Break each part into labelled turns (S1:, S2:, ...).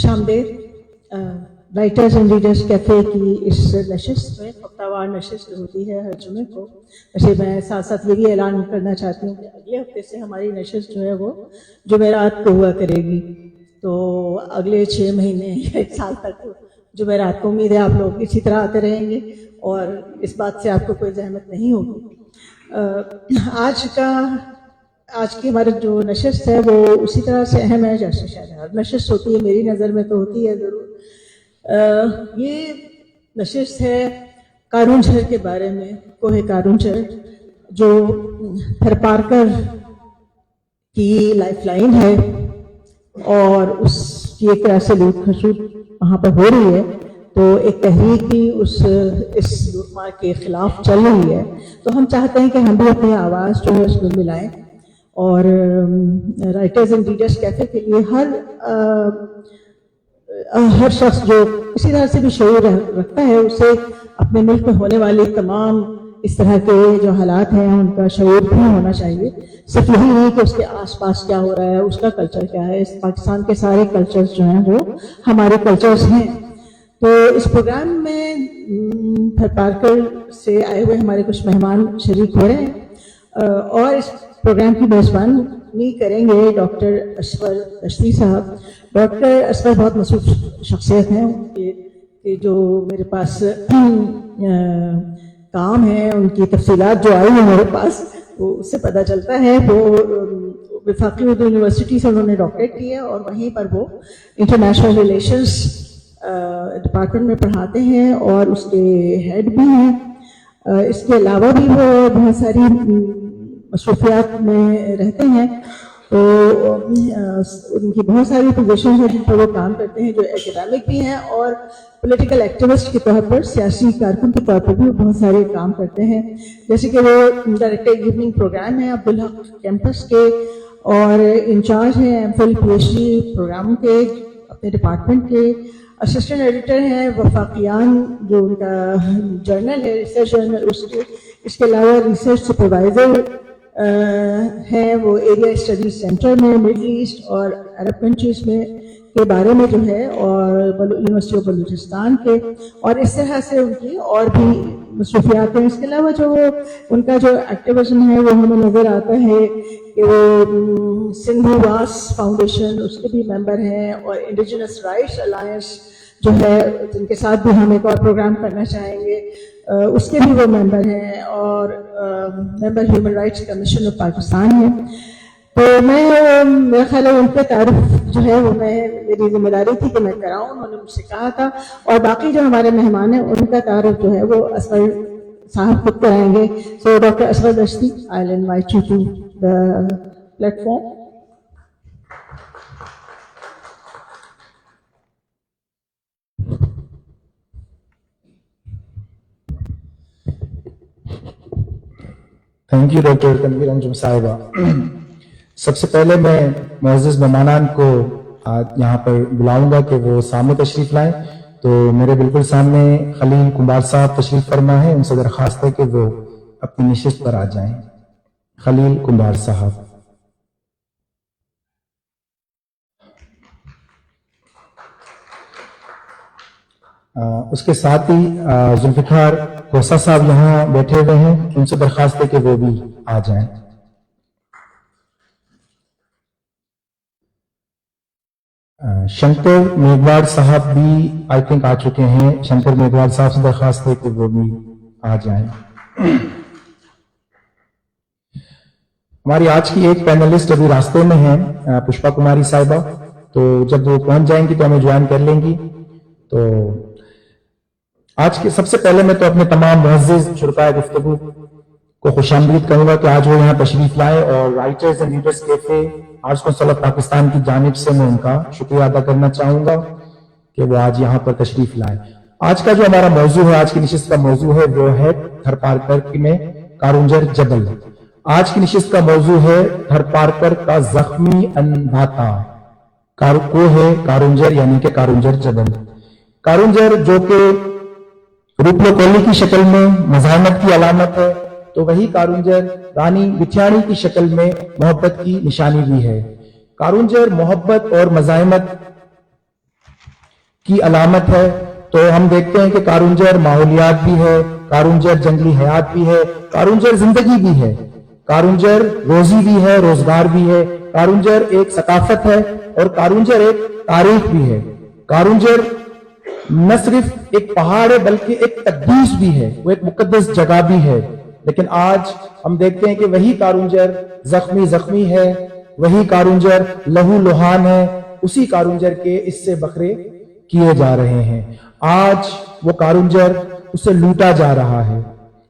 S1: खुश आमदेद writers and readers cafe की इस नशिस्त में हफ्तावार नशिस्त होती है हर जुमे को। वैसे मैं साथ साथ ये भी ऐलान करना चाहती हूँ कि अगले हफ्ते से हमारी नशिस्त जो है वो जुमेरात को हुआ करेगी। तो अगले 6 महीने या 1 साल तक जुमेरात को उम्मीद है आप लोग इसी तरह आते रहेंगे और इस बात से आपको कोई जहमत नहीं होगी। आज की हमारी जो नशिस्त है वो उसी तरह से अहम है जैसे शायद नशिस्त होती है, मेरी नज़र में तो होती है ज़रूर। ये नशिस्त है कारून शहर के बारे में। कोहे कारून शहर जो थरपारकर की लाइफलाइन है और उसकी एक तरह से लूट खसूट वहाँ पर हो रही है, तो एक तहरीक भी इस लूटमार के खिलाफ चल रही है। तो हम चाहते हैं कि हम भी अपनी आवाज़ जो है उसमें मिलाएं और राइटर्स एंड रीडर्स कैफ़े के लिए हर शख्स जो इसी तरह से भी शऊर रखता है उसे अपने मुल्क में होने वाली तमाम इस तरह के जो हालात हैं उनका शऊर भी होना चाहिए। सिर्फ यही नहीं कि उसके आसपास क्या हो रहा है, उसका कल्चर क्या है। इस पाकिस्तान के सारे कल्चर्स जो हैं वो हमारे कल्चर्स हैं। तो इस प्रोग्राम में थरपारकर से आए हुए हमारे कुछ मेहमान शरीक हो रहे हैं और इस प्रोग्राम की मेज़बानी करेंगे डॉक्टर असफर दश्ती साहब। डॉक्टर असफर बहुत मशहूर शख्सियत हैं, उनके जो मेरे पास काम है उनकी तफसीलात जो आई है मेरे पास वो उससे पता चलता है। वो वफाकी उर्दू यूनिवर्सिटी से उन्होंने डॉक्टरेट की है और वहीं पर वो इंटरनेशनल रिलेशंस डिपार्टमेंट में पढ़ाते हैं और उसके हेड भी हैं। इसके अलावा भी वो बहुत सारी मसरूफियात में रहते हैं, तो उनकी बहुत सारी पोजीशन है जिन पर वो काम करते हैं, जो एकेडमिक भी हैं और पॉलिटिकल एक्टिविस्ट के तौर पर, सियासी कारकुन के तौर पर भी बहुत सारे काम करते हैं। जैसे कि वो डायरेक्टर इवनिंग प्रोग्राम है अब्दुल हक कैंपस के और इंचार्ज हैं एमफिल पीएचडी प्रोग्राम के अपने डिपार्टमेंट के। असिस्टेंट एडिटर हैं वफाकियान जो उनका जर्नल है, रिसर्च जर्नल। इसके अलावा रिसर्च सुपरवाइजर हैं वो एरिया स्टडीज सेंटर में मिडल ईस्ट और अरब कंट्रीज में के बारे में जो है और यूनिवर्सिटी ऑफ बलूचिस्तान के, और इस तरह से उनकी और भी मसरूफियात हैं। इसके अलावा जो उनका जो एक्टिविज्म है वो हमें नज़र आता है कि वो सिंधु वास फाउंडेशन उसके भी मेंबर हैं और इंडिजिनस राइट्स अलायंस जो है जिनके साथ भी हम एक और प्रोग्राम करना चाहेंगे उसके भी वो मेंबर हैं और member human rights commission of Pakistan है। तो मेरा ख्याल है उनके तारुफ जो है वो मेरी जिम्मेदारी थी कि मैं कराऊं, उन्होंने मुझसे कहा था। और बाकी जो हमारे मेहमान हैं उनका तारुफ जो है वो असफर साहब खुद कराएंगे। So doctor Asfar Dashti, I will invite you to the platform.
S2: Thank you doctor Tanveer Anjum साहिबा। सबसे पहले मैं मुअज़्ज़िज़ मेहमानान को यहाँ पर बुलाऊंगा कि वो सामने तशरीफ लाएं। तो मेरे बिल्कुल सामने खलील कुंभार साहब तशरीफ फरमा है, उनसे दरख्वास्त है कि वो अपनी नशिस्त पर आ जाएं। खलील कुंभार साहब। उसके साथ ही जुल्फ़िकार कोसा साहब यहाँ बैठे हुए हैं, उनसे दरख्वास्त है कि वो भी आ जाएं। शंकर मेघवाड़ साहब भी आई थिंक आ चुके हैं। शंकर मेघवाड़ साहब से दरख्वास्त है कि वो भी आ जाएं। हमारी आज की एक पैनलिस्ट अभी रास्ते में है, पुष्पा कुमारी साहिबा, तो जब वो पहुंच जाएंगी तो हमें ज्वाइन कर लेंगी। तो आज के सबसे पहले मैं तो अपने तमाम मुअज़्ज़िज़ शुरकाए गुफ्तगू को खुशामदीद कहूंगा कि आज वो यहाँ तशरीफ लाए और writers and readers cafe arts council of Pakistan की जानिब से मैं उनका शुक्रिया अदा करना चाहूंगा कि वो आज यहाँ पर तशरीफ लाए। आज का जो हमारा मौजू है, आज की नशिस्त का मौजू है वो है थरपारकर में कारुंजर जबल। आज की नशिस्त का मौजू है थरपारकर का जख्मी अन्नदाता को है कारुंजर यानी कि कारुंजर जबल। कारुंजर जो कि रूपलोकोली की शक्ल में मज़ाहमत की अलामत है, तो वही कारुंजर रानी बिथियाणी की शक्ल में मोहब्बत की निशानी भी है। कारुंजर मोहब्बत और मज़ाहमत کی علامت ہے. تو ہم دیکھتے ہیں کہ کارونجر ماحولیات بھی ہے, کارونجر جنگلی حیات بھی ہے, کارونجر زندگی بھی ہے, کارونجر روزی بھی ہے, روزگار بھی ہے, کارونجر ایک ثقافت ہے, اور کارونجر ایک تاریخ بھی ہے. کارونجر نہ صرف ایک پہاڑ ہے بلکہ ایک تقدیس بھی ہے, وہ ایک مقدس جگہ بھی ہے. لیکن آج ہم دیکھتے ہیں کہ وہی کارونجر زخمی ہے, وہی کارونجر لہو لہان ہے, اسی کارونجر کے اس سے بکرے کیے جا رہے ہیں. آج وہ کارونجر اسے لوٹا جا رہا ہے,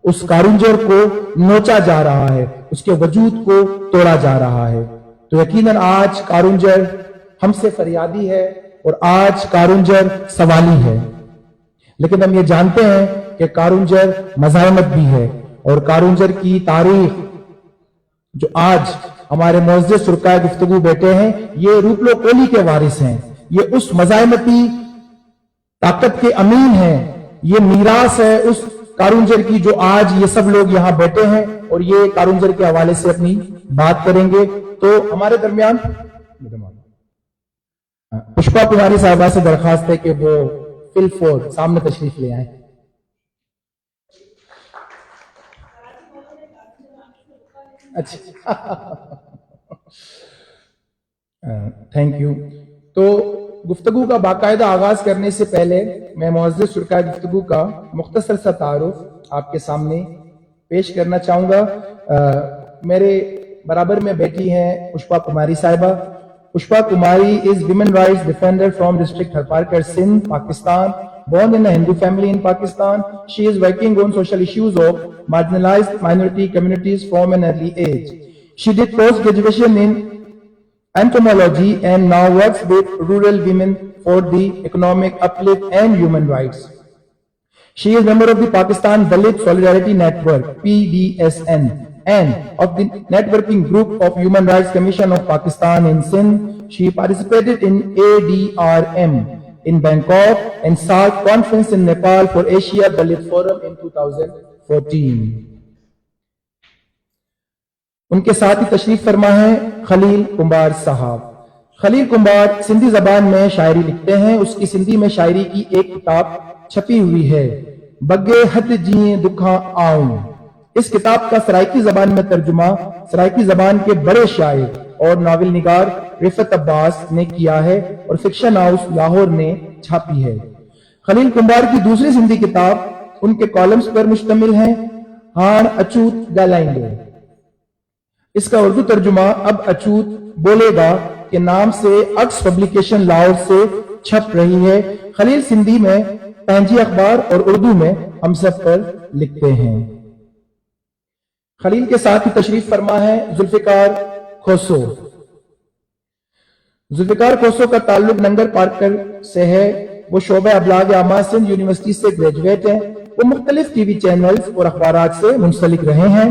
S2: اس کارونجر کو نوچا جا رہا ہے, اس کے وجود کو توڑا جا رہا ہے. تو یقیناً آج کارونجر ہم سے فریادی ہے اور آج کارونجر سوالی ہے. لیکن ہم یہ جانتے ہیں کہ کارونجر مزاحمت بھی ہے, اور کارونجر کی تاریخ جو آج ہمارے معزز شرکائے گفتگو بیٹھے ہیں, یہ روپلو کولی کے وارث ہیں, یہ اس مزاحمتی طاقت کے امین ہیں, یہ میراث ہے اس کارونجر کی جو آج یہ سب لوگ یہاں بیٹھے ہیں اور یہ کارونجر کے حوالے سے اپنی بات کریں گے. تو ہمارے درمیان پشپا کماری صاحبہ سے درخواست ہے کہ وہ فل فور سامنے تشریف لے آئیں. اچھا, تھینک یو. تو گفتگو کا باقاعدہ آغاز کرنے سے پہلے میں معزز شرکائے گفتگو کا مختصر سا تعارف آپ کے سامنے پیش کرنا چاہوں گا. میرے برابر میں بیٹھی ہیں پشپا کماری صاحبہ. پشپا کماری is women rights defender from district Tharparkar, Sindh, Pakistan. Born in a Hindu family in Pakistan, she is working on social issues of marginalized minority communities from an early age. She did post-graduation in entomology and now works with rural women for the economic uplift and human rights. She is member of the Pakistan Dalit Solidarity Network (PDSN) and of the networking group of Human Rights Commission of Pakistan in Sindh. She participated in ADRM in Bangkok and SAARC conference in Nepal for Asia Dalit Forum in 2014. ان کے ساتھ ہی تشریف فرما ہے خلیل کمبار صاحب. خلیل کمبار سندھی زبان میں شاعری لکھتے ہیں. اس کی سندھی میں شاعری کی ایک کتاب چھپی ہوئی ہے, بگے حد جییں دکھاں آؤں. اس کتاب کا سرائکی زبان میں ترجمہ سرائکی زبان کے بڑے شاعر اور ناول نگار رفعت عباس نے کیا ہے اور فکشن ہاؤس لاہور نے چھاپی ہے. خلیل کمبار کی دوسری سندھی کتاب ان کے کالمز پر مشتمل ہے, ہان اچوت گالائنگے. اس کا اردو ترجمہ اب اچوت بولے گا کے نام سے اکس پبلیکیشن لاہور سے چھپ رہی ہے. خلیل سندھی میں پنجی اخبار اور اردو میں ہم سب پر لکھتے ہیں. خلیل کے ساتھ ہی تشریف فرما ہے ذوالفقار کھوسو. ذوالفقار کھوسو کا تعلق ننگر پارکر سے ہے. وہ شعبہ ابلاغ عامہ سندھ یونیورسٹی سے گریجویٹ ہیں. وہ مختلف ٹی وی چینلز اور اخبارات سے منسلک رہے ہیں.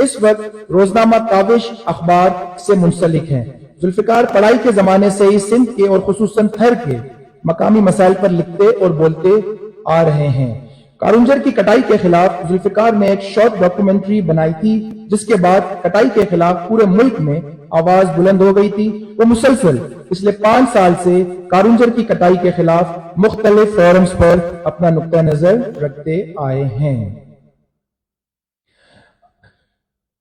S2: اس وقت روزنامہ کاوش اخبار سے منسلک ہیں. ذوالفقار پڑھائی کے زمانے سے ہی سندھ کے اور خصوصاً تھر کے مقامی مسائل پر لکھتے اور بولتے آ رہے ہیں. کارونجر کی کٹائی کے خلاف ذوالفقار نے ایک شارٹ ڈاکومنٹری بنائی تھی, جس کے بعد کٹائی کے خلاف پورے ملک میں آواز بلند ہو گئی تھی. وہ مسلسل پچھلے 5 سال سے کارونجر کی کٹائی کے خلاف مختلف فورمز پر اپنا نقطہ نظر رکھتے آئے ہیں.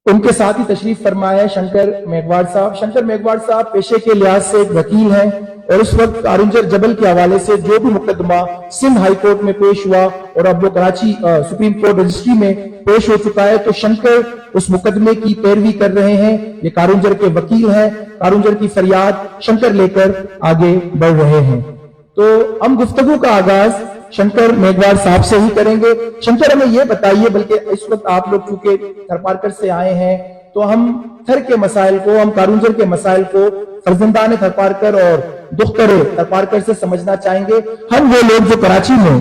S2: ان کے ساتھ ہی تشریف فرمایا ہے شنکر میگواڑ صاحب. شنکر میگواڑ صاحب پیشے کے لحاظ سے ایک وکیل ہیں اور اس وقت کارونجر جبل کے حوالے سے جو بھی مقدمہ سندھ ہائی کورٹ میں پیش ہوا اور اب وہ کراچی سپریم کورٹ رجسٹری میں پیش ہو چکا ہے, تو شنکر اس مقدمے کی پیروی کر رہے ہیں. یہ کارونجر کے وکیل ہیں. کارونجر کی فریاد شنکر لے کر آگے بڑھ رہے ہیں. تو ہم گفتگو کا آغاز شنکر میگواڑ صاحب سے ہی کریں گے. شنکر ہمیں یہ بتائیے, بلکہ اس وقت آپ لوگ چونکہ تھرپارکر سے آئے ہیں تو ہم تھر کے مسائل کو, ہم کارونجر کے مسائل کو فرزندان تھرپارکر اور دختر تھرپارکر سے سمجھنا چاہیں گے. ہم وہ لوگ جو کراچی میں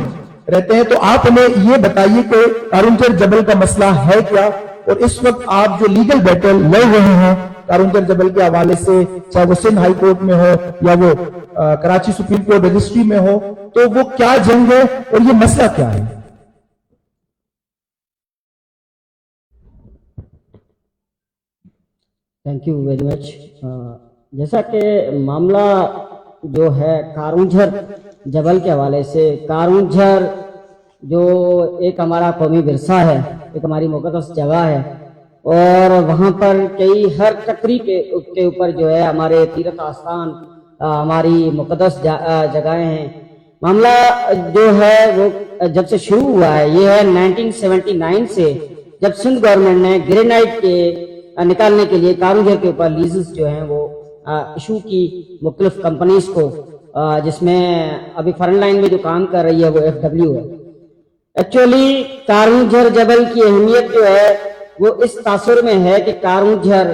S2: رہتے ہیں, تو آپ ہمیں یہ بتائیے کہ کارونجر جبل کا مسئلہ ہے کیا, اور اس وقت آپ جو لیگل بیٹل لڑ رہے ہیں کارونجر جبل کے حوالے سے, چاہے وہ سندھ ہائی کورٹ میں ہو یا وہ کراچی سپریم کورٹ رجسٹری میں ہو, تو وہ کیا جنگ ہے اور یہ مسئلہ کیا ہے؟
S3: Thank you very much. جیسا کہ معاملہ جو ہے کارونجر جبل کے حوالے سے کارون جھر جو ایک ہمارا قومی ورثہ ہے، ایک ہماری مقدس جگہ ہے، اور وہاں پر کئی ہر ٹکری کے اوپر جو ہے ہمارے تیرتھ آستان، ہماری مقدس جگہیں ہیں۔ معاملہ جو ہے وہ جب سے شروع ہوا ہے یہ ہے 1979 سے، جب سندھ گورنمنٹ نے گرینائٹ کے نکالنے کے لیے کارون جھر کے اوپر لیزز جو ہیں وہ ایشو کی مختلف کمپنیز کو، جس میں ابھی فرنٹ لائن میں جو کام کر رہی ہے وہ FW ہے۔ ایکچولی کارون جھر جبل کی اہمیت جو ہے وہ اس تاثر میں ہے کہ کارون جھر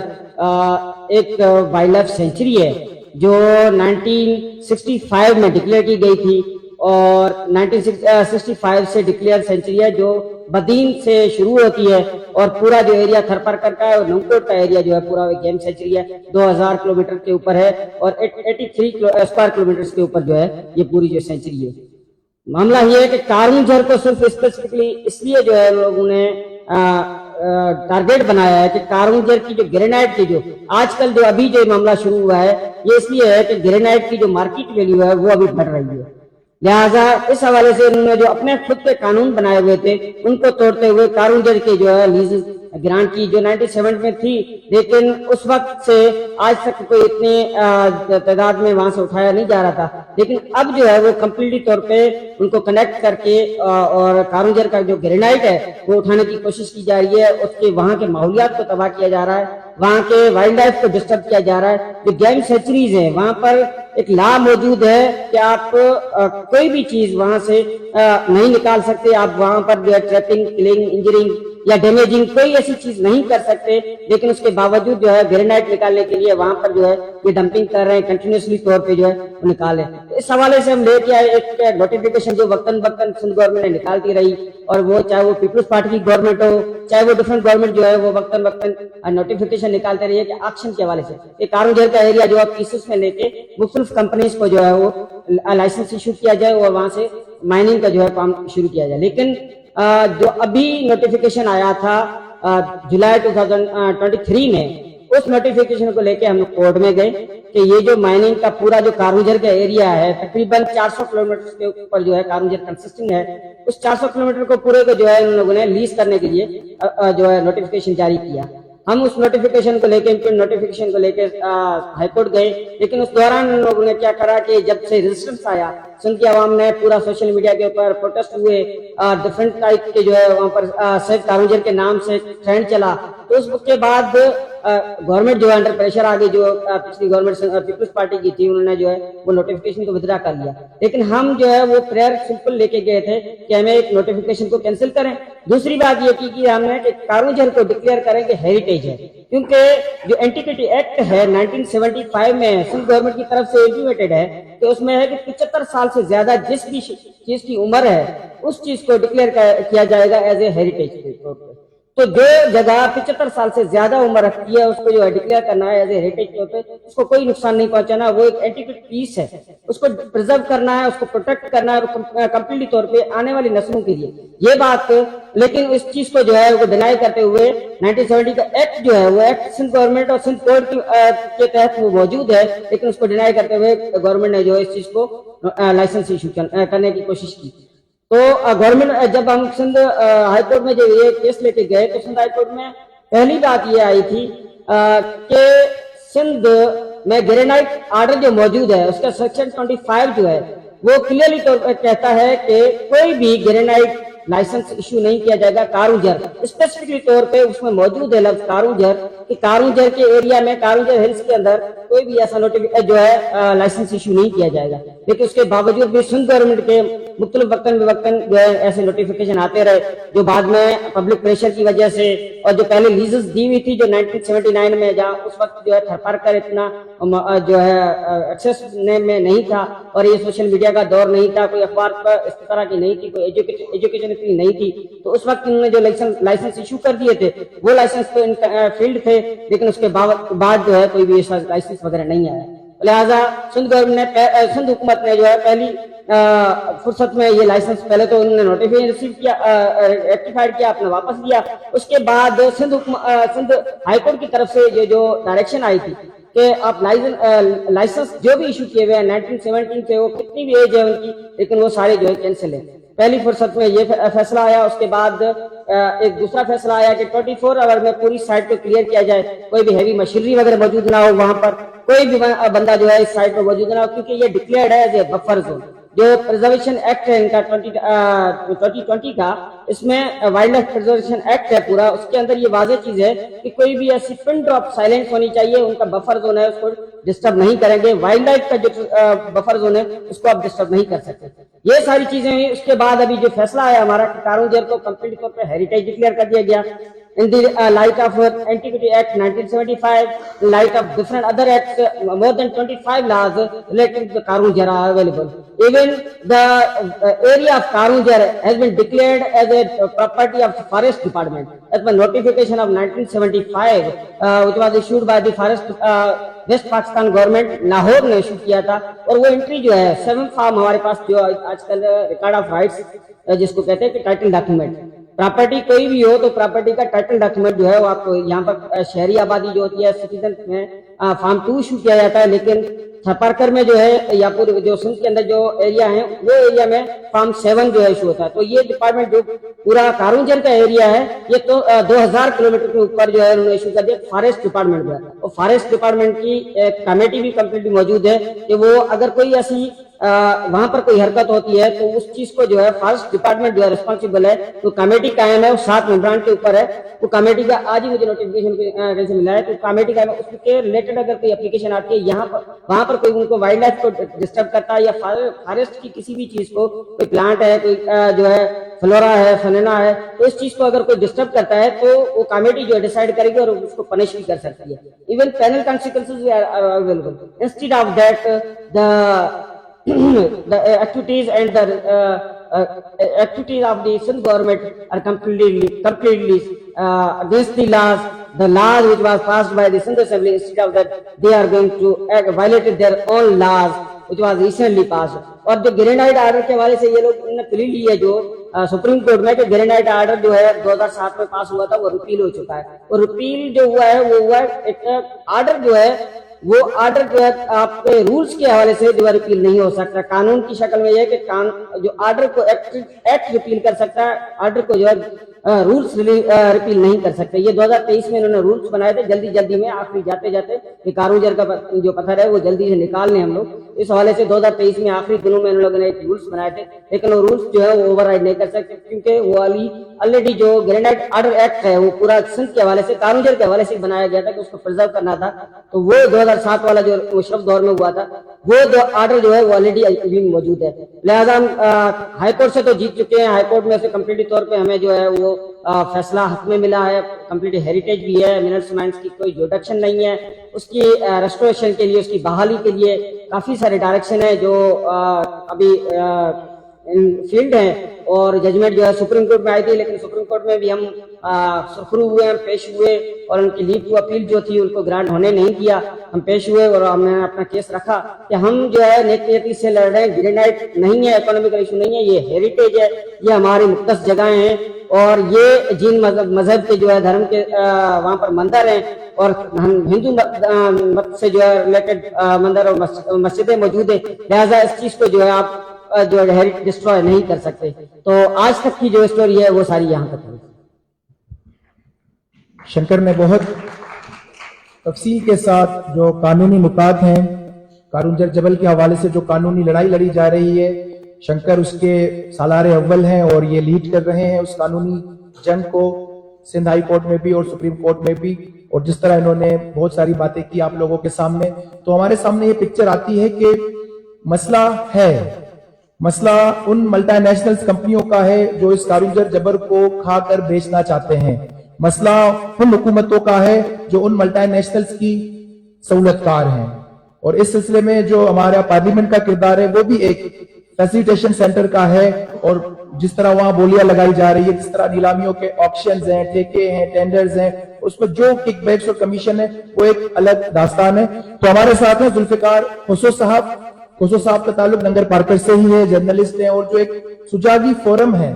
S3: ایک وائلڈ لائف سینچری ہے جو 1965 میں ڈکلیئر کی گئی تھی، اور 1965 سے ڈکلیئر سینچری ہے جو بدین سے شروع ہوتی ہے، اور پورا جو ایریا تھرپرکر کا ہے اور نمکوٹ کا ایریا جو ہے پورا گیم سینچری ہے، 2000 کلومیٹر کے اوپر ہے، اور 83 اسکوائر کلومیٹر کے اوپر جو ہے یہ پوری جو سینچری ہے۔ معاملہ یہ ہے کہ کارون جھر کو صرف اسپیسیفکلی اس لیے جو ہے لوگوں نے ٹارگیٹ بنایا ہے کہ کارون جھر کی جو گرینائٹ کی جو آج کل جو ابھی جو معاملہ شروع ہوا ہے یہ اس لیے ہے کہ گرینائٹ کی جو مارکیٹ ویلیو ہے وہ ابھی بڑھ رہی ہے، لہٰذا اس حوالے سے انہوں نے جو اپنے خود کے قانون بنائے ہوئے تھے ان کو توڑتے ہوئے کارون جھر کے جو ہے لیز گرانٹ کی جو 97 میں تھی، لیکن اس وقت سے آج تک کوئی اتنی تعداد میں وہاں سے اٹھایا نہیں جا رہا تھا، لیکن اب جو ہے وہ کمپلیٹلی طور پہ ان کو کنیکٹ کر کے اور کارون جھر کا جو گرینائٹ ہے وہ اٹھانے کی کوشش کی جا رہی ہے، اس کے وہاں کے ماحولیات کو تباہ کیا جا رہا ہے، وہاں کے وائلڈ لائف کو ڈسٹرب کیا جا رہا ہے۔ جو گیم سینچریز ہیں وہاں پر ایک لا موجود ہے کہ آپ کوئی بھی چیز وہاں سے نہیں نکال سکتے، آپ وہاں پر جو ہے ٹریپنگ، کلنگ، انجرنگ یا ڈیمیجنگ کوئی ایسی چیز نہیں کر سکتے، لیکن اس کے باوجود جو ہے گرینائٹ نکالنے کے لیے وہاں پر جو ہے یہ ڈمپنگ کر رہے ہیں، کنٹینیوسلی طور پہ جو ہے وہ نکالے۔ اس حوالے سے ہم لے کے آئے ایک نوٹیفیکیشن جو وقتاً وقتاً سندھ گورنمنٹ نے نکالتی رہی، اور وہ چاہے وہ پیپلز پارٹی کی گورنمنٹ ہو چاہے وہ ڈفرنٹ گورنمنٹ جو ہے وہ وقتاً وقتاً نوٹیفیکیشن نکالتے رہی ہے کہ آکشن کے حوالے سے یہ کارون جھر کا ایریا جو ہے پیسز میں لے کے مختلف کمپنیز کو جو ہے وہ لائسنس ایشو کیا جائے اور وہاں سے مائننگ کا جو ہے کام شروع کیا جائے۔ لیکن جو ابھی نوٹیفیکیشن آیا تھا جولائی 2023 میں، اس نوٹیفیکیشن کو لے کے ہم لوگ کورٹ میں گئے کہ یہ جو مائننگ کا پورا جو کارون جھر کا ایریا ہے تقریباً 400 کلومیٹر کے اوپر جو ہے کارون جھر کنسسٹنگ ہے، اس 400 کلومیٹر کو پورے کو جو ہے ان لوگوں نے لیز کرنے کے لیے جو ہے نوٹیفیکیشن جاری کیا۔ ہم اس نوٹیفیکیشن کو لے کے نوٹیفیکیشن کو لے کے ہائی کورٹ گئے، لیکن اس دوران ان لوگوں نے کیا کرا کہ جب سے ریزسٹنس آیا سندھ کی عوام نے پورا سوشل میڈیا کے اوپر پروٹیسٹ ہوئے، ڈفرنٹ ٹائپ کے جو ہے وہاں پر سیف کارون جھر کے نام سے ٹرینڈ چلا، تو اس کے بعد گورنمنٹ جو ہے انڈر پریشر آ گئی، جو پچھلی گورنمنٹ پیپلز پارٹی کی تھی انہوں نے جو ہے وہ نوٹیفیکیشن کو ودرا کر لیا، لیکن ہم جو ہے وہ پریئر سمپل لے کے گئے تھے کہ ہمیں ایک نوٹیفیکیشن کو کینسل کریں۔ دوسری بات یہ کی کہ ہم نے کہ کارون جھر کو ڈکلیئر کریں کہ ہیریٹیج ہے، کیونکہ جو اینٹیکٹی ایکٹ ہے 1975 میں سندھ گورنمنٹ کی طرف سے امپلیمنٹڈ ہے کہ اس میں ہے کہ 75 سال سے زیادہ جس بھی چیز کی عمر ہے اس چیز کو ڈکلیئر کیا جائے گا ایز اے ہیریٹیج کے طور پہ۔ تو جو جگہ 75 سال سے زیادہ عمر رکھتی ہے اس کو جو ہے ڈکلیئر کرنا ہے ایز اے ہیریٹیج کے طور پہ، اس کو کوئی نقصان نہیں پہنچانا، وہ ایک اینٹیکٹ پیس ہے، اس کو پرزرو کرنا ہے، اس کو پروٹیکٹ کرنا ہے کمپلیٹلی طور پہ آنے والی نسلوں کے لیے یہ بات۔ لیکن اس چیز کو جو ہے وہ ڈینائی کرتے ہوئے 1970 کا ایکٹ جو ہے وہ ایکٹ سندھ گورنمنٹ اور سندھ کورٹ کے تحت وہ موجود ہے، لیکن اس کو ڈینائی کرتے ہوئے گورنمنٹ نے جو ہے اس چیز کو لائسنس ایشو کرنے کی کوشش کی۔ تو گورنمنٹ جب ہم سندھ ہائی کورٹ میں جو یہ کیس لے کے گئے تو سندھ ہائی کورٹ میں پہلی بات یہ آئی تھی کہ سندھ میں گرینائٹ آرڈر جو موجود ہے اس کا سیکشن 25 جو ہے وہ کلیئرلی طور پر کہتا ہے کہ کوئی بھی گرینائٹ لائسنس ایشو نہیں کیا جائے گا کارون جھر، اسپیسیفکلی طور پہ اس میں موجود ہے لفظ کارون جھر کہ کارون جھر کے ایریا میں کارون جھر ہلز کے اندر کوئی بھی ایسا جو ہے لائسنس ایشو نہیں کیا جائے گا، لیکن اس کے باوجود بھی سندھ گورنمنٹ کے مختلف وقتاً جو ہے ایسے نوٹیفیکیشن آتے رہے جو بعد میں پبلک پریشر کی وجہ سے، اور جو پہلے لیزز دی ہوئی تھی جو 1979 میں جہاں اس وقت جو ہے تھرپرکر اتنا جو ہے ایکسیس میں نہیں تھا اور یہ سوشل میڈیا کا دور نہیں تھا، کوئی اخبار پر اس طرح کی نہیں تھی، کوئی ایجوکیشن اتنی نہیں تھی، تو اس وقت انہوں نے جو لائسنس ایشو کر دیے تھے وہ لائسنس پہ فیلڈ تھے، لیکن اس کے بعد جو ہے کوئی بھی ایسا لائسنس وغیرہ نہیں آیا، لہٰذا سندھ گورنمنٹ نے سندھ حکومت نے جو ہے پہلی فرصت میں یہ لائسنس پہلے تو انہوں نے نوٹیفیکیشن ریسیو کیا، ریکٹیفائڈ کیا، اپنا واپس لیا، اس کے بعد سندھ ہائی کورٹ کی طرف سے یہ جو ڈائریکشن آئی تھی کہ آپ لائسنس جو بھی ایشو کیے ہوئے ہیں 1917 سے، وہ کتنی بھی ایج ہے ان کی، لیکن وہ سارے جو ہے کینسل ہیں. پہلی فرصت میں یہ فیصلہ آیا. اس کے بعد ایک دوسرا فیصلہ آیا کہ 24 آور میں پوری سائٹ کو کلیئر کیا جائے, کوئی بھی ہیوی مشینری وغیرہ موجود نہ ہو, وہاں پر کوئی بھی بندہ جو ہے اس سائٹ پہ موجود نہ ہو, کیونکہ یہ ڈکلیئرڈ ہے ایز اے بفر زون. جو پرزرویشن ایکٹ ہے ان کا 2020 کا, اس میں وائلڈ لائف پرزرویشن ایکٹ ہے پورا, اس کے اندر یہ واضح چیز ہے کہ کوئی بھی ایسی پن ڈراپ سائلنس ہونی چاہیے. ان کا بفر زون ہے, اس کو ڈسٹرب نہیں کریں گے. وائلڈ لائف کا جو بفر زون ہے اس کو آپ ڈسٹرب نہیں کر سکتے. یہ ساری چیزیں ہوئی. اس کے بعد ابھی جو فیصلہ آیا ہمارا, کارون جھیل کو کمپلیٹ طور پہ ہیریٹیج ڈکلیئر کر دیا گیا. In the light of Antiquity Act 1975, in light of different other acts, more than 25 laws relating to the Karun Jhar are available. Even the area of Karun Jhar has been declared as a property of the Forest Department. As per notification of 1975, which was issued by the Forest West Pakistan government, Lahore نے issue کیا تھا. اور وہ entry جو ہے 7 form ہمارے پاس جو آج کل ریکارڈ آف رائٹس جس کو کہتے ہیں کہ ٹائٹل ڈاکیومنٹ, پراپرٹی کوئی بھی ہو تو پراپرٹی کا ٹائٹل ڈاکیومنٹ جو ہے وہ آپ کو یہاں پر شہری آبادی جو ہوتی ہے سٹیزن میں فارم 2 ایشو کیا جاتا ہے. لیکن چھپرکر میں جو ہے یا پورے جو سندھ کے اندر جو ایریا ہیں وہ ایریا میں فارم 7 جو ہے ایشو ہوتا ہے. تو یہ ڈپارٹمنٹ جو پورا کارون جھیل کا ایریا ہے یہ تو 2000 کلومیٹر کے اوپر جو ہے انہوں نے ایشو کر دیا فارسٹ ڈپارٹمنٹ جو ہے. اور فارسٹ ڈپارٹمنٹ کی ایک کمیٹی بھی کمپلیٹلی موجود ہے کہ وہ اگر کوئی ایسی وہاں پر کوئی حرکت ہوتی ہے تو اس چیز کو جو ہے فارسٹ ڈپارٹمنٹ جو ہے ریسپانسبل ہے. تو کمیٹی قائم ہے, وہ 7 ممبران کے اوپر ہے. وہ کمیٹی کا آج ہی مجھے نوٹیفیکیشن سے ملا ہے. تو کمیٹی کا اس کے ریلیٹڈ اگر کوئی اپلیکیشن آتی ہے یہاں پر وہاں پر کوئی ان کو وائلڈ لائف کو ڈسٹرب کرتا ہے یا فارسٹ کی کسی بھی چیز کو, کوئی پلانٹ ہے, کوئی جو ہے فلورا ہے, فنینا ہے, تو اس چیز کو اگر کوئی ڈسٹرب کرتا ہے تو وہ کمیٹی جو ہے ڈیسائیڈ کرے گی اور اس کو پنش بھی کر سکتی ہے. Even penal consequences are available. Instead of that the activities and the activities of the Sindh government are completely against the laws which was passed by the Sindh Assembly. Instead of that, they are going to violate their own laws which was recently passed. اور جو granite order کے حوالے سے یہ لوگ انہوں نے پلی لی ہے جو سپریم کورٹ میں, کہ گرینائٹ آرڈر جو ہے 2007 میں پاس ہوا تھا وہ ریپیل ہو چکا ہے. اور ریپیل جو ہوا ہے وہ ہوا ہے ایک آرڈر جو ہے وہ آرڈر جو ہے آپ کے رولز کے حوالے سے جو ہے ریپیل نہیں ہو سکتا. قانون کی شکل میں یہ ہے کہ جو آرڈر کو ایکٹ ریپیل کر سکتا ہے, آرڈر کو جو ہے رولز ریپیل نہیں کر سکتے. یہ 2023 میں انہوں نے رولز بنائے تھے جلدی میں, آخری جاتے یہ کارون جھیل کا جو پتھر ہے وہ جلدی سے نکال لیں ہم لوگ. اس حوالے سے 2023 میں آخری دنوں میں ان لوگوں نے ایک رولز بنائے تھے, لیکن وہ رولز جو ہے وہ اوور رائڈ نہیں کر سکتے کیونکہ وہ آلریڈی جو گرینائٹ آرڈر ایکٹ ہے وہ پورا سندھ کے حوالے سے, کارون جھیل کے حوالے سے بنایا گیا تھا کہ اس کو پرزرو کرنا تھا. تو وہ 2007 والا جو مشرف دور میں ہوا تھا وہ آرڈر جو ہے وہ آلریڈی ابھی موجود ہے. لہٰذا ہم ہائی کورٹ سے تو جیت چکے ہیں. ہائی کورٹ میں سے کمپلیٹلی طور پہ ہمیں جو ہے وہ فیصلہ حق میں ملا ہے. کمپلیٹ ہیریٹیج بھی ہے, منرلس مائنس کی کوئی ڈیڈکشن نہیں ہے. اس کی ریسٹوریشن کے لیے, اس کی بحالی کے لیے کافی سارے ڈائریکشن ہیں جو ابھی فیلڈ ہیں. اور ججمنٹ جو ہے سپریم کورٹ میں آئی تھی, لیکن سپریم کورٹ میں بھی ہم سرخرو ہوئے, ہم پیش ہوئے اور ان کی لیو ٹو اپیل جو تھی ان کو گرانٹ ہونے نہیں کیا. ہم پیش ہوئے اور ہم نے اپنا کیس رکھا کہ ہم جو ہے نیک نیتی سے لڑ رہے ہیں. گرینائٹ نہیں ہے, اکنامکل ایشو نہیں ہے, یہ ہیریٹیج ہے, یہ ہماری مقدس جگہیں ہیں. اور یہ جن مذہب کے جو ہے دھرم کے وہاں پر مندر ہیں اور ہندو مت سے جو ہے ریلیٹڈ مندر اور مسجدیں موجود ہیں. لہٰذا اس چیز کو جو ہے آپ جو ہے ڈسٹروائے نہیں کر سکتے. تو آج تک کی جو اسٹوری ہے وہ ساری یہاں تک ہے.
S2: شنکر نے بہت تفصیل کے ساتھ جو قانونی نکات ہیں کارون جھیل جبل کے حوالے سے, جو قانونی لڑائی لڑی جا رہی ہے, شنکر اس کے سالار اول ہیں اور یہ لیڈ کر رہے ہیں اس قانونی جنگ کو سندھ ہائی کورٹ میں بھی اور سپریم کورٹ میں بھی. اور جس طرح انہوں نے بہت ساری باتیں کی آپ لوگوں کے سامنے, تو ہمارے سامنے یہ پکچر آتی ہے کہ مسئلہ ہے, مسئلہ ان ملٹی نیشنل کمپنیوں کا ہے جو اس کارون جھیل جبل کو کھا کر بیچنا چاہتے ہیں. مسئلہ ان حکومتوں کا ہے جو ان ملٹی نیشنلز کی سہولت کار ہیں. اور اس سلسلے میں جو ہمارا پارلیمنٹ کا کردار ہے وہ بھی ایک فیسیلیٹیشن سینٹر کا ہے. اور جس طرح وہاں بولیاں لگائی جا رہی ہے, جس طرح نیلامیوں کے آکشنز ہیں, ٹھیکے ہیں, ٹینڈرز ہیں, اس میں جو کک بیکس اور کمیشن ہے وہ ایک الگ داستان ہے. تو ہمارے ساتھ ہیں ذوالفقار خسرو صاحب. خسرو صاحب کا تعلق لنگر پارکر سے ہی ہے, جرنلسٹ ہیں اور جو ایک سجاگی فورم ہے,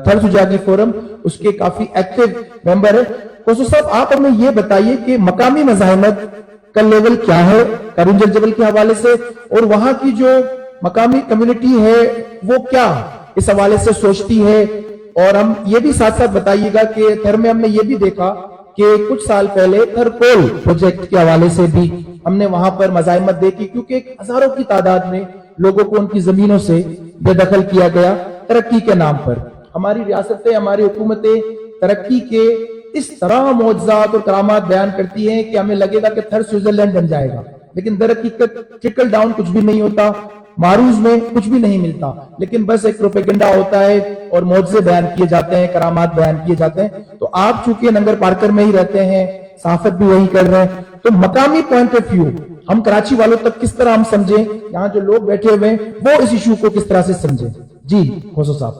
S2: تھر سجاگی فورم, اس کے کافی ایکٹیو ممبر ہے. خسرو صاحب آپ ہمیں یہ بتائیے کہ مقامی مزاحمت کا لیول کیا ہے کرونجھر جبل کے حوالے سے, اور وہاں کی جو مقامی کمیونٹی ہے وہ کیا اس حوالے سے سوچتی ہے. اور ہم یہ بھی ساتھ ساتھ بتائیے گا کہ تھر میں ہم نے یہ بھی دیکھا کہ کچھ سال پہلے تھر کول پروجیکٹ کے حوالے سے بھی ہم نے وہاں پر مزاحمت دیکھی, کیونکہ ہزاروں کی تعداد میں لوگوں کو ان کی زمینوں سے بے دخل کیا گیا ترقی کے نام پر. ہماری ریاستیں, ہماری حکومتیں ترقی کے اس طرح معجزات اور کرامات بیان کرتی ہیں کہ ہمیں لگے گا کہ تھر سوئٹزرلینڈ بن جائے گا, لیکن در حقیقت ٹرکل ڈاؤن کچھ بھی نہیں ہوتا, معروض میں کچھ بھی نہیں ملتا, لیکن بس ایک پروپیگنڈا ہوتا ہے اور معجزے بیان کیے جاتے ہیں, کرامات بیان کیے جاتے ہیں. تو آپ چونکہ ننگر پارکر میں ہی رہتے ہیں, صحافت بھی وہی کر رہے ہیں, تو مقامی پوائنٹ آف ویو ہم کراچی والوں تک کس طرح ہم سمجھیں, یہاں جو لوگ بیٹھے ہوئے ہیں وہ اس ایشو کو کس طرح سے سمجھیں. جی خوشو صاحب.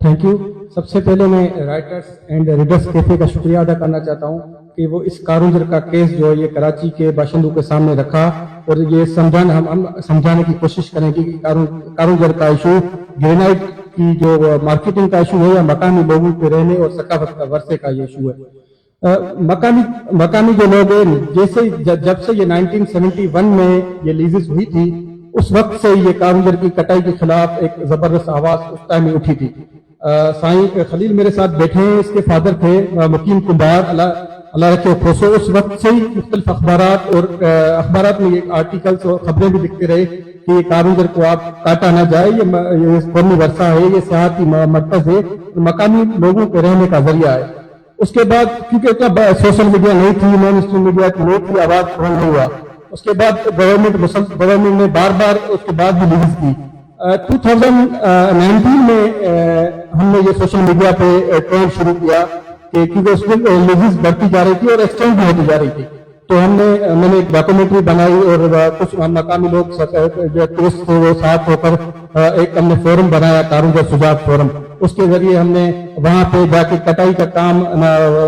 S4: Thank you. سب سے پہلے میں رائٹرز اینڈ ریڈرز کیفے کا شکریہ ادا کرنا چاہتا ہوں کہ وہ اس کارونجھر کا کیس جو یہ کراچی کے باشندوں کے سامنے رکھا, اور یہ ہم سمجھانے کی کوشش کریں کہ کارونجھر کا ایشو گرینائٹ کی جو مارکیٹنگ کا ایشو ہے یا مقامی لوگوں کے رہنے اور ثقافت کا ورثے کا یہ ایشو ہے. مقامی جو لوگ ہیں, جیسے جب سے یہ 1971 میں یہ لیزز ہوئی تھی, اس وقت سے یہ کارونجھر کی کٹائی کے خلاف ایک زبردست آواز اس ٹائم میں اٹھی تھی. سائیں خلیل میرے ساتھ بیٹھے ہیں, اس کے فادر تھے مقیم کمبار, اللہ رکھے کھوسو. اس وقت سے ہی مختلف اخبارات میں یہ آرٹیکلز اور خبریں بھی لکھتے رہے کہ یہ کارونجھر کو آپ کاٹا نہ جائے, یہ قومی ورثہ ہے, یہ سیاحتی مرکز ہے, مقامی لوگوں کے رہنے کا ذریعہ ہے. اس کے بعد کیونکہ اتنا سوشل میڈیا نہیں تھی, مین اسٹریم میڈیا نہیں تھی, آواز بلند نہیں ہوا. اس کے بعد گورنمنٹ نے بار بار اس کے بعد بھی ریلیز کی. 2019 میں ہم نے یہ سوشل میڈیا پہ ٹرینڈ شروع کیا کہ کیونکہ اس میں ریلیز بڑھتی جا رہی تھی اور ایکسٹینڈ بھی ہوتی جا رہی تھی, تو میں نے ایک ڈاکومنٹری بنائی اور کچھ مقامی لوگ جو دوست تھے وہ ساتھ ہو کر ایک ہم نے فورم بنایا, کارونجھر شجاعت فورم. اس کے ذریعے ہم نے وہاں پہ جا کے کٹائی کا کام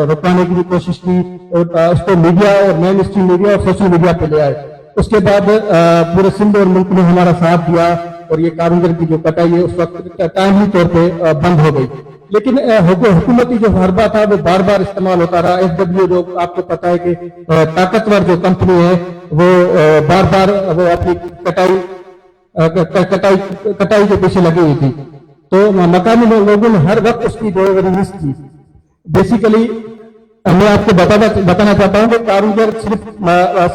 S4: رکوانے کی بھی کوشش کی اور اس کو میڈیا اور مین اسٹریم میڈیا اور سوشل میڈیا پہ لے آئے. اس کے بعد پورے سندھ اور ملک نے ہمارا ساتھ دیا اور یہ کارونجھر کی جو کٹائی ہے اس وقت ٹائملی طور پہ بند ہو گئی. لیکن حکومتی جو حربہ تھا وہ بار بار استعمال ہوتا رہا. FW جو آپ کو پتا ہے کہ طاقتور جو کمپنی ہے وہ بار بار وہ اپنی کٹائی کے پیچھے لگی ہوئی تھی. تو مقامی لوگوں نے ہر وقت اس کی جو ریلیز کی. بیسیکلی میں آپ کو بتانا چاہتا ہوں کہ کارونجھر صرف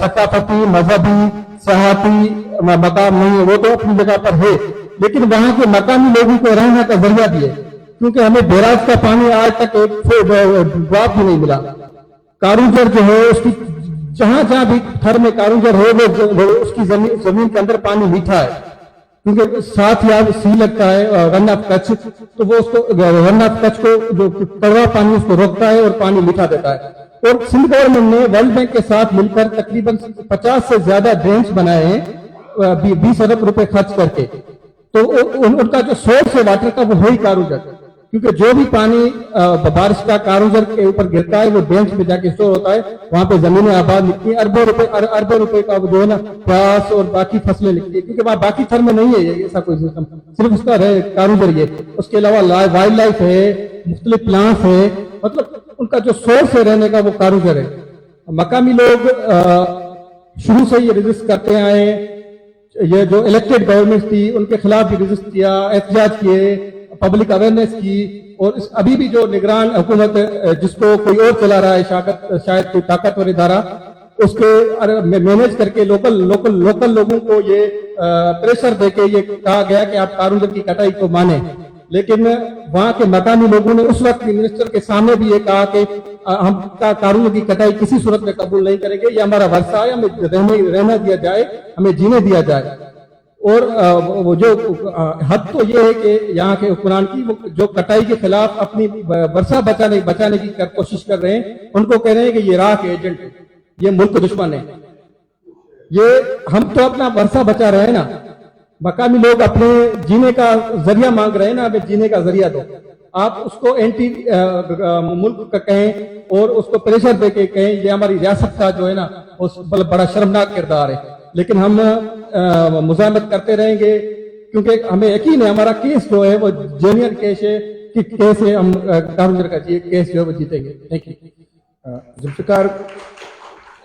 S4: ثقافتی, مذہبی, سیاحتی مقام نہیں ہے, وہ تو اپنی جگہ پر ہے, لیکن وہاں کے مقامی لوگوں کو رہنے کا ذریعہ بھی ہے, کیونکہ ہمیں بیراج کا پانی آج تک ایک ڈراپ بھی نہیں ملا. کارونجھر جو ہے اس کی جہاں بھی تھر میں کارونجھر ہے وہ اس کی زمین کے اندر پانی میٹھا ہے, کیونکہ ساتھ یا سی لگتا ہے رن آف کچھ, تو وہ اس کو رن آف کچھ کو جو کڑوا پانی اس کو روکتا ہے اور پانی میٹھا دیتا ہے. اور سندھ گورنمنٹ نے ورلڈ بینک کے ساتھ مل کر تقریباً 50 سے زیادہ ڈیمز بنائے ہیں 20 ارب روپے خرچ کر کے. تو ان کا جو سورس ہے واٹر کا وہ ہے ہی کارونجھر, کیونکہ جو بھی پانی بارش کا کارونجھر کے اوپر گرتا ہے وہ ڈیمز میں جا کے اسٹور ہوتا ہے, وہاں پہ زمینیں آباد لکھتی ہیں, اربوں روپے کا جو ہے نا پیاس اور باقی فصلیں لکھتی ہے, کیونکہ وہاں باقی تھر میں نہیں ہے ایسا کوئی سسٹم, صرف اس کا کارونجھر یہ. اس کے علاوہ وائلڈ لائف ہے, مختلف پلانٹس ہے, مطلب ان کا جو سورس ہے رہنے کا وہ کارونجھر ہے. مقامی لوگ شروع سے یہ رجسٹ کرتے آئے, یہ جو الیکٹڈ گورنمنٹ تھی ان کے خلاف بھی رجسٹ کیا, احتجاج کیے, پبلک اویئرنیس کی, اور ابھی بھی جو نگران حکومت جس کو کوئی اور چلا رہا ہے شاید کوئی طاقتور ادارہ, اس کے مینیج کر کے لوکل لوگوں کو یہ پریشر دے کے یہ کہا گیا کہ آپ کارونجھر کی کٹائی کو مانیں. لیکن وہاں کے مقامی لوگوں نے اس وقت منسٹر کے سامنے بھی یہ کہا کہ ہم کارونجھر کی کٹائی کسی صورت میں قبول نہیں کریں گے, یہ ہمارا ورثہ ہے, ہمیں رہنا دیا جائے, ہمیں جینے دیا جائے. اور وہ جو حد تو یہ ہے کہ یہاں کے حکمران کی جو کٹائی کے خلاف اپنی ورثہ بچانے کی کوشش کر رہے ہیں, ان کو کہہ رہے ہیں کہ یہ راہ کے ایجنٹ ہے, یہ ملک دشمن ہے. یہ ہم تو اپنا ورثہ بچا رہے ہیں نا, مقامی لوگ اپنے جینے کا ذریعہ مانگ رہے ہیں نا, ہمیں جینے کا ذریعہ دو. آپ اس کو اینٹی ملک کا کہیں اور اس کو پریشر دے کے کہیں یہ ہماری ریاست کا جو ہے نا بڑا شرمناک کردار ہے, لیکن ہم مزاحمت کرتے رہیں گے کیونکہ ہمیں یقین ہے ہمارا کیس جو ہے وہ جینئر کیس ہے, ہم کارونجھر کا کیس جو ہے وہ جیتیں گے. Thank you.
S2: ذوالفقار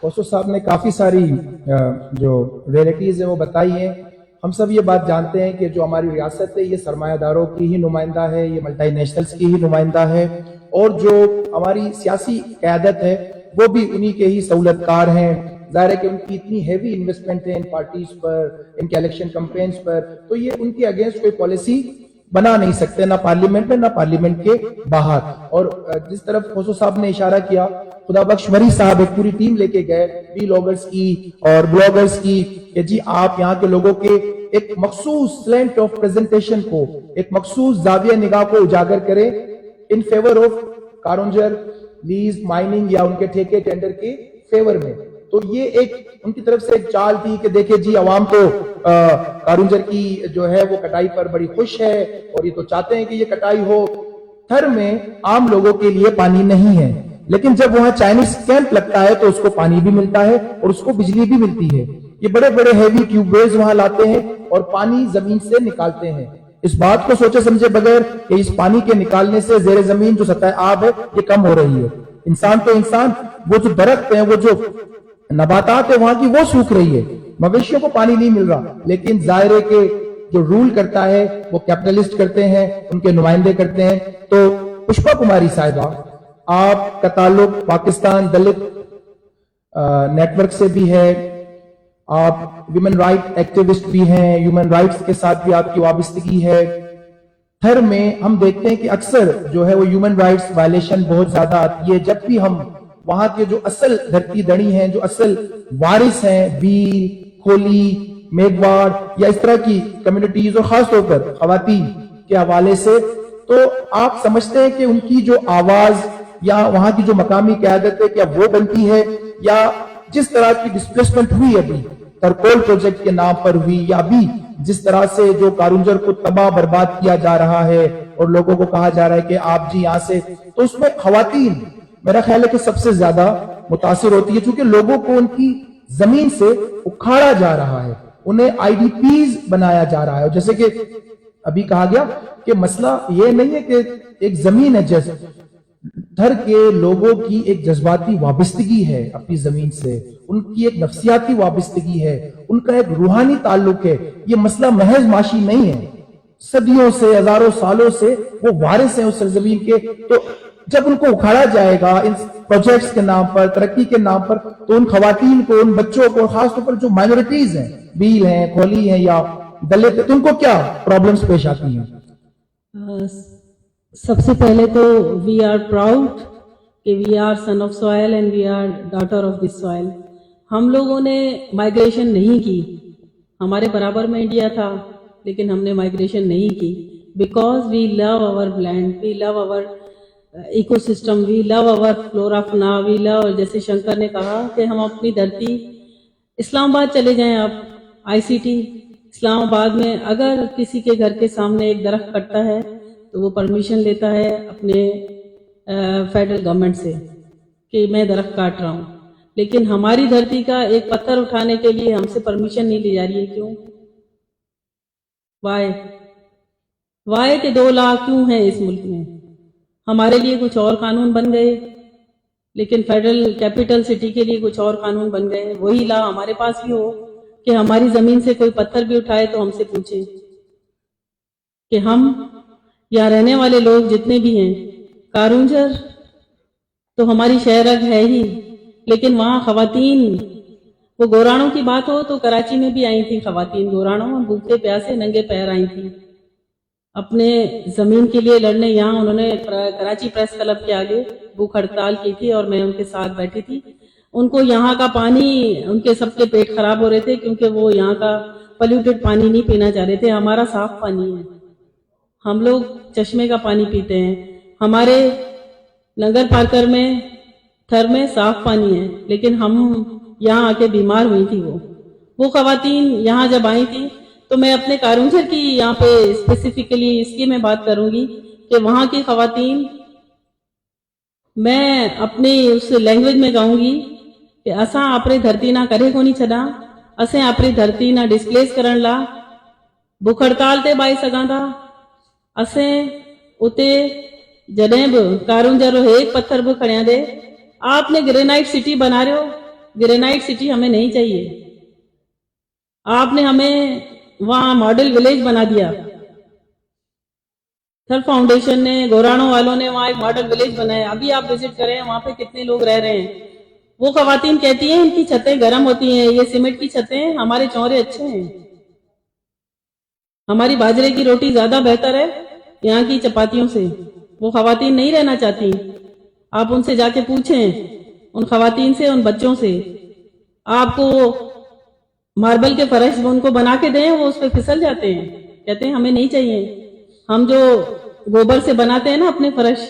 S2: खोसो साहब ने काफ़ी सारी जो रियलिटीज़ हैं वो बताई हैं। हम सब ये बात जानते हैं कि जो हमारी रियासत है ये सरमायादारों की ही नुमाइंदा है, ये मल्टी नेशनल्स की ही नुमाइंदा है, और जो हमारी सियासी क़यादत है वो भी उन्हीं के ही सहूलतकार हैं। ज़ाहिर है कि उनकी इतनी हैवी इन्वेस्टमेंट है इन पार्टीज पर, इनके इलेक्शन कैंपेन्स पर, तो ये उनके अगेंस्ट कोई पॉलिसी बना नहीं सकते, ना पार्लियामेंट में ना पार्लियामेंट के बाहर। और जिस तरफ खोसो साहब ने इशारा किया, खुदा बख्श मरी साहब एक पूरी टीम लेके गए व्लॉगर्स की और ब्लॉगर्स की कि जी आप यहाँ के लोगों के एक मखसूस स्लैंट ऑफ प्रेजेंटेशन को, एक मखसूस जाविया निगाह को उजागर करें इन फेवर ऑफ कारुंजर लीज माइनिंग या उनके ठेके टेंडर के फेवर में। तो ये एक उनकी तरफ से एक चाल थी कि देखिए जी अवाम तो कारुंजर की जो है वो कटाई पर बड़ी खुश है और ये तो चाहते हैं कि ये कटाई हो। थर में आम लोगों के लिए पानी नहीं है, लेकिन जब वहां चाइनीज कैंप लगता है तो उसको पानी भी मिलता है और उसको बिजली भी मिलती है। ये बड़े बड़े हैवी ट्यूबवेल्स वहां लाते हैं और पानी जमीन से निकालते हैं। इस बात को सोचे समझे बगैर कि इस पानी के निकालने से जेर जमीन जो सतह आब है ये कम हो रही है। इंसान तो इंसान, वो जो दरख्त है, वो जो नबातात है वहां की, वो सूख रही है, मवेशियों को पानी नहीं मिल रहा। लेकिन जाहिर है कि जो रूल करता है वो कैपिटलिस्ट करते हैं, उनके नुमाइंदे करते हैं। तो पुष्पा कुमारी साहिबा, आपका ताल्लुक पाकिस्तान दलित नेटवर्क से भी है, आप ह्यूमन राइट एक्टिविस्ट भी हैं, ह्यूमन राइट्स के साथ भी आपकी वाबस्तगी है। थर में हम देखते हैं कि अक्सर जो है वो ह्यूमन राइट्स वायलेशन बहुत ज्यादा आती है जब भी हम वहां के जो असल धरती धड़ी हैं, जो असल वारिस हैं, बीर, खोली, मेघवाड़ या इस तरह की कम्युनिटीज और खासतौर पर खवातीन के हवाले से, तो आप समझते हैं कि उनकी जो आवाज या वहां की जो मकामी क़यादत है क्या वो बनती है, या जिस तरह की डिस्प्लेसमेंट हुई अभी तरकोल प्रोजेक्ट के नाम पर हुई, या अभी जिस तरह से जो कारुंजर को तबाह बर्बाद किया जा रहा है और लोगों को कहा जा रहा है कि आप जी यहां से, तो उसमें खवातीन मेरा ख्याल है कि सबसे ज्यादा मुतासिर होती है, क्योंकि लोगों को उनकी जमीन से उखाड़ा जा रहा है, उन्हें आईडीपीज बनाया जा रहा है। जैसे कि अभी कहा गया कि मसला ये नहीं है कि एक जमीन है, जैसे धर के लोगों की एक जज्बाती वाबस्तगी है अपनी जमीन से, उनकी एक नफ्सियाती वाबस्तगी है, उनका एक रूहानी ताल्लुक है। ये मसला महज माशी नहीं है, सदियों से, हजारों सालों से वो वारिस हैं उस सरजमीन के। तो जब उनको उखाड़ा जाएगा इन प्रोजेक्ट्स के नाम पर, तरक्की के नाम पर, तो उन खवातीन को, उन बच्चों को, खासतौर पर जो माइनॉरिटीज हैं, बील हैं, खोली हैं या दलित, तो उनको क्या प्रॉब्लम्स पेश आती हैं?
S5: सबसे पहले तो वी आर प्राउड कि we are son of soil and we are daughter of this soil. हम लोगों ने माइग्रेशन नहीं की, हमारे बराबर में इंडिया था लेकिन हमने माइग्रेशन नहीं की, because we love our land, we love our ecosystem, we love our flora fauna, we love, जैसे शंकर ने कहा कि हम अपनी धरती, इस्लामाबाद चले जाएं आप, आईसीटी इस्लामाबाद में अगर किसी के घर के सामने एक दरख्त कटता है तो वो परमिशन लेता है अपने फेडरल गवर्नमेंट से कि मैं दरख्त काट रहा हूँ, लेकिन हमारी धरती का एक पत्थर उठाने के लिए हमसे परमिशन नहीं ली जा रही है। क्यों? वाई के 2 लाख क्यों हैं इस मुल्क में? हमारे लिए कुछ और कानून बन गए, लेकिन फेडरल कैपिटल सिटी के लिए कुछ और कानून बन गए। वही ला हमारे पास भी हो कि हमारी जमीन से कोई पत्थर भी उठाए तो हमसे पूछे कि हम यहाँ रहने वाले लोग जितने भी हैं, कारुंजर तो हमारी शहरग है ही, लेकिन वहाँ खवातीन, वो गोराणों की बात हो तो कराची में भी आई थी खवातीन, गोराणों भूखे प्यासे नंगे पैर आई थी अपने जमीन के लिए लड़ने। यहाँ उन्होंने कराची प्रेस क्लब के आगे भूख हड़ताल की थी और मैं उनके साथ बैठी थी। उनको यहाँ का पानी, उनके सबके पेट खराब हो रहे थे क्योंकि वो यहाँ का पोल्यूटेड पानी नहीं पीना चाह रहे थे। हमारा साफ पानी है, हम लोग चश्मे का पानी पीते हैं, हमारे नगर पार्कर में, थर में साफ पानी है, लेकिन हम यहाँ आके बीमार हुई थी। वो खवातीन यहाँ जब आई थी तो मैं अपने कारुंजर की यहाँ पे स्पेसिफिकली इसकी मैं बात करूंगी कि वहां की खवातीन, मैं अपनी उस लैंग्वेज में कहूंगी कि असां अपनी धरती ना करे को नहीं छड़ा, असें अपनी धरती ना डिस्प्लेस करण ला भुख हड़ताल ते बाई सघां था। असें उते जॾहिं बि कारुंजर एक पत्थर भी खड़िया दे, आपने ग्रेनाइट सिटी बना रहे हो, ग्रेनाइट सिटी हमें नहीं चाहिए। आपने हमें वहां मॉडल विलेज बना दिया। थर फाउंडेशन ने, गोराणो वालों ने वहां एक मॉडल विलेज बनाया। अभी आप विजिट करें, वहां पे कितने लोग रह रहे हैं। वो खवातीन कहती हैं इनकी छतें गर्म होती हैं, ये सीमेंट की छतें, हमारे चौरे अच्छे हैं, हमारी बाजरे की रोटी ज्यादा बेहतर है यहाँ की चपातियों से। वो खवातीन नहीं रहना चाहती। आप उनसे जाके पूछें, उन खवातीन से, उन बच्चों से, आपको मार्बल के फर्श उनको बना के दें, वो उस पर फिसल जाते हैं, कहते हैं हमें नहीं चाहिए। हम जो गोबर से बनाते हैं ना अपने फर्श,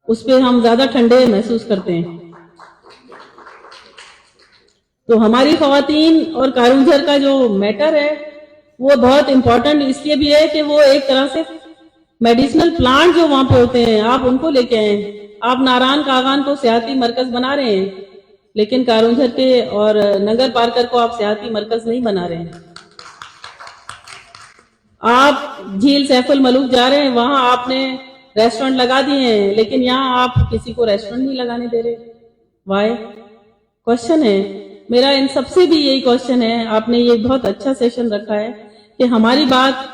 S5: उस पे हम ज्यादा ठंडे महसूस करते हैं। तो हमारी खवातीन और कारूंझर का जो मैटर है वो बहुत इंपॉर्टेंट इसलिए भी है कि वो एक तरह से मेडिसिनल प्लांट जो वहां पे होते हैं, आप उनको लेके आए। आप नारायण कागान को सियाती मरकज बना रहे हैं, लेकिन कारूंझर के और नगर पार्कर को आप सियाती मरकज नहीं बना रहे हैं। आप झील सैफुल मलूक जा रहे हैं, वहां आपने रेस्टोरेंट लगा दिए हैं, लेकिन यहाँ आप किसी को रेस्टोरेंट नहीं लगाने दे रहे। वाई? क्वेश्चन है मेरा, इन सबसे भी यही क्वेश्चन है। आपने ये बहुत अच्छा सेशन रखा है कि हमारी बात,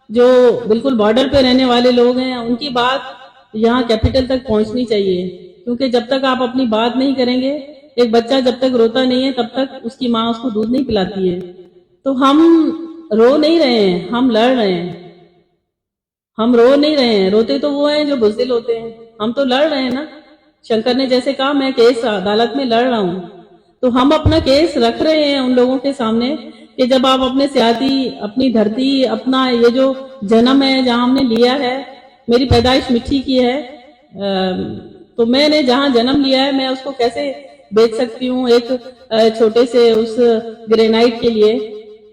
S5: जो बिल्कुल बॉर्डर पे रहने वाले लोग हैं, उनकी बात यहाँ कैपिटल तक पहुंचनी चाहिए। क्योंकि जब तक आप अपनी बात नहीं करेंगे, एक बच्चा जब तक रोता नहीं है तब तक उसकी माँ उसको दूध नहीं पिलाती है। तो हम रो नहीं रहे हैं, हम लड़ रहे हैं। हम रो नहीं रहे हैं, रोते तो वो हैं जो बुज़दिल होते हैं। हम तो लड़ रहे हैं ना। शंकर ने जैसे कहा, मैं केस अदालत में लड़ रहा हूं, तो हम अपना केस रख रहे हैं उन लोगों के सामने कि जब आप अपने सियाती, अपनी धरती, अपना ये जो जन्म है जहां हमने लिया है, मेरी पैदाइश मिट्टी की है, तो मैंने जहां जन्म लिया है मैं उसको कैसे बेच सकती हूँ एक छोटे से उस ग्रेनाइट के लिए।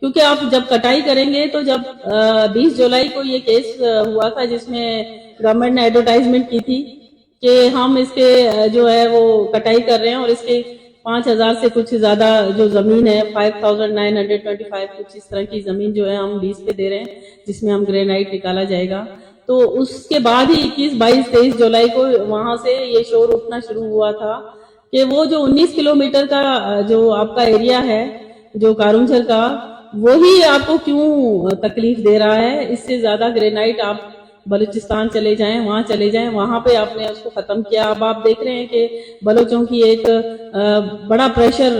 S5: क्योंकि आप जब कटाई करेंगे, तो जब 20 जुलाई को ये केस हुआ था जिसमें गवर्नमेंट ने एडवर्टाइजमेंट की थी कि हम इसके जो है वो कटाई कर रहे हैं और इसके 5000 से कुछ ज्यादा जो जमीन है, 5925 कुछ इस तरह की जमीन जो है हम लीज पे दे रहे हैं, जिसमें हम ग्रेनाइट निकाला जाएगा। तो उसके बाद ही 21, 22, 23 जुलाई को वहां से ये शोर उठना शुरू हुआ था कि वो जो 19 किलोमीटर का जो आपका एरिया है, जो कारूंझर का, वही आपको क्यों तकलीफ दे रहा है। इससे ज्यादा ग्रेनाइट आप बलूचिस्तान चले जाएं, वहां चले जाएं, वहां पे आपने उसको खत्म किया। अब आप देख रहे हैं कि बलोचों की एक बड़ा प्रेशर,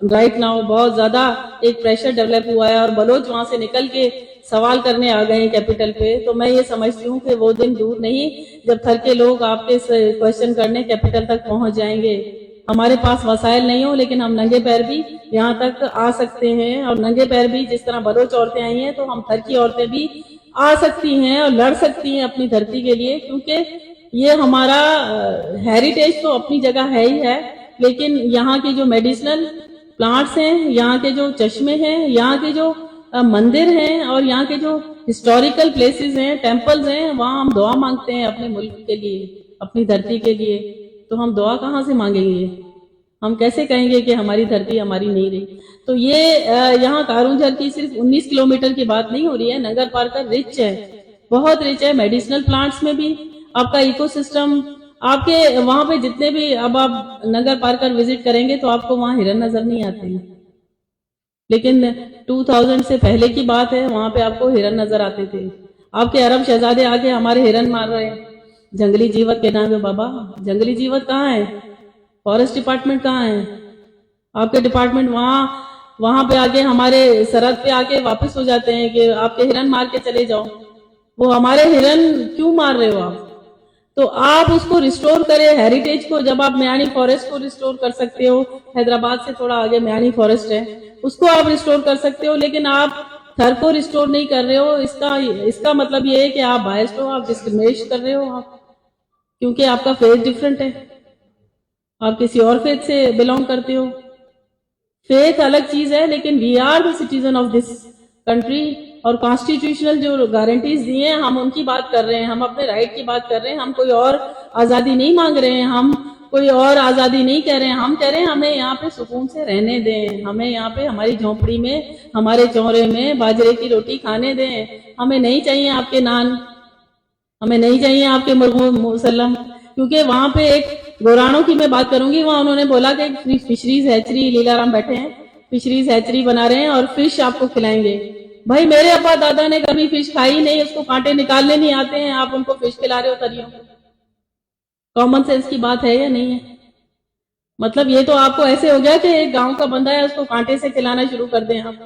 S5: राइट नाउ बहुत ज्यादा एक प्रेशर डेवलप हुआ है और बलोच वहां से निकल के सवाल करने आ गए हैं कैपिटल पे। तो मैं ये समझती हूँ कि वो दिन दूर नहीं जब थर के लोग आपके क्वेश्चन करने कैपिटल तक पहुंच जाएंगे। हमारे पास वसाइल नहीं हो, लेकिन हम नंगे पैर भी यहाँ तक आ सकते हैं। और नंगे पैर भी जिस तरह बलोच औरतें आई हैं, तो हम थर की औरतें भी आ सकती हैं और लड़ सकती हैं अपनी धरती के लिए। क्योंकि ये हमारा हेरिटेज तो अपनी जगह है ही है, लेकिन यहाँ के जो मेडिसिनल प्लांट्स हैं, यहाँ के जो चश्मे हैं, यहाँ के जो मंदिर हैं और यहाँ के जो हिस्टोरिकल प्लेसेस हैं, टेम्पल्स हैं, वहाँ हम दुआ मांगते हैं अपने मुल्क के लिए, अपनी धरती के लिए। तो हम दुआ कहाँ से मांगेंगे? हम कैसे कहेंगे कि हमारी धरती हमारी नहीं रही? तो ये यहाँ कारूंझर की सिर्फ 19 किलोमीटर की बात नहीं हो रही है। नगर पार्कर रिच है, बहुत रिच है मेडिसिनल प्लांट्स में भी। आपका इकोसिस्टम, आपके वहां पे जितने भी, अब आप नगर पार्कर विजिट करेंगे तो आपको वहां हिरन नजर नहीं आते हैं, लेकिन 2000 से पहले की बात है, वहां पे आपको हिरन नजर आते थे। आपके अरब शहजादे आके हमारे हिरन मार रहे हैं जंगली जीवत के नाम में। बाबा, जंगली जीवत कहाँ है? फॉरेस्ट डिपार्टमेंट कहाँ है? आपके डिपार्टमेंट वहां पे आके हमारे सरहद पे आके वापस हो जाते हैं कि आपके हिरन मार के चले जाओ। वो हमारे हिरन क्यों मार रहे हो आप? तो आप उसको रिस्टोर करें, हेरिटेज को। जब आप म्यानी फॉरेस्ट को रिस्टोर कर सकते हो, हैदराबाद से थोड़ा आगे म्यानी फॉरेस्ट है, उसको आप रिस्टोर कर सकते हो, लेकिन आप थर को रिस्टोर नहीं कर रहे हो। इसका मतलब ये है कि आप बायस्ड हो, आप डिस्क्रिमिनेट कर रहे हो आप, क्योंकि आपका फेथ डिफरेंट है, आप किसी और फेथ से बिलोंग करते हो। फेथ अलग चीज है, लेकिन we are the citizen of this country और कॉन्स्टिट्यूशनल जो गारंटीज दिए हैं, हम उनकी बात कर रहे हैं, हम अपने राइट की बात कर रहे हैं। हम कोई और आजादी नहीं मांग रहे हैं, हम कोई और आजादी नहीं कह रहे हैं। हम कह रहे हैं हमें यहाँ पे सुकून से रहने दें, हमें यहाँ पे हमारी झोंपड़ी में, हमारे चौरे में बाजरे की रोटी खाने दें। हमें नहीं चाहिए आपके नान, हमें नहीं चाहिए आपके मुसल्लम, क्योंकि वहां पे एक गोराणों की मैं बात करूंगी, वहां उन्होंने बोला कि फिशरीज हैचरी, लीलाराम बैठे हैं, फिशरीज हैचरी बना रहे हैं और फिश आपको खिलाएंगे। भाई मेरे अब्बा दादा ने कभी फिश खाई नहीं, उसको कांटे निकालने नहीं आते हैं, आप उनको फिश खिला रहे हो तरियों। कॉमन सेंस की बात है या नहीं है? मतलब ये तो आपको ऐसे हो गया कि एक गांव का बंदा है उसको कांटे से खिलाना शुरू कर दें आप।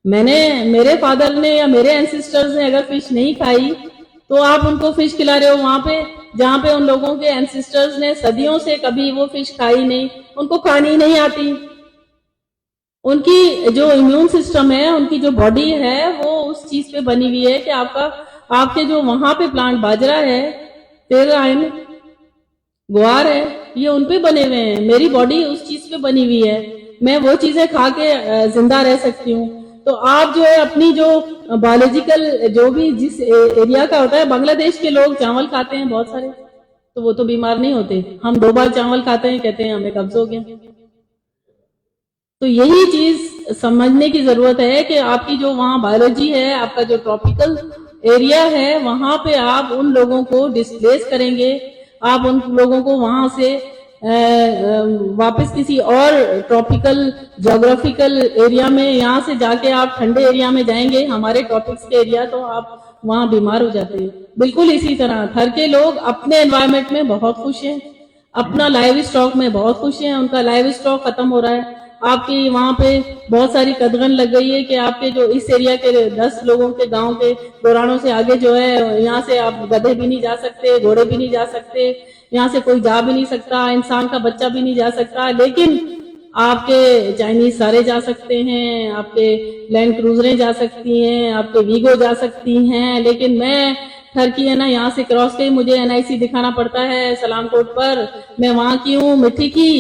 S5: मेरे फादर ने या मेरे एंसेस्टर्स ने अगर फिश नहीं खाई तो आप उनको फिश खिला रहे हो वहां पे जहां पे उन लोगों के एंसेस्टर्स ने सदियों से कभी वो फिश खाई नहीं, उनको खानी नहीं आती। उनकी जो इम्यून सिस्टम है, उनकी जो बॉडी है, वो उस चीज पे बनी हुई है कि आपके जो वहां पे प्लांट बाजरा है, तेराइन, ग्वार है, ये उन पे बने हुए हैं। मेरी बॉडी उस चीज पे बनी हुई है, मैं वो चीजें खा के जिंदा रह सकती हूँ। तो आप जो है अपनी जो बायोलॉजिकल जो भी जिस एरिया का होता है, बांग्लादेश के लोग चावल खाते हैं बहुत सारे, तो वो तो बीमार नहीं होते। हम 2 बार चावल खाते हैं, कहते हैं हमें कब्ज हो गया। तो यही चीज समझने की जरूरत है कि आपकी जो वहां बायोलॉजी है, आपका जो ट्रॉपिकल एरिया है, वहां पे आप उन लोगों को डिस्प्लेस करेंगे, आप उन लोगों को वहां से वापस किसी और ट्रॉपिकल ज्योग्राफिकल एरिया में, यहाँ से जाके आप ठंडे एरिया में जाएंगे, हमारे ट्रॉपिक्स के एरिया, तो आप वहां बीमार हो जाते हैं। बिल्कुल इसी तरह थर के लोग अपने एनवायरमेंट में बहुत खुश हैं, अपना लाइव स्टॉक में बहुत खुश हैं, उनका लाइव स्टॉक खत्म हो रहा है। आपकी वहां पे बहुत सारी कदगन लग गई है कि आपके जो इस एरिया के 10 लोगों के गांव के गोराणों से आगे जो है, यहाँ से आप गधे भी नहीं जा सकते, घोड़े भी नहीं जा सकते, यहाँ से कोई जा भी नहीं सकता, इंसान का बच्चा भी नहीं जा सकता, लेकिन आपके चाइनीज सारे जा सकते हैं, आपके लैंड क्रूजरें जा सकती हैं, आपके वीगो जा सकती हैं। लेकिन मैं ठरकी है ना, यहाँ से क्रॉस के मुझे NIC दिखाना पड़ता है सलामकोट पर। मैं वहां की हूँ, मिट्टी की,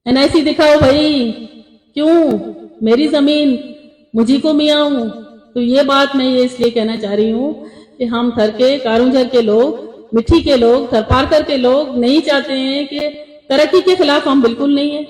S5: NIC दिखाओ भाई, क्यों? मेरी जमीन, मुझी को मियाँ हूं। तो ये बात मैं ये इसलिए कहना चाह रही हूँ कि हम थर के, कारूंझर के लोग, मिट्टी के लोग, थरपारकर के लोग नहीं चाहते हैं कि तरक्की के खिलाफ हम बिल्कुल नहीं है।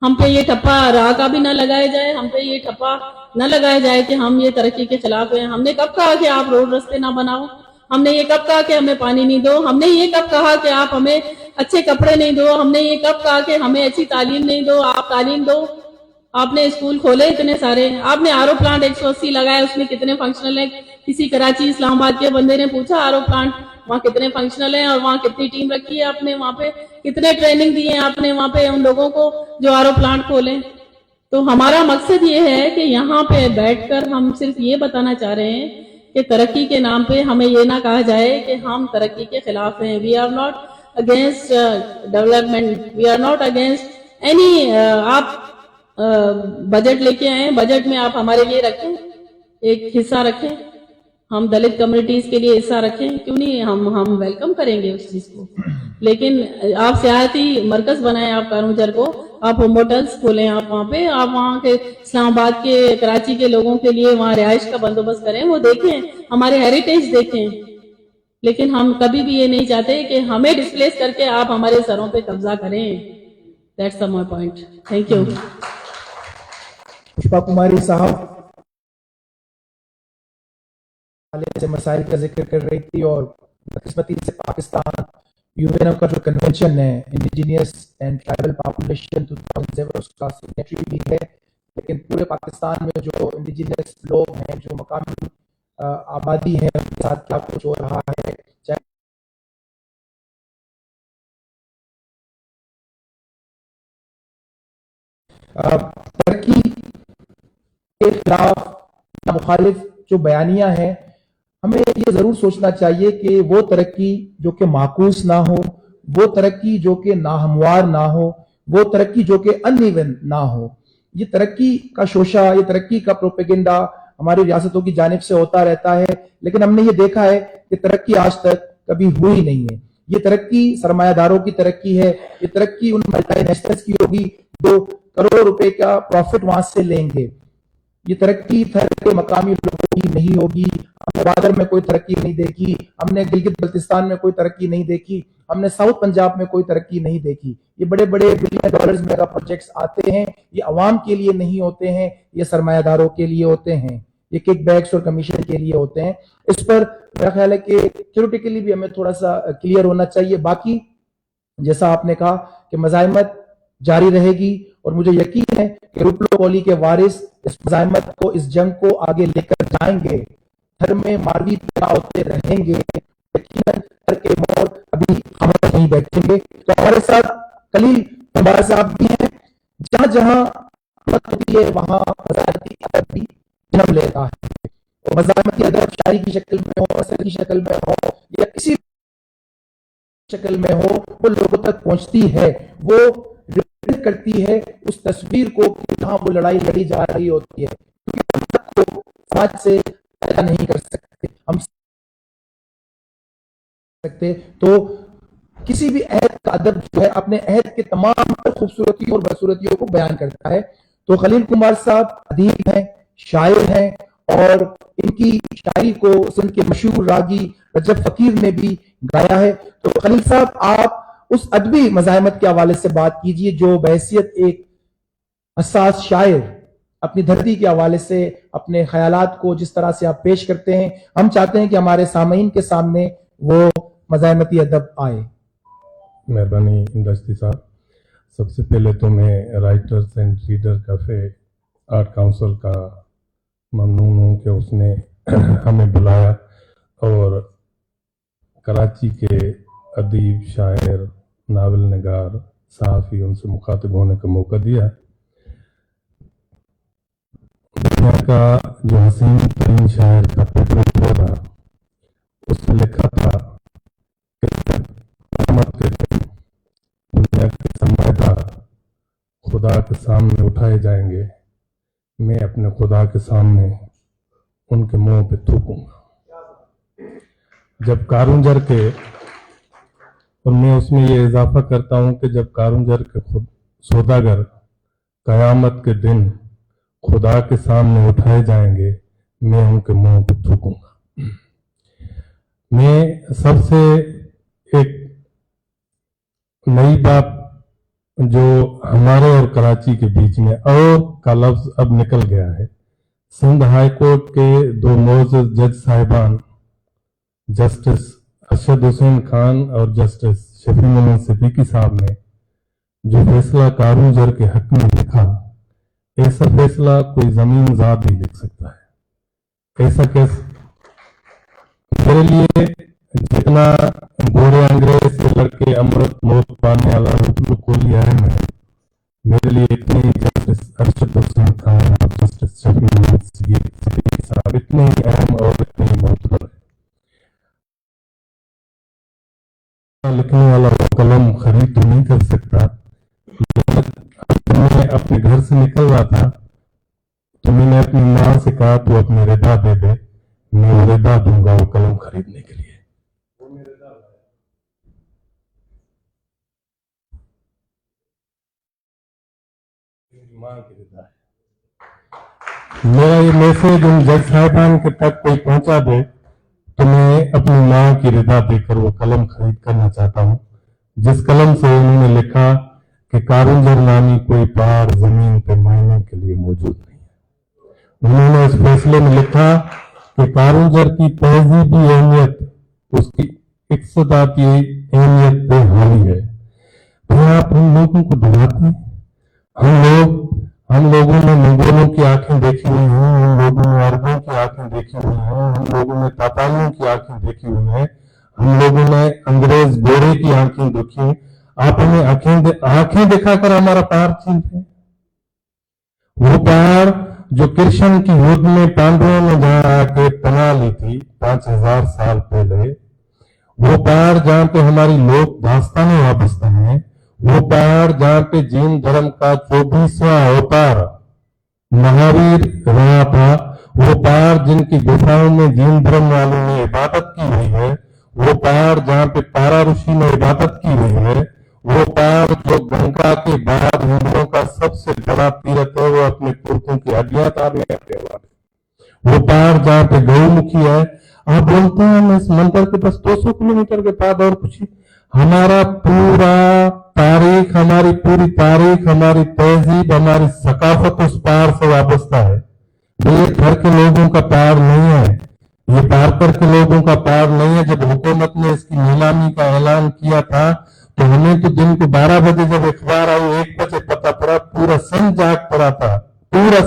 S5: हम पे ये ठप्पा राह का भी ना लगाया जाए, हम पे ये ठप्पा न लगाया जाए कि हम ये तरक्की के खिलाफ हैं। हमने कब कहा कि आप रोड रास्ते ना बनाओ? हमने ये कब कहा कि हमें पानी नहीं दो? हमने ये कब कहा कि आप हमें अच्छे कपड़े नहीं दो? हमने ये कब कहा कि हमें अच्छी तालीम नहीं दो? आप तालीम दो। आपने स्कूल खोले इतने सारे, आपने आरओ प्लांट 180 लगाए, उसमें कितने फंक्शनल है? किसी कराची इस्लामाबाद के बंदे ने पूछा आरओ प्लांट वहाँ कितने फंक्शनल हैं और वहाँ कितनी टीम रखी है आपने? वहाँ पे कितने ट्रेनिंग दी है आपने वहाँ पे उन लोगों को जो आरओ प्लांट खोले? तो हमारा मकसद ये है कि यहाँ पे बैठकर हम सिर्फ ये बताना चाह रहे हैं कि तरक्की के नाम पे हमें ये ना कहा जाए कि हम तरक्की के खिलाफ हैं। We are not against development, we are not against any. आप बजट लेके आए, बजट में आप हमारे लिए रखें, एक हिस्सा रखें, हम दलित कम्युनिटीज के लिए हिस्सा रखें, क्यों नहीं? हम वेलकम करेंगे उस चीज को। लेकिन आप सियाहती मरकज बनाएं, आप कारूंझर को, आप होम होटल्स खोलें, आप वहाँ पे, आप वहाँ के इस्लामाबाद के, कराची के लोगों के लिए वहाँ रिहाइश का बंदोबस्त करें, वो देखें, हमारे हेरिटेज देखें। लेकिन हम कभी भी ये नहीं चाहते कि हमें डिस्प्लेस करके आप हमारे सरों पे कब्जा करें। That's my point. Thank you.
S2: Pushpa Kumari साहब से मसाइल का जिक्र कर रही थी और बदकिस्मती से पाकिस्तान यूएन का जो कन्वेंशन है इंडिजिनियस एंड ट्राइबल पॉपुलेशन 2007 उसका सिग्नेटरी भी है, लेकिन पूरे पाकिस्तान में जो इंडिजिनियस लोग हैं, जो मकामी आबादी है, उनके साथ क्या कुछ हो रहा है, चाहे तरक्की के खिलाफ मुखालिफ जो बयानियां हैं, हमें ये जरूर सोचना चाहिए कि वो तरक्की जो कि माकूस ना हो, वो तरक्की जो कि नाहमवार ना हो, वो तरक्की जो कि अनइवन ना हो। ये तरक्की का शोशा, ये तरक्की का प्रोपेगेंडा हमारी रियासतों की जानिब से होता रहता है, लेकिन हमने ये देखा है कि तरक्की आज तक कभी हुई नहीं है। ये तरक्की सरमायादारों की तरक्की है, ये तरक्की उन मल्टीनेशनल्स की होगी जो करोड़ों रुपए का प्रॉफिट वहां से लेंगे। ये तरक्की थर के मकामी लोगों की नहीं होगी। हमने ग्वादर में कोई तरक्की नहीं देखी, हमने गिलगित बल्तिस्तान में कोई तरक्की नहीं देखी, हमने साउथ पंजाब में कोई तरक्की नहीं देखी। ये बड़े बड़े बिलियन डॉलर्स मेगा प्रोजेक्ट्स आते हैं, ये अवाम के लिए नहीं होते हैं, ये सरमायादारों के लिए होते हैं, ये किक बैक्स और कमीशन के लिए होते हैं। इस पर मेरा ख्याल है कि थ्योरेटिकली भी हमें थोड़ा सा क्लियर होना चाहिए। बाकी जैसा आपने कहा कि मज़ाहिमत जारी रहेगी और मुझे यकीन है कि रुपलो कोहली के वारिस इस मज़ाहिमत को, इस जंग को आगे लेकर जाएंगे। धर्म में मारवी पैदा होते रहेंगे, यकीनन घर के मोर अभी खामोश नहीं बैठेंगे। तो हमारे साथ खलील कुंभार साहब भी हैं। जहां जहां बात होती है वहां मज़ाहिमती अदब भी जन्म लेता है। तो मज़ाहिमती अदब शायरी की शक्ल में हो, असर की शक्ल में हो या किसी शक्ल में हो, वो लोगों तक पहुंचती है, वो रिप्रेजेंट करती है उस तस्वीर को कि जहां वो लड़ाई लड़ी जा रही होती है। क्योंकि हम को समाज से पैदा नहीं कर सकते, हम सकते तो किसी भी अहद का अदब जो है अपने अहद के तमाम खूबसूरतियों और बदसूरतियों को बयान करता है। तो खलील कुमार साहब अदीब हैं, शायर हैं और इनकी शायरी को सिंध के मशहूर रागी रजब फकीर ने भी गाया है। तो खलील साहब, आप उस अदबी मज़ाहिमत के हवाले से बात कीजिए जो बहैसियत एक हसास शायर अपनी धरती के हवाले से अपने ख्यालात को जिस तरह से आप पेश करते हैं, हम चाहते हैं कि हमारे सामईन के सामने वो मज़ाहिमती अदब आए।
S6: मेहरबानी इंदश्ती साहब, सबसे पहले तो मैं writers and reader cafe art council का ममनून हूँ कि उसने हमें बुलाया और कराची के अदीब, शायर, नावल निगार, सहाफ़ी उनसे मुखातिब होने का मौका दिया। दुनिया का जो हसीन तरीन शायर का पेपर हुआ था, उसने लिखा था कि क़यामत के दिन दुनिया के सरमाएदार खुदा के सामने उठाए जाएंगे, मैं अपने खुदा के सामने उनके मुंह पे थूकूंगा। जब कारुंजर के, और मैं उसमें ये इजाफा करता हूं कि जब कारुंजर के खुद सौदागर क़यामत के दिन खुदा के सामने उठाए जाएंगे, मैं उनके मुंह पे थूकूंगा। मैं सबसे एक नई बात जो हमारे और कराची के बीच में और का लफ्ज अब निकल गया है, सिंध हाई कोर्ट के दो मोअज़्ज़ज़ जज साहिबान जस्टिस अरशद हुसैन खान और जस्टिस शफी मोहम्मद सिद्दीकी साहब ने जो फैसला कारुंजर के हक में लिखा, ऐसा फैसला कोई जमीन ज़ात ही लिख सकता है। ऐसा कैसे? मेरे लिए जितना गोरे अंग्रेज से लड़के अमृत मौत पाने वाला रुपलो कोहली अहम है, मेरे लिए इतने ही जस्टिस अरशद हुसैन खान और जस्टिस शफी मोहम्मद सिद्दीकी साहब इतने ही अहम और इतने ही मोतबर है। लिखने वाला वो कलम खरीद तो नहीं कर सकता, लेकिन मैं अपने घर से निकल रहा था तो मैंने अपनी माँ से कहा तो अपनी रिदा दे दे, मैं वो रिदा दूंगा वो कलम खरीदने के लिए। माँ की रिदा है। मेरा ये मैसेज उन जज साहिबान के तक कोई पहुंचा दे तो मैं अपनी माँ की रिदा देकर वो कलम खरीद करना चाहता हूँ, जिस कलम से उन्होंने लिखा कि कारुंजर नामी कोई पहाड़ जमीन पे मायने के लिए मौजूद नहीं है। उन्होंने इस फैसले में लिखा कि कारुंजर की तहजीबी अहमियत उसकी इक्तसादी अहमियत पे हावी है। तो आप हम लोगों को डराते हैं। हम लोगों ने मंगोलों की आंखें देखी हुई हैं, हम लोगों ने अरबों की आंखें देखी हुई हैं, हम लोगों ने तातालियों की आंखें देखी हुई हैं, हम लोगों ने अंग्रेज गोरे की आंखें देखी। आप हमें आंखें दिखाकर हमारा पहाड़ छीनते हैं। वो पहाड़ जो कृष्ण की युद्ध में पांडवों ने जहां आके पनाह ली थी 5000 साल पहले, वो पहाड़ जहां पे हमारी लोक दास्तानें वाबस्ता हैं, वो पहाड़ जहां पे जैन धर्म का 24वां अवतार महावीर रहा था, वो पहाड़ जिनकी गुफाओं में जैन धर्म वालों ने इबादत की हुई है, वो पहाड़ जहां पे पारा ऋषि ने इबादत की हुई है, वो पहाड़ जो गंगा के बाद हिंदुओं का सबसे बड़ा तीर्थ है, वो अपने पुरखों की हड्डियां तारने आते वाले, वो पहाड़ जहां पे गौमुखी है। आप बोलते हैं हम इस मंदिर के बस 200 किलोमीटर के बाद और कुछ, हमारा पूरा तारीख, हमारी पूरी तारीख, हमारी तहजीब, हमारी सकाफत उस पहाड़ से वाबस्ता है। ये घर के लोगों का पहाड़ नहीं है, ये पारकर के लोगों का पहाड़ नहीं है। जब हुकूमत ने इसकी नीलामी का ऐलान किया था तो हमें तो दिन को 12 बजे जब अखबार आई 1 बजे पता पड़ा, पूरा संघ जाग पड़ा था, पूरा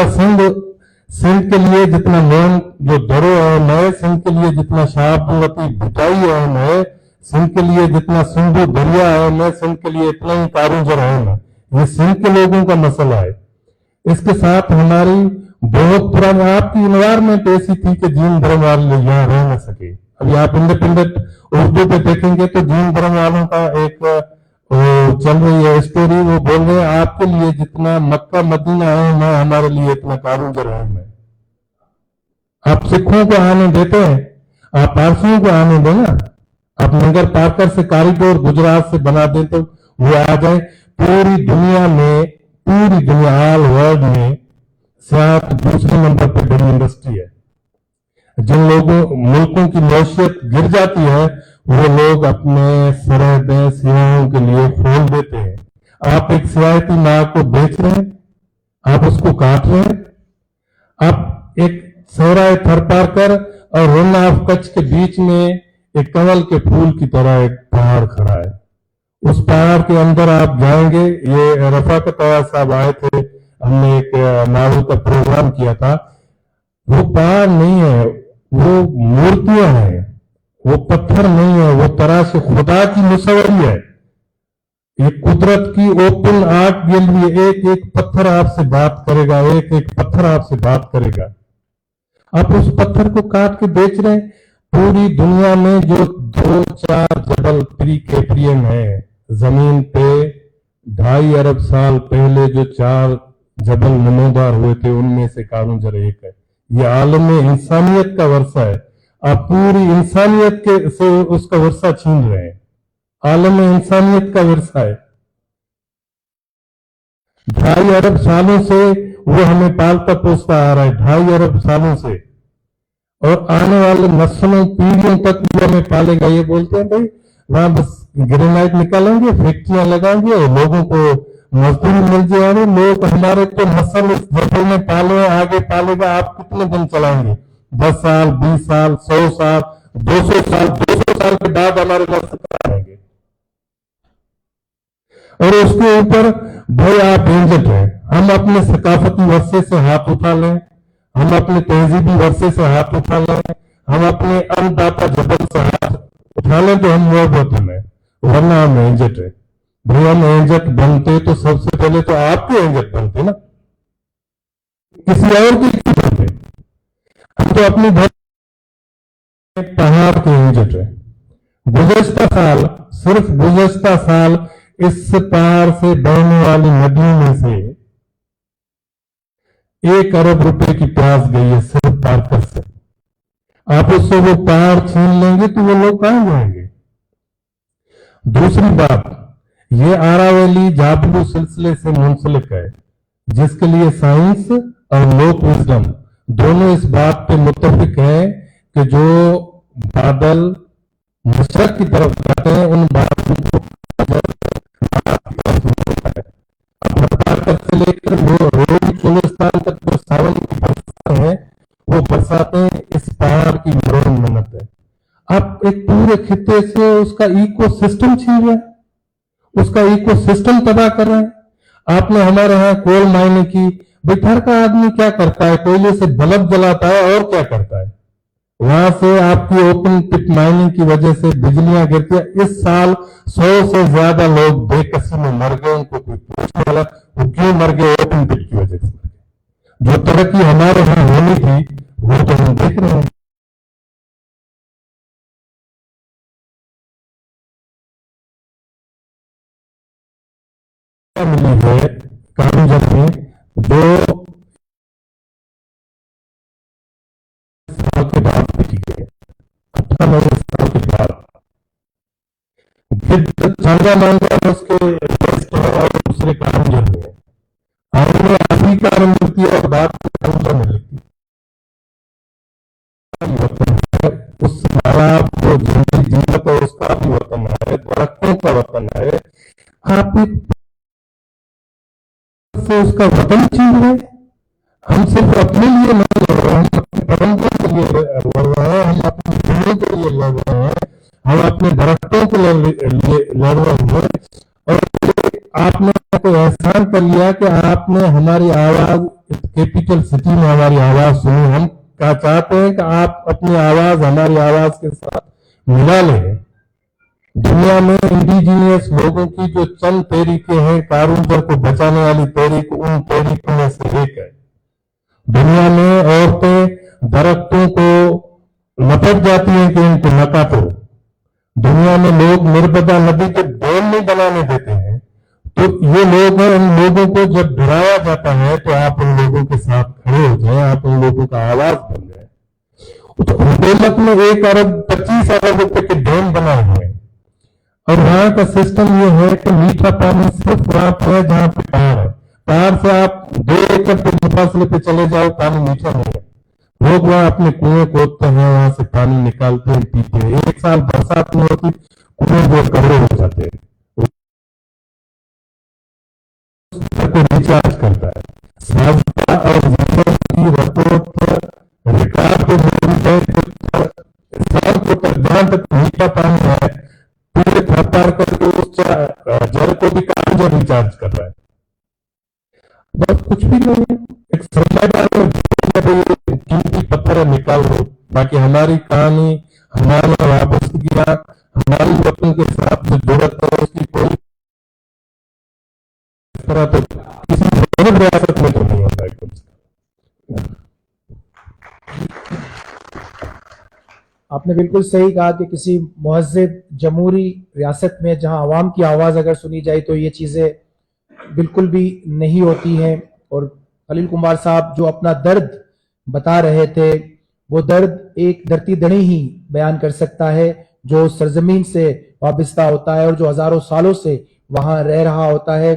S6: संघ के लिए जितना लोन जो धरोहर है, सिंध के लिए जितना शाहबती बुटाई है, सिंध के लिए जितना सिंधु दरिया है, सिंध के लिए इतना ही कारूंजर है, ये सिंध के लोगों का मसला है। इसके साथ हमारी बहुत पुरानी आपकी इन्वायरमेंट ऐसी थी कि जीन धर्म वाले यहाँ रह न सके। अभी आप इंडिपेंडेंट उर्दू पे देखेंगे तो जीन धर्म वालों का एक चल रही है स्टोरी, वो बोल रहे हैं आपके लिए जितना मक्का मदीना है ना, हमारे लिए इतना कारूंजर है। आप सिखों को आने देते हैं, आप पारसियों को आने देना, आप नगर पार्कर से कॉरिडोर गुजरात से बना दें तो वो आ जाए। पूरी दुनिया में, पूरी दुनिया ऑल वर्ल्ड में सियाहत दूसरे नंबर पर बड़ी इंडस्ट्री है। जिन लोगों मुल्कों की मैशियत गिर जाती है वो लोग अपने सरहदें सियाहों के लिए खोल देते हैं। आप एक सियाहती नाव को बेच रहे हैं, आप उसको काट रहे हैं। आप एक सहराए थरपारकर और रन ऑफ कच्छ के बीच में एक कमल के फूल की तरह एक पहाड़ खड़ा है, उस पहाड़ के अंदर आप जाएंगे। ये रफाकत अवाज साहब आए थे, हमने एक नावल का प्रोग्राम किया था। वो पहाड़ नहीं है, वो मूर्तियां हैं, वो पत्थर नहीं है, वो तराश खुदा की मुसव्वरी है। ये कुदरत की ओपन आर्ट गैलरी, एक एक पत्थर आपसे बात करेगा, एक एक पत्थर आपसे बात करेगा। आप उस पत्थर को काट के बेच रहे हैं। पूरी दुनिया में जो 2-4 जबल प्री कैप्रियन है जमीन पे, 2.5 अरब साल पहले जो 4 जबल नमोदार हुए थे उनमें से कारूंजर एक है। ये आलम इंसानियत का वर्षा है। आप पूरी इंसानियत के से उसका वर्षा छीन रहे हैं। आलम इंसानियत का वर्षा है। 2.5 अरब सालों से वो हमें पालता पोसता आ रहा है, 2.5 अरब सालों से, और आने वाले नस्लों पीढ़ियों तक भी हमें पालेगा। ये बोलते हैं भाई वहां बस ग्रेनाइट निकालेंगे, फैक्ट्रियां लगाएंगे और लोगों को मजदूरी मिल जाएगी। लोग हमारे तो नस्ल इस जंगल में पाले, आगे पालेगा। आप कितने दिन चलाएंगे? 10 साल, 20 साल, 100 साल, 200 साल, 200 साल के बाद हमारे नस्ल आएंगे। और उसके ऊपर भाई आप एंजट हैं। हम अपने सकाफती वर्षे से हाथ उठा लें, हम अपने तहजीबी वर्षे से हाथ उठा लें, हम अपने अन्नदाता जबल से हाथ उठा लें तो हम वो वतन है, वरना हम एंजट है। भाई हम एंजट बनते तो सबसे पहले तो आपके एंजट बनते ना, किसी और की क्यों बनते? हम तो अपनी पहाड़ के एंजट है। गुज़श्ता साल, सिर्फ गुज़श्ता साल इस पार से बहने वाली नदियों में से 1 अरब रुपए की प्यास गई है सिर्फ पार्कर से। आप उससे वो पहाड़ छीन लेंगे तो वो लोग कहां जाएंगे? दूसरी बात, ये आरावली जाबलू सिलसिले से मुंसलिक है, जिसके लिए साइंस और लोक विजडम दोनों इस बात पे मुत्तफिक है कि जो बादल मशरक की तरफ जाते हैं उन बादलों को से लेकर रोड चोलिस्तान तक जो सावन की बरसातें हैं वो बरसातें इस पहाड़ की मरोड़ मिन्नत है। आप एक पूरे खिते से उसका इको सिस्टम छीन रहे हैं, उसका इको सिस्टम तबाह कर रहे हैं। आपने हमारे यहाँ कोल माइनिंग की, बिहार का आदमी क्या करता है? कोयले से बल्ब जलाता है और क्या करता है? वहां से आपकी ओपन पिट माइनिंग की वजह से बिजलियां गिरती है। इस साल 100 से ज्यादा लोग बेकसी में मर गए। उनको कोई पूछने वाला वो क्यों मर गए? ओपन पिट की वजह से। जो तरक्की हमारे यहाँ होनी थी वो तो हम देख रहे हैं। मिली है कारूंजर में 2 साल के बाद पिटी गए, 98 साल के बाद। फिर चांदा मांगा उसके और दूसरे कारूंजर में हमने आधी कारण मिलती है और बात कारूंजर में लिखती है। उस तालाब को जीवत है उसका भी वतन है, दरख्तों का वतन है। आप से उसका वतन छीन रहे। हम सिर्फ अपने लिए नहीं लड़ रहे, हम अपने परंपरा के लिए लड़ रहे हैं, हम अपनी भूमि के लिए लड़ रहे हैं, हम अपने दरख्तों लोगों को लड़ रहे हैं, और आपने कोई एहसान कर लिया कि आपने हमारी आवाज कैपिटल सिटी में हमारी आवाज सुनी। हम क्या चाहते हैं कि आप अपनी आवाज हमारी आवाज के साथ मिला लें। दुनिया में इंडिजीनियस लोगों की जो चंद तहरीकें हैं, कारूंजर को बचाने वाली तहरीक, उन तहरीकों में से एक है। दुनिया में औरतें दरख्तों को लपट जाती हैं कि इनको न काटो। दुनिया में लोग नर्मदा नदी के डैम नहीं बनाने देते हैं। तो ये लोग हैं, उन लोगों को जब डराया जाता है तो आप उन लोगों के साथ खड़े हो जाएं, आप उन लोगों का आवाज बन जाए। तो हुकूमत में 1 अरब 25 अरब रुपए के डैम बनाए हुए हैं, और वहां का सिस्टम ये है कि मीठा पानी सिर्फ वहां पर है जहां पे पहाड़ है। पहाड़ से आप 2 एकड़ के मुफासले पे चले जाओ, पानी मीठा नहीं है। लोग वहां अपने कुएं खोदते हैं, वहां से पानी निकालते हैं, पीते हैं। 1 साल बरसात नहीं होती, कुएं जो कवरे हो जाते हैं, को रिचार्ज करता है। साजदा और जीवन की रिपोर्ट रिकॉर्ड को मौजूद है, साल को तक तक मीठा पानी है, पूरे थर करके उस जल को भी कागज रिचार्ज कर रहा है। बस कुछ भी नहीं है, एक सरमादार में कीमती पत्थर निकाल दो, बाकी हमारी कहानी, हमारा वापसिया, हमारी वतन के साथ जो जरूरत है उसकी कोई तरह तो किसी रियासत में तो नहीं होता है।
S2: आपने बिल्कुल सही कहा कि किसी मुहज़्ज़ब जमहूरी रियासत में जहां आवाम की आवाज़ अगर सुनी जाए तो ये चीज़ें बिल्कुल भी नहीं होती हैं। और खलील कुमार साहब जो अपना दर्द बता रहे थे, वो दर्द एक धरती धनी ही बयान कर सकता है जो सरजमीन से वाबस्ता होता है और जो हजारों सालों से वहां रह रहा होता है।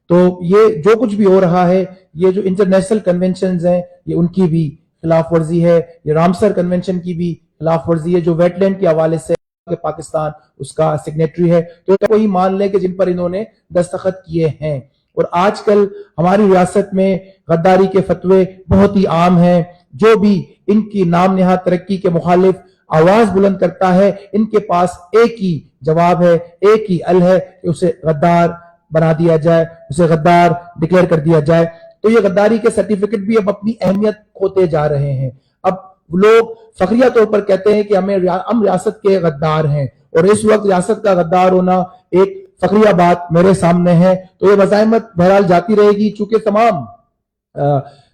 S2: तो ये जो कुछ भी हो रहा है, ये जो इंटरनेशनल कन्वेंशंस हैं, ये उनकी भी खिलाफ वर्जी है, ये रामसर कन्वेंशन की भी खिलाफ वर्जी है जो वेटलैंड के हवाले से पाकिस्तान उसका सिग्नेटरी है। तो कोई मान ले कि जिन पर इन्होंने दस्तखत किए हैं। और आजकल हमारी रियासत में गद्दारी के फतवे बहुत ही आम हैं। जो भी इनकी नाम नेहाद तरक्की के मुखालिफ आवाज बुलंद करता है, इनके पास एक ही जवाब है, एक ही हल है कि उसे गद्दार बना दिया जाए, उसे गद्दार डिक्लेयर कर दिया जाए। तो ये गद्दारी के सर्टिफिकेट भी अब अपनी अहमियत खोते जा रहे हैं। अब लोग फखरिया तौर पर कहते हैं कि हम रियासत के गद्दार हैं, और इस वक्त रियासत का गद्दार होना एक फखरिया बात मेरे सामने है। तो ये मज़ाहिमत बहरहाल जाती रहेगी, चूंकि तमाम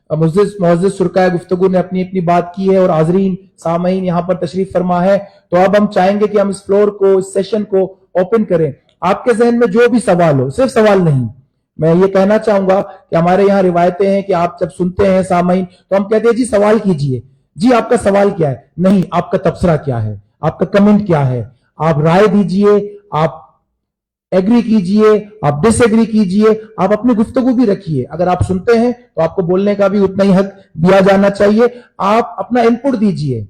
S2: मुअज़्ज़िज़ शुरकाए गुफ्तगू ने अपनी अपनी बात की है और हाज़रीन सामईन यहाँ पर तशरीफ फरमा है। तो अब हम चाहेंगे कि हम इस फ्लोर को, इस सेशन को ओपन करें। आपके जहन में जो भी सवाल हो, सिर्फ सवाल नहीं, मैं ये कहना चाहूंगा कि हमारे यहाँ रिवायतें हैं कि आप जब सुनते हैं सामईन तो हम कहते हैं जी सवाल कीजिए, जी आपका सवाल क्या है, नहीं आपका तबसरा क्या है, आपका कमेंट क्या है, आप राय दीजिए, आप एग्री कीजिए, आप डिसएग्री कीजिए, आप अपनी गुफ्तगू भी रखिए। अगर आप सुनते हैं तो आपको बोलने का भी उतना ही हक दिया जाना चाहिए। आप अपना इनपुट दीजिए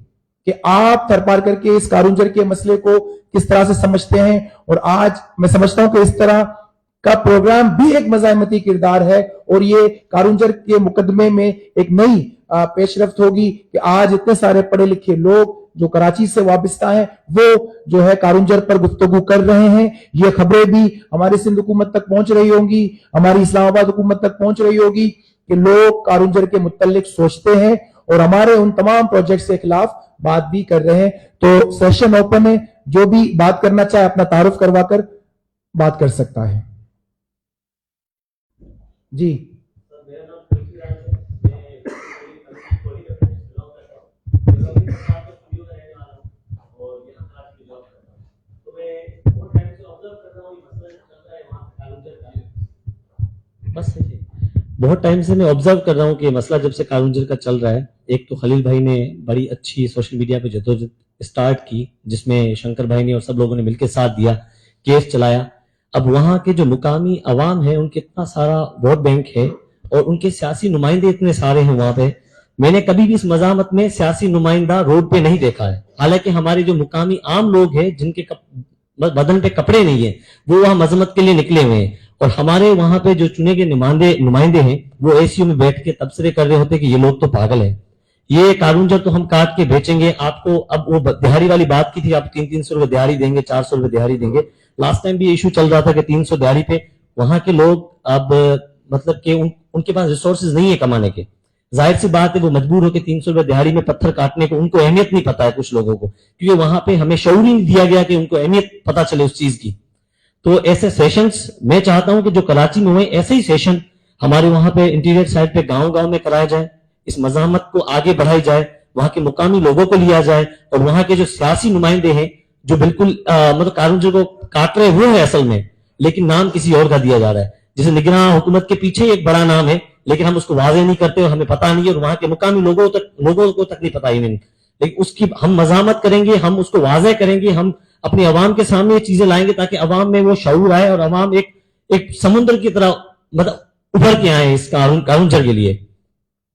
S2: कि आप थरपार करके इस कारूंजर के मसले को किस तरह से समझते हैं। और आज मैं समझता हूं कि इस तरह का प्रोग्राम भी एक मज़ाहिमती किरदार है और ये कारूंजर के मुकदमे में एक नई पेशरफ्त होगी कि आज इतने सारे पढ़े लिखे लोग जो कराची से वाबस्ता हैं वो जो है कारूंजर पर गुफ्तगू कर रहे हैं। ये खबरें भी हमारी सिंध हुकूमत तक पहुंच रही होंगी, हमारी इस्लामाबाद हुकूमत तक पहुंच रही होगी कि लोग कारूंजर के मुतल्लिक सोचते हैं और हमारे उन तमाम प्रोजेक्ट के खिलाफ बात भी कर रहे हैं। तो सेशन ओपन है, जो भी बात करना चाहे अपना तारुफ करवाकर बात कर सकता है। जी
S7: बस बहुत टाइम से मैं ऑब्जर्व कर रहा हूँ कि मसला जब से कारूंजर का चल रहा है, एक तो खलील भाई ने बड़ी अच्छी सोशल मीडिया पे जदोजहद स्टार्ट की जिसमें शंकर भाई ने और सब लोगों ने मिलकर साथ दिया, केस चलाया। अब वहां के जो मुकामी अवाम है उनके इतना सारा वोट बैंक है और उनके सियासी नुमाइंदे इतने सारे हैं वहां पे। मैंने कभी भी इस मज़ामत में सियासी नुमाइंदा रोड पे नहीं देखा है। हालांकि हमारे जो मुकामी आम लोग हैं जिनके बदन पे कपड़े नहीं है वो वहां मजम्मत के लिए निकले हुए हैं, और हमारे वहां पे जो चुने गए नुमाइंदे हैं वो एसीयू में बैठ के तबसरे कर रहे होते कि ये लोग तो पागल हैं, یہ کارونجر تو ہم کاٹ کے بیچیں گے آپ کو. اب وہ دہاڑی والی بات کی تھی, آپ 300 روپے دہاڑی دیں گے, 400 روپے دہاڑی دیں گے. لاسٹ ٹائم بھی ایشو چل رہا تھا کہ 300 دہاڑی پہ. وہاں کے لوگ اب مطلب کہ ان کے پاس ریسورسز نہیں ہے کمانے کے. ظاہر سی بات ہے وہ مجبور ہو کے 300 روپے دہاڑی میں پتھر کاٹنے کو. ان کو اہمیت نہیں پتا ہے کچھ لوگوں کو, کیونکہ وہاں پہ ہمیں شعور ہی نہیں دیا گیا کہ ان کو اہمیت پتا چلے اس چیز کی. تو ایسے سیشنز میں چاہتا ہوں کہ جو کراچی میں ہوئے ایسے ہی سیشن ہمارے وہاں پہ انٹیریئر سائڈ پہ گاؤں گاؤں میں کرایا جائے. اس مزاحمت کو آگے بڑھائی جائے, وہاں کے مقامی لوگوں کو لیا جائے, اور وہاں کے جو سیاسی نمائندے ہیں جو بالکل مطلب کارونجر کو کاٹ رہے ہوئے ہیں اصل میں, لیکن نام کسی اور کا دیا جا رہا ہے. جیسے نگراں حکومت کے پیچھے ایک بڑا نام ہے لیکن ہم اس کو واضح نہیں کرتے اور ہمیں پتا نہیں ہے, اور وہاں کے مقامی لوگوں کو تک نہیں پتا ہی نہیں. لیکن اس کی ہم مزاحمت کریں گے, ہم اس کو واضح کریں گے, ہم اپنی عوام کے سامنے یہ چیزیں لائیں گے تاکہ عوام میں وہ شعور آئے اور عوام ایک سمندر کی طرح مطلب ابھر کے آئے اس کارونجر کے لیے.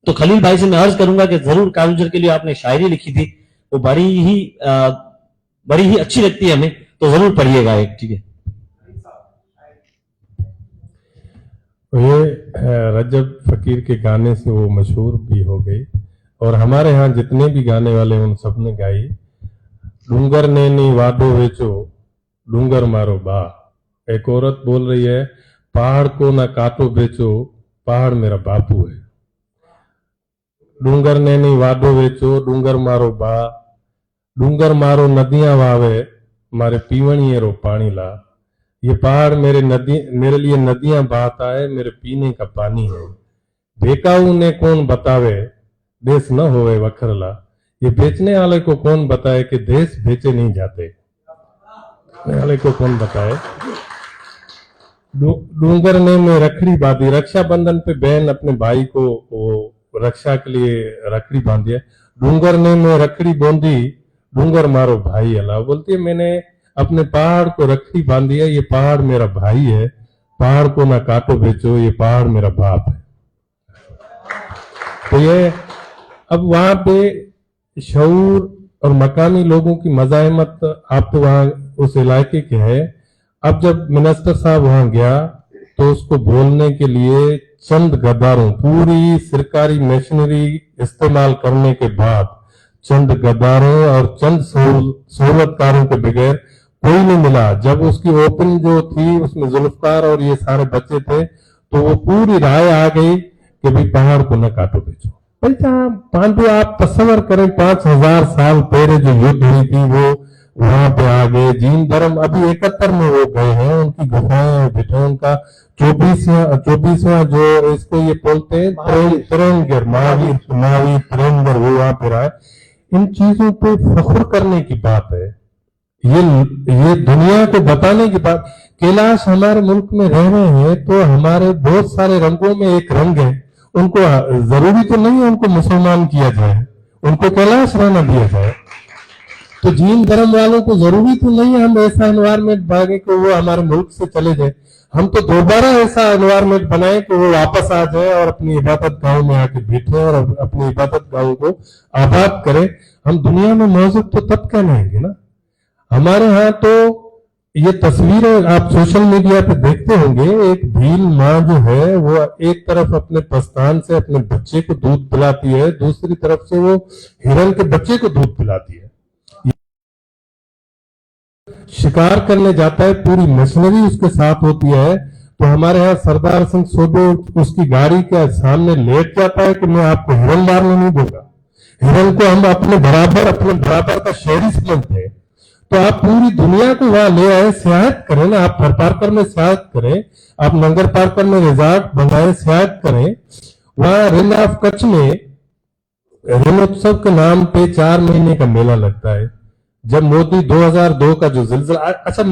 S7: تو خلیل بھائی سے میں عرض کروں گا کہ ضرور کارونجر کے لیے آپ نے شاعری لکھی تھی, وہ بڑی ہی اچھی لگتی ہے ہمیں, تو ضرور پڑھیے گا ایک. ٹھیک ہے.
S6: یہ رجب فقیر کے گانے سے وہ مشہور بھی ہو گئی, اور ہمارے ہاں جتنے بھی گانے والے ان سب نے گائی. ڈونگر نے نہیں وادو ویچو ڈونگر مارو با. ایک عورت بول رہی ہے پہاڑ کو نہ کاٹو بیچو پہاڑ میرا باپو ہے. ڈونگر نے نہیں وادو ویچو ڈونگر مارو با. ڈونگر مارو ندیاں واوے مارے پیونی رو پانی لا. یہ پہاڑ میرے لیے ندیاں بہاتا ہے, میرے پینے کا پانی ہے. بیکاؤ نے کون بتاوے دیس نہ ہوئے وکھرلا. یہ بیچنے والے کو کون بتائے کہ دیس بیچے نہیں جاتے, والے کو کون بتائے. ڈونگر نے میں رکھڑی باندھی. رکشا بندھن پہ بہن اپنے بھائی کو وہ رکشا کے لیے رکھڑی باندھی ہے. ڈونگر نے میں رکھڑی باندھی ڈونگر مارو بھائی اللہ. بولتی ہے میں نے اپنے پہاڑ کو رکھڑی باندھی ہے, یہ پہاڑ میرا بھائی ہے, پہاڑ کو نہ کاٹو بیچو, یہ پہاڑ میرا باپ ہے. تو یہ اب وہاں پہ شعور اور مقامی لوگوں کی مزاحمت, آپ تو وہاں اس علاقے کے ہیں. اب جب منسٹر صاحب وہاں گیا تو اس کو بولنے کے لیے چند غداروں, پوری سرکاری مشینری استعمال کرنے کے بعد چند غداروں اور چند سہولت کاروں کے بغیر کوئی نہیں ملا. جب اس کی اوپن جو تھی اس میں ذوالفقار اور یہ سارے بچے تھے, تو وہ پوری رائے آ گئی کہ بھی پہاڑ کو نہ کاٹو بیچو. پانڈو آپ تصور کریں 5000 سال پہلے جو یدھ ہوئی تھی وہ وہاں پہ آ گئے. جین دھرم ابھی 71 میں وہ گئے ہیں, ان کی گفائیں بیٹھے, ان کا 24واں جو اس کو یہ بولتے ہیں ترنگر مہاویر ترنگر, وہ وہاں پہ رہا ہے. ان چیزوں پہ فخر کرنے کی بات ہے, یہ دنیا کو بتانے کی بات. کیلاش ہمارے ملک میں رہ رہے ہیں تو ہمارے بہت سارے رنگوں میں ایک رنگ ہے. ان کو ضروری تو نہیں ہے ان کو مسلمان کیا جائے, ان کو کیلاش رہنا دیا جائے. تو جین دھرم والوں کو ضروری تو نہیں ہے ہم ایسا انوائرمنٹ بھاگے کہ وہ ہمارے ملک سے چلے جائے. ہم تو دوبارہ ایسا انوائرمنٹ بنائیں کہ وہ واپس آ جائے اور اپنی عبادت گاہوں میں آ کے بیٹھے اور اپنی عبادت گاہوں کو آباد کرے. ہم دنیا میں موجود تو تب کہلائیں گے نا. ہمارے ہاں تو یہ تصویریں آپ سوشل میڈیا پہ دیکھتے ہوں گے, ایک بھیل ماں جو ہے وہ ایک طرف اپنے پستان سے اپنے بچے کو دودھ پلاتی ہے, دوسری طرف سے وہ ہرن کے بچے کو دودھ پلاتی ہے. شکار کرنے جاتا ہے, پوری مشینری اس کے ساتھ ہوتی ہے. تو ہمارے ہاں سردار سنگھ سودھو اس کی گاڑی کے سامنے لیٹ جاتا ہے کہ میں آپ کو ہرن مارنے نہیں دوں گا. ہرن کو ہم اپنے برابر کا شہری سمجھتے ہیں. تو آپ پوری دنیا کو وہاں لے آئے, سیاحت کریں نا. آپ تھر پارکر میں سیاحت کریں, آپ ننگر پارکر میں ریزارٹ بنائیں, سیاحت کریں. وہاں رن آف کچھ میں رنوتسو کے نام پہ 4 مہینے کا میلہ لگتا ہے. جب مودی 2002 کا جو زلزلہ, اچھا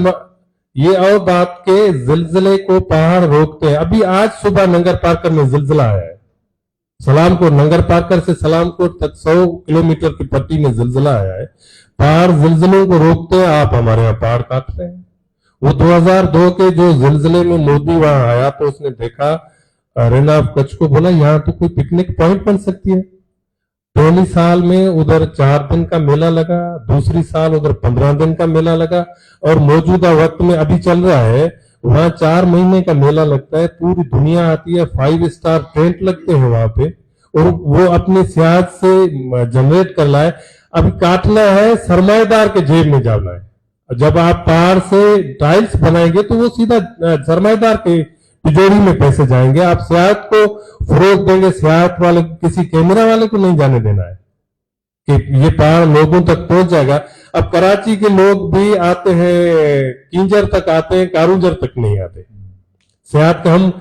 S6: یہ اور بات کے زلزلے کو پہاڑ روکتے ہیں. ابھی آج صبح ننگر پارکر میں زلزلہ آیا ہے. سلامپور, ننگر پارکر سے سلامپور تک 100 کلومیٹر کی پٹی میں زلزلہ آیا ہے. پہاڑ زلزلوں کو روکتے ہیں, آپ ہمارے یہاں پہاڑ کاٹ رہے ہیں. وہ 2002 کے جو زلزلے میں مودی وہاں آیا تو اس نے دیکھا رن آف کچھ کو, بولا یہاں تو کوئی پکنک پوائنٹ بن سکتی ہے. پہلی سال میں ادھر 4 دن کا میلہ لگا, دوسری سال ادھر 15 دن کا میلہ لگا, اور موجودہ وقت میں ابھی چل رہا ہے وہاں 4 مہینے کا میلہ لگتا ہے. پوری دنیا آتی ہے, 5 اسٹار ٹینٹ لگتے ہیں وہاں پہ, और वो अपनी सेहत से जनरेट कर लाए। अभी काटना है, सरमाएदार के जेब में जाना है। जब आप पहाड़ से टाइल्स बनाएंगे तो वो सीधा सरमाएदार के तिजोरी में पैसे जाएंगे। आप सेहत को फरोग देंगे, सेहत वाले किसी कैमरा वाले को नहीं जाने देना है कि ये पहाड़ लोगों तक पहुंच जाएगा। अब कराची के लोग भी आते हैं, किंजर तक आते हैं, कारूंजर तक नहीं आते। सेहत का हम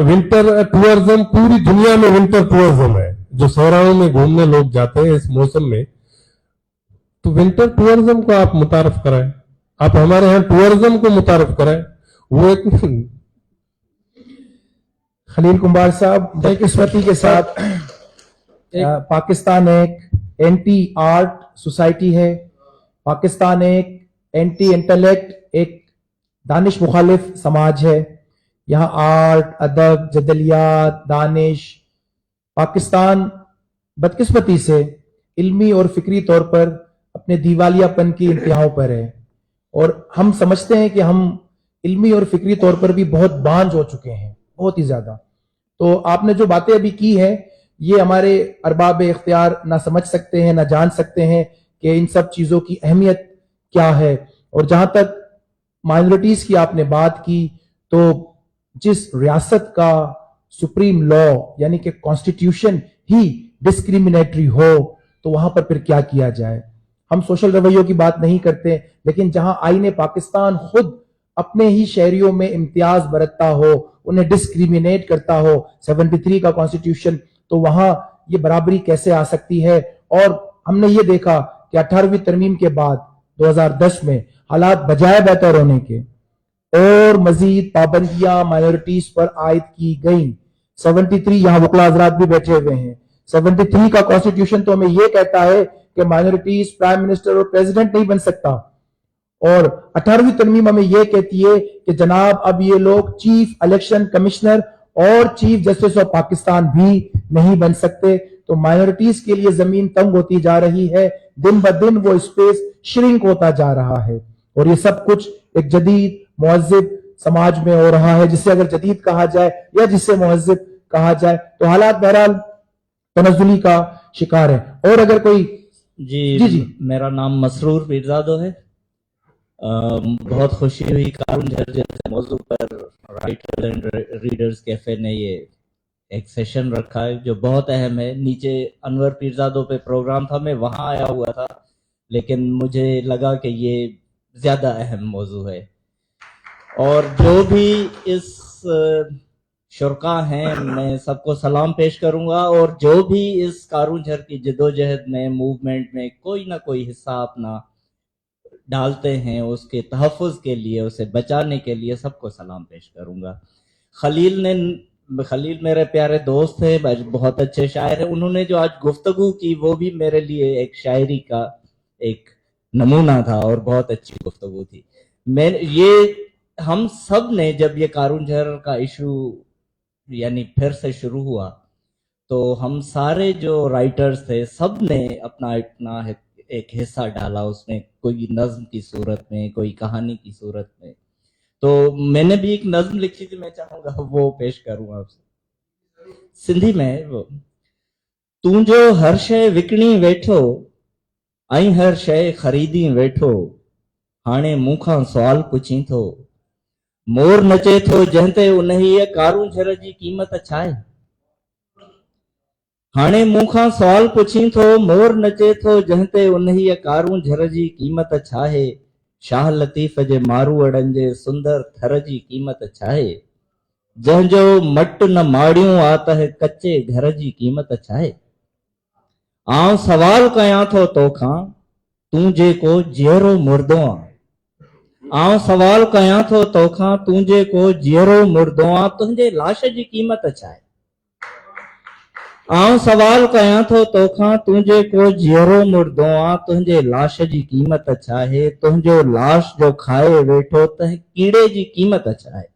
S6: विंटर टूरिज्म, पूरी दुनिया में विंटर टूरिज्म है, जो सहराओं में घूमने लोग जाते हैं इस मौसम में, तो विंटर टूरिज्म को आप मुतारफ कराएं। आप हमारे यहाँ टूरिज्म को मुतारफ कराएं। वो एक
S2: खलील कुंभार साहब, बदकिस्मती के साथ पाकिस्तान एक एंटी आर्ट सोसाइटी है, पाकिस्तान एक एंटी इंटेलेक्ट, एक दानिश मुखालिफ समाज है। यहाँ आर्ट, अदब, जदलियात, दानिश, पाकिस्तान बदकिस्मती से इल्मी और फिक्री तौर पर अपने दीवालियापन की इंतहाओं पर है, और हम समझते हैं कि हम इल्मी और फिक्री तौर पर भी बहुत बांझ हो चुके हैं, बहुत ही ज्यादा। तो आपने जो बातें अभी की है, ये हमारे अरबाब इख्तियार ना समझ सकते हैं, ना जान सकते हैं कि इन सब चीजों की अहमियत क्या है। और जहां तक माइनॉरिटीज की आपने बात की, तो जिस रियासत का सुप्रीम लॉ यानी कि कॉन्स्टिट्यूशन ही डिस्क्रिमिनेटरी हो, तो वहां पर फिर क्या किया जाए। हम सोशल रवैयों की बात नहीं करते, लेकिन जहां आईने पाकिस्तान खुद अपने ही शहरियों में इम्तियाज बरतता हो, उन्हें डिस्क्रिमिनेट करता हो, 73 का कॉन्स्टिट्यूशन, तो वहां ये बराबरी कैसे आ सकती है। और हमने ये देखा कि 18वीं तरमीम के बाद 2010 में हालात बजाय बेहतर होने के और मजीद पाबंदियां माइनॉरिटीज पर आयद की गई। 73, यहाँ वकला हजरात भी बैठे हुए हैं, 73 का कॉन्स्टिट्यूशन तो हमें यह कहता है कि माइनॉरिटीज प्राइम मिनिस्टर और प्रेसिडेंट नहीं बन सकता, और 18वीं तरमीम हमें यह कहती है कि जनाब अब ये लोग चीफ इलेक्शन कमिश्नर और चीफ जस्टिस ऑफ पाकिस्तान भी नहीं बन सकते। तो माइनॉरिटीज के लिए जमीन तंग होती जा रही है, दिन ब दिन वो स्पेस श्रिंक होता जा रहा है, और ये सब कुछ एक जदीद मुहज़्ज़िब समाज में हो रहा है, जिसे अगर जदीद कहा जाए या जिसे मुहज़्ज़िब कहा जाए, तो हालात बहरहाल तनज़्ज़ुली का शिकार है। और अगर कोई
S8: जी, मेरा नाम मसरूर पीरजादो है। बहुत खुशी हुई कारूंझर जैसे मौजू पर राइटर्स एंड रीडर्स कैफे ने ये एक सेशन रखा है जो बहुत अहम है। नीचे अनवर पीरजादो पे प्रोग्राम था, मैं वहां आया हुआ था, लेकिन मुझे लगा कि ये ज्यादा अहम मौजू है। और जो भी इस शुरका हैं, मैं सबको सलाम पेश करूंगा, और जो भी इस कारूंझर की जदोजहद में, मूवमेंट में कोई ना कोई हिस्सा अपना डालते हैं, उसके तहफ़्फ़ुज़ के लिए, उसे बचाने के लिए सबको सलाम पेश करूंगा। खलील मेरे प्यारे दोस्त थे, बहुत अच्छे शायर हैं। उन्होंने जो आज गुफ्तगू की वो भी मेरे लिए एक शायरी का एक नमूना था और बहुत अच्छी गुफ्तगू थी। हम सब ने जब ये कारूंझर का इशू यानी फिर से शुरू हुआ, तो हम सारे जो राइटर्स थे सब ने अपना अपना एक हिस्सा डाला उसमें, कोई नज्म की सूरत में, कोई कहानी की सूरत में। तो मैंने भी एक नज्म लिखी थी, मैं चाहूंगा वो पेश करूंगा आपसे सिंधी में। वो तू जो हर शय विकणी वेठो, आई हर शय खरीदी वेठो, हाणे मूंखां सवाल पुछी थो, मोर नचे थो जंहिंते उन्ही कारूंझर जी क़ीमत छा आहे। हाणे मूंखां सवाल पुछी थो, मोर नचे थो जंहिंते उन्ही कारूंझर जी क़ीमत छा आहे। शाह लतीफ़ जे मारू अड़नि जे सुंदर थर जी क़ीमत छा आहे। जंहिंजो मट न माड़ियूं आ त कच्चे घर जी क़ीमत छा आहे। आउं सवाल कयां थो तोखां, तूं जेको जीअरो मुर्दो आ। आउं सवाल कयां थो तोखां, तूं जेको जीअरो मुर्दो आ, तुंहिंजे लाश जी क़ीमत छा आहे। आउं सवाल कयां थो तोखां, तूं जेको जीअरो मुर्दो आ, तुंहिंजे लाश जी क़ीमत छा आहे। तुंहिंजो लाश जो खाए वेठो त कीड़े जी क़ीमत छा आहे।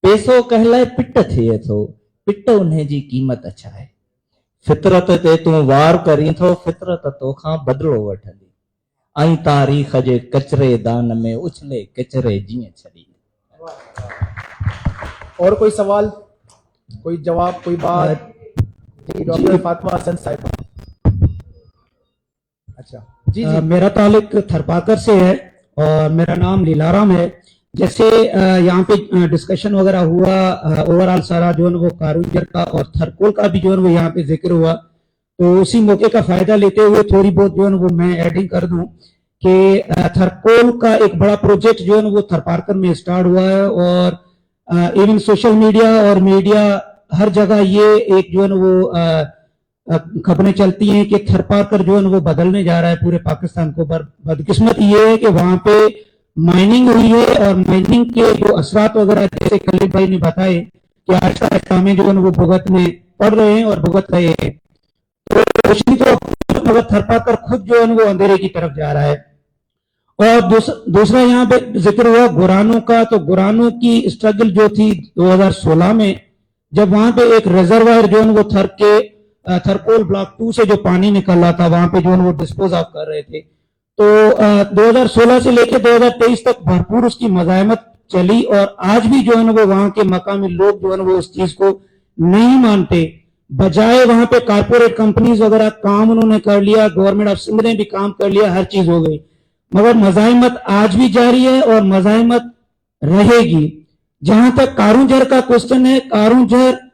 S8: पैसो कहलाए पिट थिए थो, पिट उन्हे जी क़ीमत छा आहे। फितरत ते तूं वार करीं थो, फितरत तोखां बदिलो वठंदी, ऐं तारीख़ जे कचरे दान में उछले कचरे जीअं छॾी।
S2: और कोई सवाल, कोई जवाब, कोई बात? जी डॉक्टर फातिमा हसन साहिबा। अच्छा जी जी
S9: मेरा ताल्लुक थरपाकर से है और मेरा नाम लीलाराम है। जैसे यहाँ पे डिस्कशन वगैरह हुआ, ओवरऑल सारा जो है वो कारूंजर का और थरकोल का भी जो है वो यहाँ पे जिक्र हुआ, तो उसी मौके का फायदा लेते हुए थोड़ी बहुत जो है वो मैं एडिंग कर दूं कि थरकोल का एक बड़ा प्रोजेक्ट जो है वो थरपारकर में स्टार्ट हुआ है और इवन सोशल मीडिया और मीडिया हर जगह ये एक जो है वो खबरें चलती हैं कि थरपारकर जो है वो बदलने जा रहा है पूरे पाकिस्तान को। पर बदकिस्मत ये है कि वहां पे माइनिंग हुई है और माइनिंग के जो असरात वगैरह जैसे खलील भाई ने बताए कि आहिस्ता आहिस्ता में जो है वो भुगतने पड़ रहे हैं और भुगत रहे हैं, तो रोशनी तो मगर थरपारकर खुद जो है वो अंधेरे की तरफ जा रहा है। और दूसरा यहाँ पे जिक्र हुआ गुरानों का, तो गुरानों की स्ट्रगल जो थी 2016 में, जब वहां पे एक रिजर्वायर जो है वो थरकोल ब्लॉक 2 से जो पानी निकल रहा था वहां पे जो है वो डिस्पोज ऑफ कर रहे थे, तो 2016 से लेकर 2023 तक भरपूर उसकी मज़ाहमत चली और आज भी जो है वो वहां के मकामी लोग जो है वो उस चीज को नहीं मानते। बजाय वहां पे कारपोरेट कंपनीज वगैरह काम उन्होंने कर लिया, गवर्नमेंट ऑफ सिंध ने भी काम कर लिया, हर चीज हो गई, मगर मज़ाहमत आज भी जारी है और मज़ाहमत रहेगी। जहां तक कारूंजर का क्वेश्चन है, कारूंजर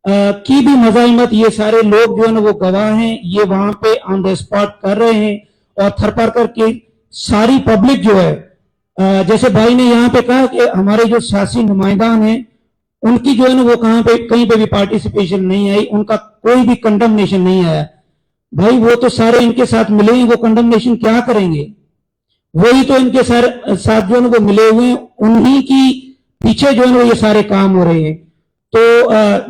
S9: की भी मज़ाहमत ये सारे लोग जो है वो गवाह हैं, ये वहां पे ऑन द स्पॉट कर रहे हैं और थरपारकर की सारी पब्लिक जो है जैसे भाई ने यहाँ पे कहा कि हमारे जो सियासी नुमाइंदान हैं उनकी जो है ना वो कहीं पे भी पार्टिसिपेशन नहीं आई, उनका कोई भी कंडमनेशन नहीं आया। भाई वो तो सारे इनके साथ मिले हैं, वो कंडमनेशन क्या करेंगे? वही तो इनके साथ जो है वो मिले हुए हैं, उन्हीं की पीछे जो है वो ये सारे काम हो रहे हैं। तो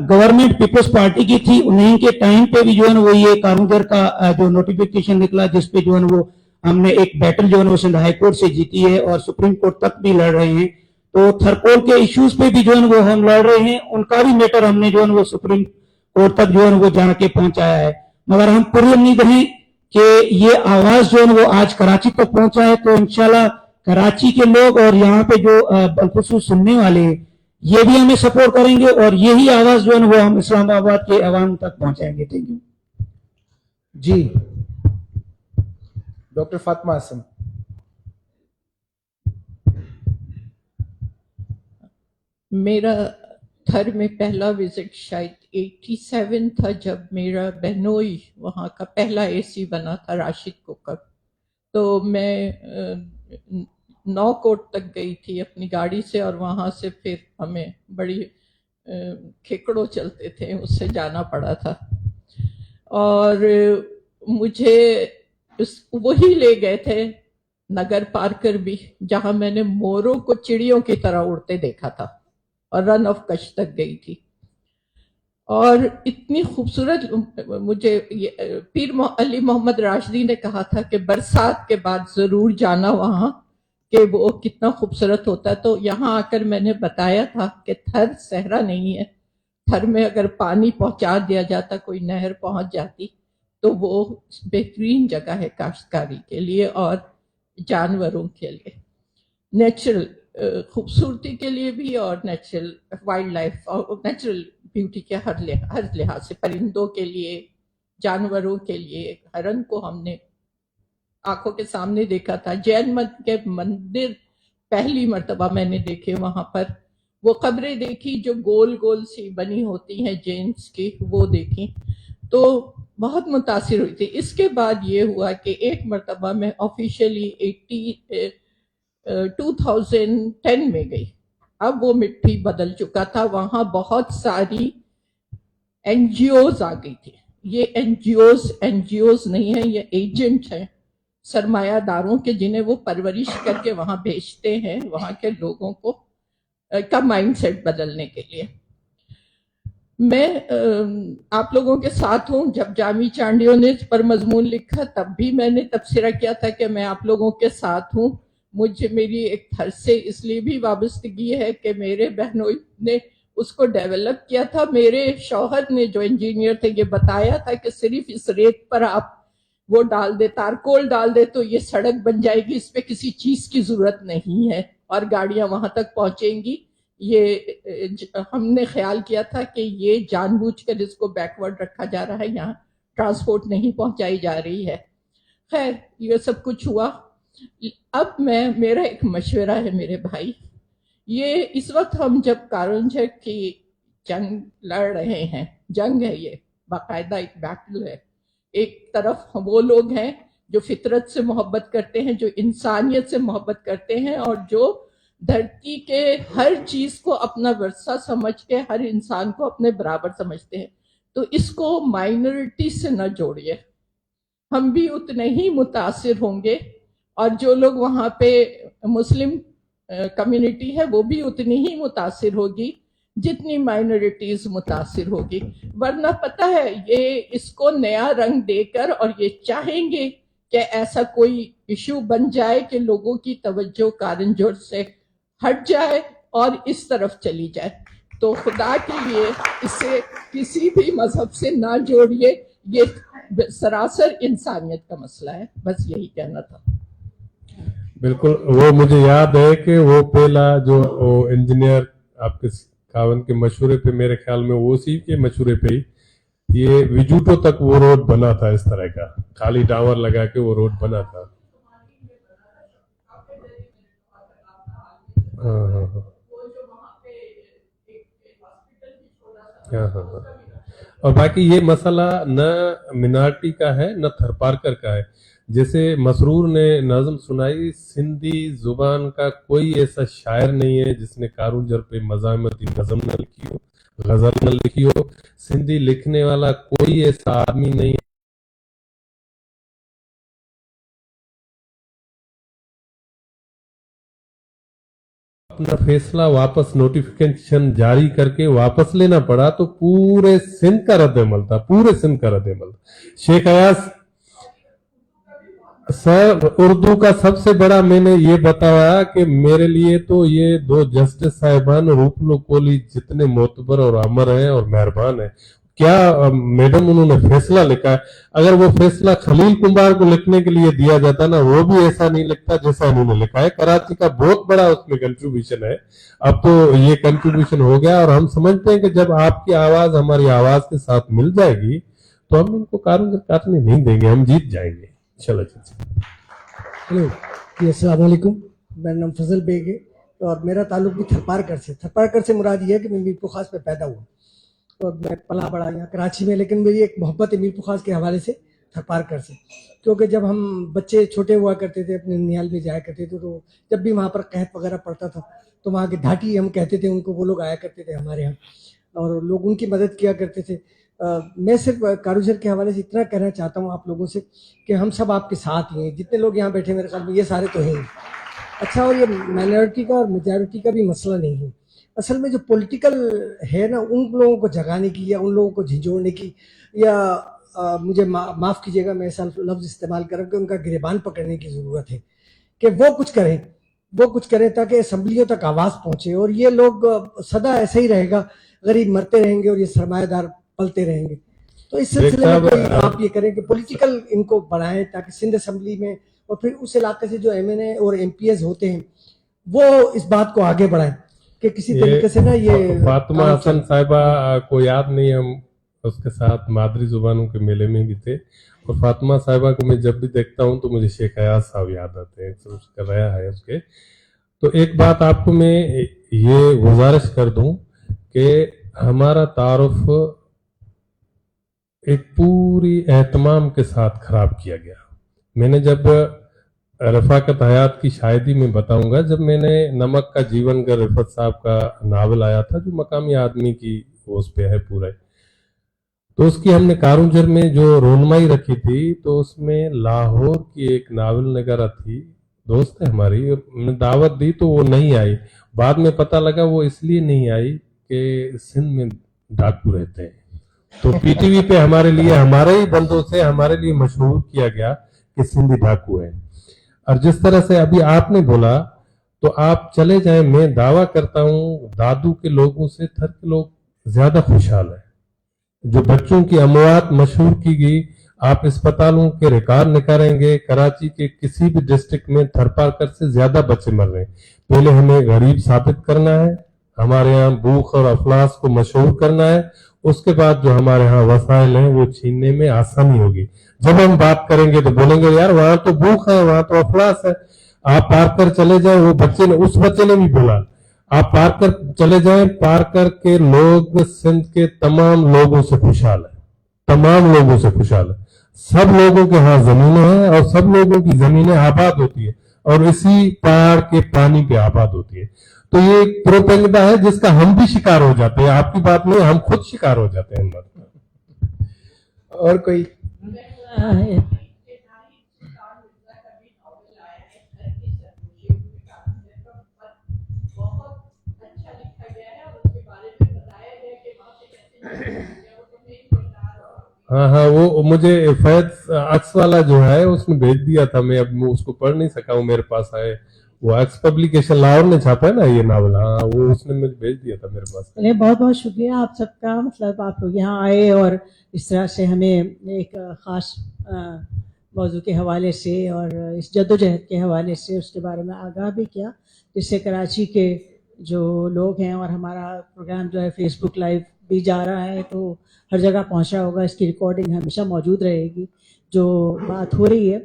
S9: गवर्नमेंट पीपल्स पार्टी की थी, उन्हीं के टाइम पे भी जो है वो ये कारूंजर का जो नोटिफिकेशन निकला जिसपे जो है वो हमने एक बैटल जो है वो सिंध हाई कोर्ट से जीती है और सुप्रीम कोर्ट तक भी लड़ रहे हैं। तो थरकोल के इश्यूज पे भी जो है वो हम लड़ रहे हैं, उनका भी मैटर हमने जो है वो सुप्रीम कोर्ट तक जो है वो जाके पहुंचाया है। मगर हम पूरी उम्मीद हैं कि ये आवाज जो है वो आज कराची तक पहुंचा है, तो इंशाल्लाह कराची के लोग और यहाँ पे जो बलखुसूस सुनने वाले हैं ये भी हमें सपोर्ट करेंगे और यही आवाज जो है वो हम इस्लामाबाद के अवाम तक पहुंचाएंगे। Thank you
S2: ji doctor Fatima Hasan.
S10: मेरा थर में पहला विजिट शायद 87 था, जब मेरा बहनोई वहाँ का पहला एसी बना था राशिद कुकर। तो मैं 9 कोट तक गई थी अपनी गाड़ी से और वहाँ से फिर हमें बड़ी खेकड़ों चलते थे, उससे जाना पड़ा था। और मुझे वही ले गए थे नगर पार्कर भी, जहाँ मैंने मोरों को चिड़ियों की तरह उड़ते देखा था और रन ऑफ कच्छ तक गई थी। और इतनी खूबसूरत, मुझे पीर अली मोहम्मद राशिदी ने कहा था कि बरसात के बाद जरूर जाना वहाँ, कि वो कितना खूबसूरत होता है। तो यहाँ आकर मैंने बताया था कि थर सहरा नहीं है, थर में अगर पानी पहुंचा दिया जाता, कोई नहर पहुंच जाती, तो वो बेहतरीन जगह है काश्तकारी के लिए और जानवरों के लिए, नेचुरल खूबसूरती के लिए भी और नेचुरल वाइल्ड लाइफ और नेचुरल ब्यूटी के हर लिहाज से, परिंदों के लिए, जानवरों के लिए। हरन को हमने आंखों के सामने देखा था। जैन मत के मंदिर पहली मर्तबा मैंने देखे वहां पर, वो कब्रें देखी जो गोल गोल सी बनी होती हैं जेन्स की, वो देखी तो बहुत मुतासिर हुई थी। इसके बाद ये हुआ कि एक मर्तबा मैं ऑफिशियली 2010 में गई। अब वो मिट्टी बदल चुका था, वहां बहुत सारी एनजीओज आ गई थी। ये एनजीओज नहीं है, ये एजेंट हैं सरमायादारों के, जिन्हें वो परवरिश करके वहां भेजते हैं वहां के लोगों को का माइंडसेट बदलने के लिए। मैं आप लोगों के साथ हूँ। जब जामी चांडियों ने इस पर मजमून लिखा तब भी मैंने तबसरा किया था कि मैं आप लोगों के साथ हूँ। मुझे मेरी एक थर से इसलिए भी वाबस्तगी है कि मेरे बहनोई ने उसको डेवलप किया था। मेरे शौहर ने जो इंजीनियर थे ये बताया था कि सिर्फ इस रेत पर आप वो डाल दे, तारकोल डाल दे, तो ये सड़क बन जाएगी, इस पे किसी चीज की जरूरत नहीं है और गाड़ियां वहां तक पहुंचेंगी। ہم نے خیال کیا تھا کہ یہ جان بوجھ کر اس کو بیکورڈ رکھا جا رہا ہے، یہاں ٹرانسپورٹ نہیں پہنچائی جا رہی ہے. خیر یہ سب کچھ ہوا. اب میرا ایک مشورہ ہے میرے بھائی، یہ اس وقت ہم جب کارونجھر کی جنگ لڑ رہے ہیں، جنگ ہے یہ، باقاعدہ ایک بیٹل ہے. ایک طرف وہ لوگ ہیں جو فطرت سے محبت کرتے ہیں، جو انسانیت سے محبت کرتے ہیں، اور جو دھرتی کے ہر چیز کو اپنا ورثہ سمجھ کے ہر انسان کو اپنے برابر سمجھتے ہیں. تو اس کو مائنورٹی سے نہ جوڑیے. ہم بھی اتنے ہی متاثر ہوں گے، اور جو لوگ وہاں پہ مسلم کمیونٹی ہے وہ بھی اتنی ہی متاثر ہوگی جتنی مائنورٹیز متاثر ہوگی. ورنہ پتہ ہے یہ اس کو نیا رنگ دے کر، اور یہ چاہیں گے کہ ایسا کوئی ایشو بن جائے کہ لوگوں کی توجہ کارنجور سے ہٹ جائے اور اس طرف چلی جائے. تو خدا کے لیے اسے کسی بھی مذہب سے نہ جوڑیے، یہ سراسر انسانیت کا مسئلہ ہے. بس یہی کہنا تھا.
S6: بالکل. وہ مجھے یاد ہے کہ وہ پہلا جو انجینئر آپ کے کاون کے مشورے پہ، میرے خیال میں وہ اسی کے مشورے پہ ہی یہ وجوٹو تک وہ روڈ بنا تھا، اس طرح کا خالی ڈاور لگا کے وہ روڈ بنا تھا. اور باقی یہ مسئلہ نہ منارٹی کا ہے نہ تھرپارکر کا ہے. جیسے مسرور نے نظم سنائی، سندھی زبان کا کوئی ایسا شاعر نہیں ہے جس نے کارونجھر پہ مزاحمتی نظم نہ لکھی ہو، غزل نہ لکھی ہو. سندھی لکھنے والا کوئی ایسا آدمی نہیں ہے اپنا فیصلہ واپس نوٹیفیکیشن جاری کر کے واپس لینا پڑا تو پورے سندھ کا رد عمل تھا، پورے سندھ کا رد عمل. شیخ ایاز سر اردو کا سب سے بڑا میں نے یہ بتایا کہ میرے لیے تو یہ دو جسٹس صاحبان روپلو کوہلی جتنے معتبر اور امر ہیں اور مہربان ہیں. کیا میڈم انہوں نے فیصلہ لکھا ہے. اگر وہ فیصلہ خلیل کمبار کو لکھنے کے لیے دیا جاتا نا، وہ بھی ایسا نہیں لکھتا جیسا انہوں نے لکھا ہے. کراچی کا بہت بڑا اس میں کنٹریبیوشن ہے. اب تو یہ کنٹریبیوشن ہو گیا، اور ہم سمجھتے ہیں کہ جب آپ کی آواز ہماری آواز کے ساتھ مل جائے گی تو ہم ان کو کارونجھر کاٹنے نہیں دیں گے، ہم جیت جائیں گے. چلو
S11: ہیلو جی، السلام علیکم. میرا نام فضل بیگ ہے اور میرا تعلق بھی تھرپارکر سے. تھرپارکر سے مراد یہ ہے کہ میں میر پرخاص میں پیدا ہوا اور میں پلا بڑا یہاں کراچی میں، لیکن میری ایک محبت ہے میر پرخاص کے حوالے سے تھرپارکر سے. کیونکہ جب ہم بچے چھوٹے ہوا کرتے تھے اپنے ننیال میں جایا کرتے تھے، تو جب بھی وہاں پر قحط وغیرہ پڑتا تھا تو وہاں کے دھاٹی ہم کہتے تھے ان کو، وہ لوگ آیا کرتے تھے ہمارے یہاں اور لوگ ان کی مدد کیا کرتے تھے. میں صرف کارونجھر کے حوالے سے اتنا کہنا چاہتا ہوں آپ لوگوں سے کہ ہم سب آپ کے ساتھ ہی ہیں. جتنے لوگ یہاں بیٹھے میرے خیال میں یہ سارے تو ہیں. اچھا، اور یہ مائنورٹی کا اور میجارٹی کا بھی مسئلہ نہیں ہے. اصل میں جو پولیٹیکل ہے نا، ان لوگوں کو جگانے کی یا ان لوگوں کو جھنجھوڑنے کی، یا مجھے معاف کیجیے گا میں ایسا لفظ استعمال کروں کہ ان کا گریبان پکڑنے کی ضرورت ہے کہ وہ کچھ کریں تاکہ اسمبلیوں تک آواز پہنچے. اور یہ لوگ سدا ایسا ہی رہے گا، غریب مرتے رہیں گے اور یہ سرمایہ دار پلتے رہیں گے. تو اس سلسلے میں آپ یہ کریں کہ پولیٹیکل ان کو بڑھائیں تاکہ سندھ اسمبلی میں اور پھر اس علاقے سے جو ایم این اے اور ایم پی ایز ہوتے ہیں وہ اس بات کو آگے بڑھائیں کہ کسی طریقے سے نا یہ
S6: فاطمہ حسن صاحبہ کو یاد نہیں، ہم اس کے ساتھ مادری زبانوں کے میلے میں بھی تھے، اور فاطمہ صاحبہ کو میں جب بھی دیکھتا ہوں تو مجھے شیخ ایاز صاحب یاد آتے ہیں، اس کا رہا ہے اس کے. تو ایک بات آپ کو میں یہ گزارش کر دوں کہ ہمارا تعارف ایک پوری اہتمام کے ساتھ خراب کیا گیا. میں نے جب رفاقت حیات کی شاہدی میں بتاؤں گا، جب میں نے نمک کا جیون گر رفت صاحب کا ناول آیا تھا جو مقامی آدمی کی اس پہ ہے پورے، تو اس کی ہم نے کارونجھر میں جو رونمائی رکھی تھی تو اس میں لاہور کی ایک ناول نگارہ تھی، دوست ہے ہماری، نے دعوت دی تو وہ نہیں آئی. بعد میں پتہ لگا وہ اس لیے نہیں آئی کہ سندھ میں ڈاکو رہتے ہیں. تو پی ٹی وی پہ ہمارے لیے، ہمارے ہی بندوں سے ہمارے لیے مشہور کیا گیا کہ سندھی ڈاکو ہے. اور جس طرح سے ابھی آپ نے بولا تو آپ چلے جائیں، میں دعویٰ کرتا ہوں دادو کے لوگوں سے تھر کے لوگ زیادہ خوشحال ہیں. جو بچوں کی اموات مشہور کی گئی، آپ اسپتالوں کے ریکارڈ نکالیں گے، کراچی کے کسی بھی ڈسٹرکٹ میں تھرپارکر سے زیادہ بچے مر رہے ہیں. پہلے ہمیں غریب ثابت کرنا ہے، हमारे यहाँ भूख और अफलास को मशहूर करना है, उसके बाद जो हमारे यहाँ वसाइल हैं वो छीनने में आसानी होगी। जब हम बात करेंगे तो बोलेंगे यार वहां तो भूख है, वहां तो अफलास है, आप पार कर चले जाए। वो बच्चे ने, उस बच्चे ने भी बोला आप पार कर चले जाएं, पार कर के लोग सिंध के तमाम लोगों से खुशहाल है, तमाम लोगों से खुशहाल है। सब लोगों के यहाँ जमीनें हैं और सब लोगों की जमीनें आबाद होती है और इसी पहाड़ के पानी पे आबाद होती है। तो ये एक प्रोपेगेंडा है जिसका हम भी शिकार हो जाते हैं, आपकी बात नहीं, हम खुद शिकार हो जाते हैं इन बात का।
S2: और कोई?
S6: हाँ हाँ, वो मुझे फैज अक्स वाला जो है उसने भेज दिया था, मैं अब उसको पढ़ नहीं सका हूँ, मेरे पास आए। वो अक्स पब्लिकेशन लाहौर ने छापा है ना ये नावल, हाँ वो उसने मुझे भेज दिया था मेरे पास।
S1: चलिए, बहुत बहुत शुक्रिया आप सबका, मतलब आप लोग यहाँ आए और इस तरह से हमें एक ख़ास मौजू के हवाले से और इस जद्दोजहद के हवाले से उसके बारे में आगाह भी किया, जिससे कराची के जो लोग हैं, और हमारा प्रोग्राम जो है फेसबुक लाइव भी जा रहा है तो हर जगह पहुंचा होगा, इसकी रिकॉर्डिंग हमेशा मौजूद रहेगी जो बात हो रही है।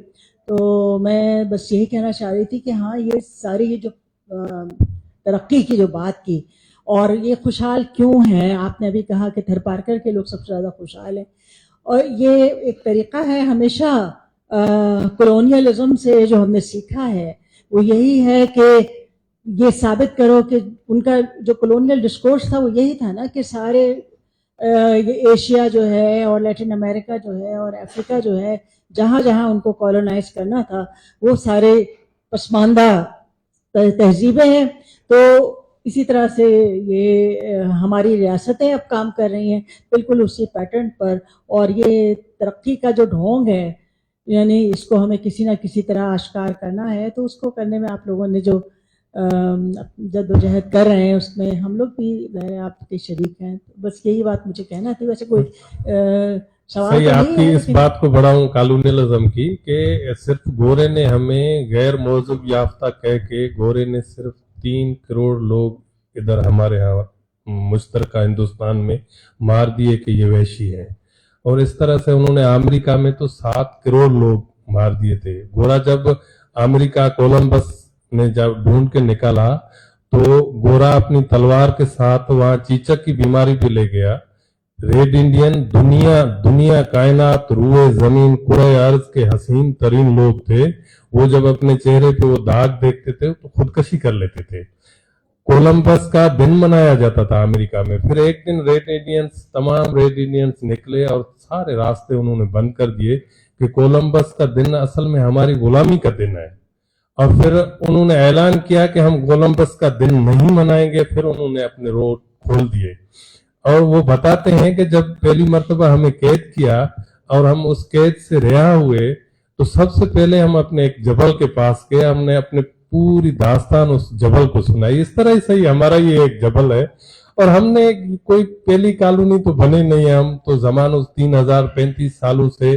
S1: तो मैं बस यही कहना चाह रही थी कि हाँ, ये सारी ये जो तरक्की की जो बात की और ये खुशहाल क्यों है, आपने अभी कहा कि थरपारकर के लोग सबसे ज़्यादा खुशहाल हैं, और ये एक तरीक़ा है हमेशा कॉलोनियलिज्म से जो हमने सीखा है वो यही है कि ये साबित करो कि उनका जो कॉलोनियल डिस्कोर्स था वो यही था ना कि सारे ये एशिया जो है और लैटिन अमेरिका जो है और अफ्रीका जो है, जहाँ जहाँ उनको कॉलोनाइज करना था वो सारे पसमानदा तहजीबें हैं। तो इसी तरह से ये हमारी रियासतें अब काम कर रही हैं बिल्कुल उसी पैटर्न पर, और ये तरक्की का जो ढोंग है यानी इसको हमें किसी ना किसी तरह आश्कार करना है, तो उसको करने में आप लोगों ने जो जद्दोजहद कर रहे हैं उसमें हम लोग भी आपके शरीक हैं। तो बस यही बात मुझे कहना थी, वैसे कोई सवाल
S6: सही
S1: तो नहीं
S6: आपकी
S1: है,
S6: इस बात को बढ़ाऊं कॉलोनियलिज्म की कि सिर्फ गोरे ने हमें गैर मौजूद याफ्ता कह के, गोरे ने सिर्फ 3 करोड़ लोग इधर हमारे यहाँ मुश्तरका हिंदुस्तान में मार दिए कि ये वैशी है, और इस तरह से उन्होंने अमेरिका में तो 7 करोड़ लोग मार दिए थे। गोरा जब अमेरिका कोलंबस ने जब ढूंढ के निकाला तो गोरा अपनी तलवार के साथ वहां चीचक की बीमारी भी ले गया। रेड इंडियन दुनिया कायनात रूए जमीन कुरे अर्ज के हसीन तरीन लोग थे। वो जब अपने चेहरे पे वो दाग देखते थे तो खुदकशी कर लेते थे। कोलंबस का दिन मनाया जाता था अमेरिका में। फिर एक दिन तमाम रेड इंडियंस निकले और सारे रास्ते उन्होंने बंद कर दिए कि कोलंबस का दिन असल में हमारी गुलामी का दिन है, और फिर उन्होंने ऐलान किया कि हम कोलंबस का दिन नहीं मनाएंगे। फिर उन्होंने अपने रोड खोल दिए, और वो बताते हैं कि जब पहली मर्तबा हमें कैद किया और हम उस कैद से रिहा हुए तो सबसे पहले हम अपने एक जबल के पास गए, हमने अपने पूरी दास्तान उस जबल को सुनाई। इस तरह ही सही हमारा ये एक जबल है, और हमने कोई पहली कॉलोनी तो बने नहीं है, हम तो जमानों 3035 सालों से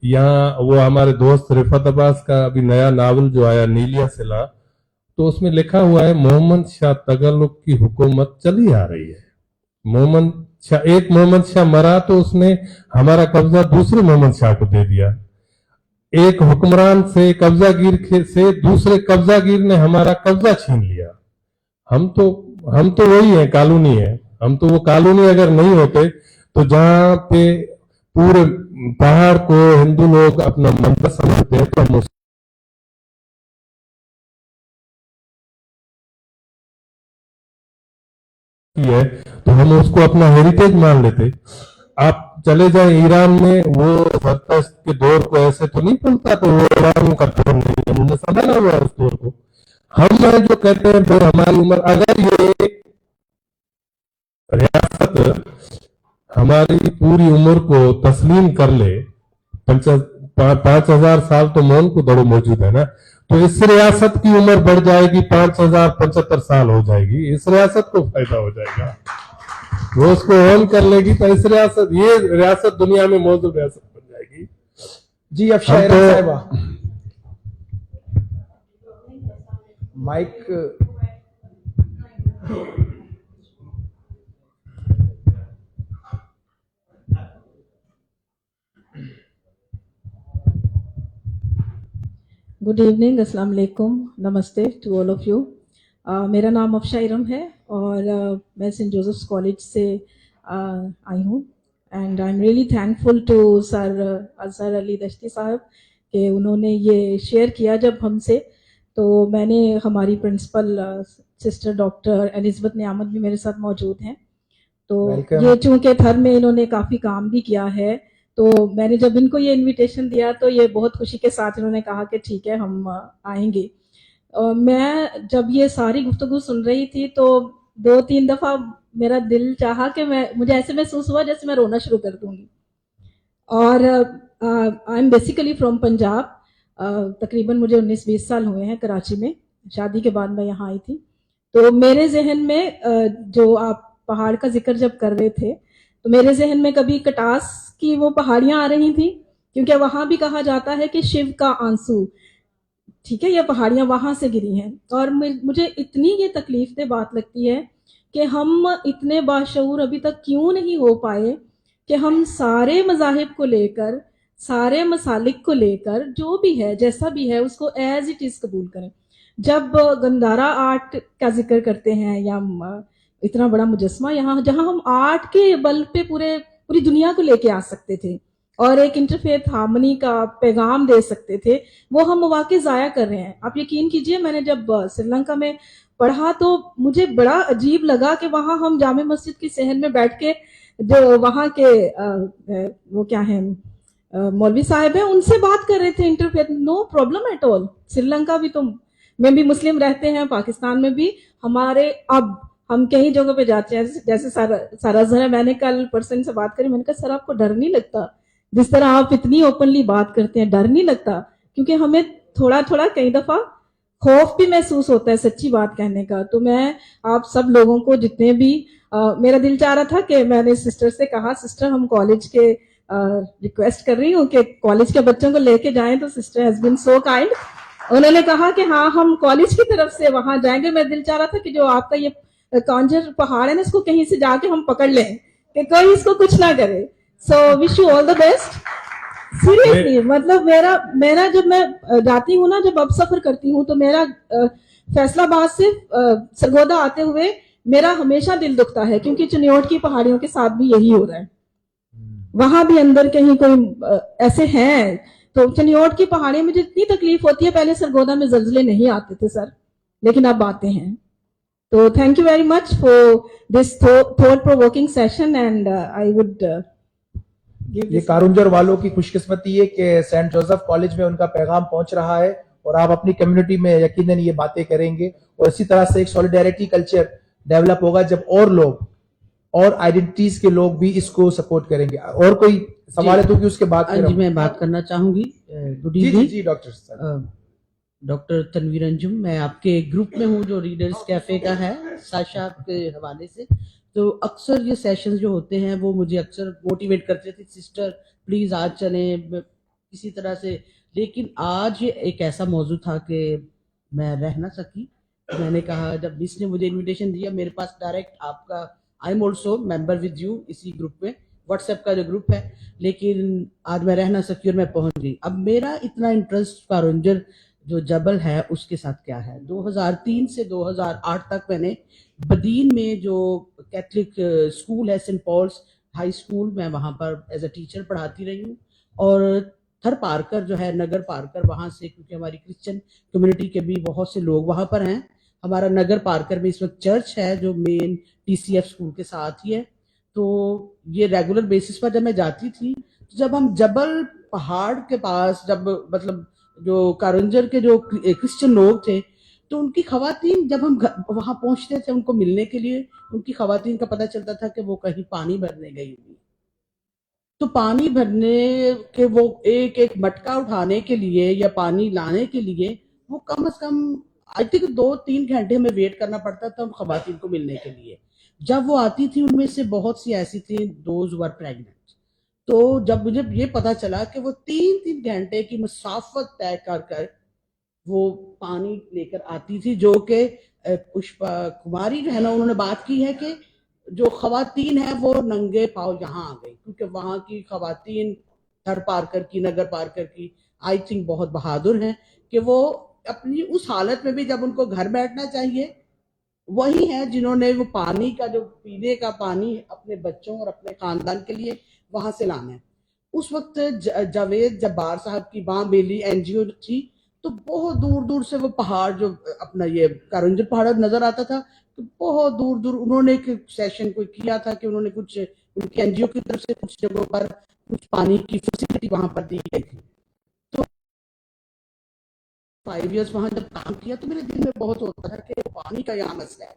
S6: यहाँ। वो हमारे दोस्त रिफत अब्बास का अभी नया नावल जो आया नीलिया सिला, तो उसमें लिखा हुआ है मोहम्मद शाह तगल्लुक की हुकूमत चली आ रही है। एक मोहम्मद शाह मरा तो उसने हमारा कब्जा दूसरे मोहम्मद शाह को दे दिया। एक हुक्मरान से कब्जागीर से दूसरे कब्जागीर ने हमारा कब्जा छीन लिया। हम तो वही है, कॉलोनी है। हम तो वो कॉलोनी अगर नहीं होते तो जहां पे पूरे पहाड़ को हिंदू लोग अपना मंदिर समझते हैं तो हम है तो हम उसको अपना हेरिटेज मान लेते। आप चले जाए ईरान में, वो सरतश के दौर को ऐसे तो नहीं पलता, तो वो ईरान का दौर नहीं है, उन्होंने संभाला हुआ उस दौर को। हम जो कहते हैं फिर हमारी उम्र, अगर ये रियासत हमारी पूरी उम्र को तस्लीम कर ले, 5000 साल तो मौन को दड़ो मौजूद है ना, तो इस रियासत की उम्र बढ़ जाएगी, 5075 साल हो जाएगी। इस रियासत को फायदा हो जाएगा, वो उसको ऑन कर लेगी तो इस ये रियासत दुनिया में मौजूद रियासत बन जाएगी।
S2: जी अब शायरा साहिबा माइक
S5: गुड इवनिंग, अस्सलाम वालेकुम, नमस्ते टू ऑल ऑफ यू। मेरा नाम अफशा इरम है और मैं सेंट जोसेफ्स कॉलेज से आई हूँ and I am really thankful to sir Azhar Ali Dashti साहब कि उन्होंने ये शेयर किया जब हमसे, तो मैंने हमारी प्रिंसिपल सिस्टर डॉक्टर एलिजबेथ नियामत भी मेरे साथ मौजूद हैं। तो
S2: Welcome.
S5: ये चूंकि थर में इन्होंने काफ़ी काम भी किया है, तो मैंने जब इनको ये इनविटेशन दिया तो ये बहुत खुशी के साथ इन्होंने कहा कि ठीक है हम आएंगे। मैं जब ये सारी गुफ्तगू सुन रही थी तो 2-3 दफ़ा मेरा दिल चाहा कि मुझे ऐसे महसूस हुआ जैसे मैं रोना शुरू कर दूंगी। और I am basically from Punjab, तकरीबन मुझे 19-20 साल हुए हैं कराची में, शादी के बाद मैं यहाँ आई थी। तो मेरे जहन में जो आप पहाड़ का जिक्र जब कर रहे थे तो मेरे जहन में कभी कटास की वो पहाड़ियां आ रही थी, क्योंकि वहां भी कहा जाता है कि शिव का आंसू, ठीक है, ये पहाड़ियां वहां से गिरी हैं। और मुझे इतनी ये तकलीफ दे बात लगती है कि हम इतने बाशऊर अभी तक क्यों नहीं हो पाए कि हम सारे मज़ाहिब को लेकर, सारे मसालिक को लेकर, जो भी है जैसा भी है उसको एज इट इज कबूल करें। जब गंदारा आर्ट का जिक्र करते हैं या इतना बड़ा मुजस्मा, यहाँ जहाँ हम आर्ट के बल पे पूरी दुनिया को लेके आ सकते थे और एक इंटरफेथ हार्मनी का पैगाम दे सकते थे, वो हम वाकई ज़ाया कर रहे हैं। आप यकीन कीजिए, मैंने जब श्रीलंका में पढ़ा तो मुझे बड़ा अजीब लगा कि वहाँ हम जामे मस्जिद की सहन में बैठ के जो वहाँ के वो क्या है मौलवी साहब हैं उनसे बात कर रहे थे interfaith, no problem at all. Sri Lanka भी तो में भी मुस्लिम रहते हैं, पाकिस्तान में भी हमारे, अब हम कई जगहों पे जाते हैं जैसे सारा जरा, मैंने कल पर्सन से बात करी, मैंने कहा सर आपको डर नहीं लगता जिस तरह आप इतनी ओपनली बात करते हैं, डर नहीं लगता? क्योंकि हमें थोड़ा थोड़ा कई दफा खौफ भी महसूस होता है सच्ची बात कहने का। तो मैं आप सब लोगों को जितने भी मेरा दिल चाह रहा था कि मैंने सिस्टर से कहा, सिस्टर हम कॉलेज के रिक्वेस्ट कर रही हूँ कि कॉलेज के बच्चों को लेके जाएं, तो sister has been so kind, उन्होंने कहा कि हाँ हम कॉलेज की तरफ से वहां जाएंगे। मैं दिल चाह रहा था कि जो आपका ये कांजर पहाड़ है ना, इसको कहीं से जाके हम पकड़ लें कि कोई इसको कुछ ना करे। So wish you all the best, seriously. मतलब मेरा जब मैं जाती हूँ ना, जब अब सफर करती हूँ, तो मेरा फैसलाबाद से सरगोदा आते हुए मेरा हमेशा दिल दुखता है, क्योंकि चुनियोट की पहाड़ियों के साथ भी यही हो रहा है। वहां भी अंदर कहीं कोई ऐसे हैं, तो चुनियोट की पहाड़ियों में जितनी तकलीफ होती है, पहले सरगोदा में जल्जले नहीं आते थे सर, लेकिन अब आते हैं। तो thank you very much for this thought provoking session and I would
S2: ये कारुंजर वालों की खुशकिस्मती है कि सेंट जोसेफ कॉलेज में उनका पैगाम पहुंच रहा है और आप अपनी कम्युनिटी में यकीनन ये बातें करेंगे, और इसी तरह से एक सॉलिडेरिटी कल्चर डेवलप होगा जब और लोग और आइडेंटिटीज के लोग भी इसको सपोर्ट करेंगे। और कोई सवाल है तो कि उसके बाद
S12: जी मैं बात करना चाहूंगी। गुड इवनिंग
S2: जी doctor sir.
S12: Doctor Tanveer Anjum, मैं आपके ग्रुप में हूँ जो रीडर्स कैफे का है, साशा के हवाले से। तो अक्सर ये सेशंस जो होते हैं वो मुझे अक्सर मोटिवेट करते थे, सिस्टर प्लीज आज चलें किसी तरह से। लेकिन आज ये एक ऐसा मौजू था कि मैं रह ना सकी। मैंने कहा, जब इसने मुझे इनविटेशन दिया, मेरे पास डायरेक्ट आपका, I am also member with you इसी ग्रुप में, व्हाट्सएप का जो ग्रुप है, लेकिन आज मैं रह ना सकी और मैं पहुंच गई। अब मेरा इतना इंटरेस्ट कारुंजर जो जबल है उसके साथ क्या है, 2003 से 2008 तक मैंने बदीन में जो कैथलिक स्कूल है, सेंट पॉल्स हाई स्कूल, मैं वहाँ पर एज अ टीचर पढ़ाती रही हूँ। और थर पारकर जो है, नगर पारकर, वहाँ से, क्योंकि हमारी क्रिश्चियन कम्युनिटी के भी बहुत से लोग वहाँ पर हैं, हमारा नगर पारकर में इस वक्त चर्च है जो मेन TCF स्कूल के साथ ही है। तो ये रेगुलर बेसिस पर जब मैं जाती थी, तो जब हम जबल पहाड़ के पास, जब मतलब जो कारुंजर के जो क्रिश्चियन लोग थे, तो उनकी खवातीन, जब हम वहां पहुंचते थे उनको मिलने के लिए, उनकी खवातीन का पता चलता था कि वो कहीं पानी भरने गई हुई। तो पानी भरने के वो एक एक मटका उठाने के लिए या पानी लाने के लिए वो कम से कम आई थिंक 2-3 घंटे में वेट करना पड़ता था उन खवातीन को मिलने के लिए। जब वो आती थी उनमें से बहुत सी ऐसी थी दोज वर प्रेग्नेंट। तो जब मुझे ये पता चला कि वो 3-3 घंटे की मुसाफत तय कर कर वो पानी लेकर आती थी, जो कि पुष्पा कुमारी जो है ना, उन्होंने बात की है कि जो खवातीन है वो नंगे पाँव यहाँ आ गई, क्योंकि वहाँ की खवातीन تھر پارکر کی, نگر پارکر کی, آئی تھنک بہت بہادر ہیں کہ وہ اپنی اس حالت میں بھی جب ان کو گھر بیٹھنا چاہیے, وہی ہیں جنہوں نے وہ پانی کا جو پینے کا پانی اپنے بچوں اور اپنے خاندان کے لیے وہاں سے لانا ہے. اس وقت جاوید جبار صاحب کی باں بیلی این جی او تھی, تو بہت دور دور سے وہ پہاڑ جو اپنا یہ کارونجر پہاڑ نظر آتا تھا, تو بہت دور دور انہوں نے ایک سیشن کوئی کیا تھا کہ انہوں نے کچھ ان کی این جی او کی طرف سے کچھ جگہوں پر کچھ پانی کی فیسلٹی وہاں پر دی گئی تھی. تو 5 ایئرس وہاں جب کام کیا تو میرے دل میں بہت ہوتا تھا کہ پانی کا یہاں مسئلہ ہے.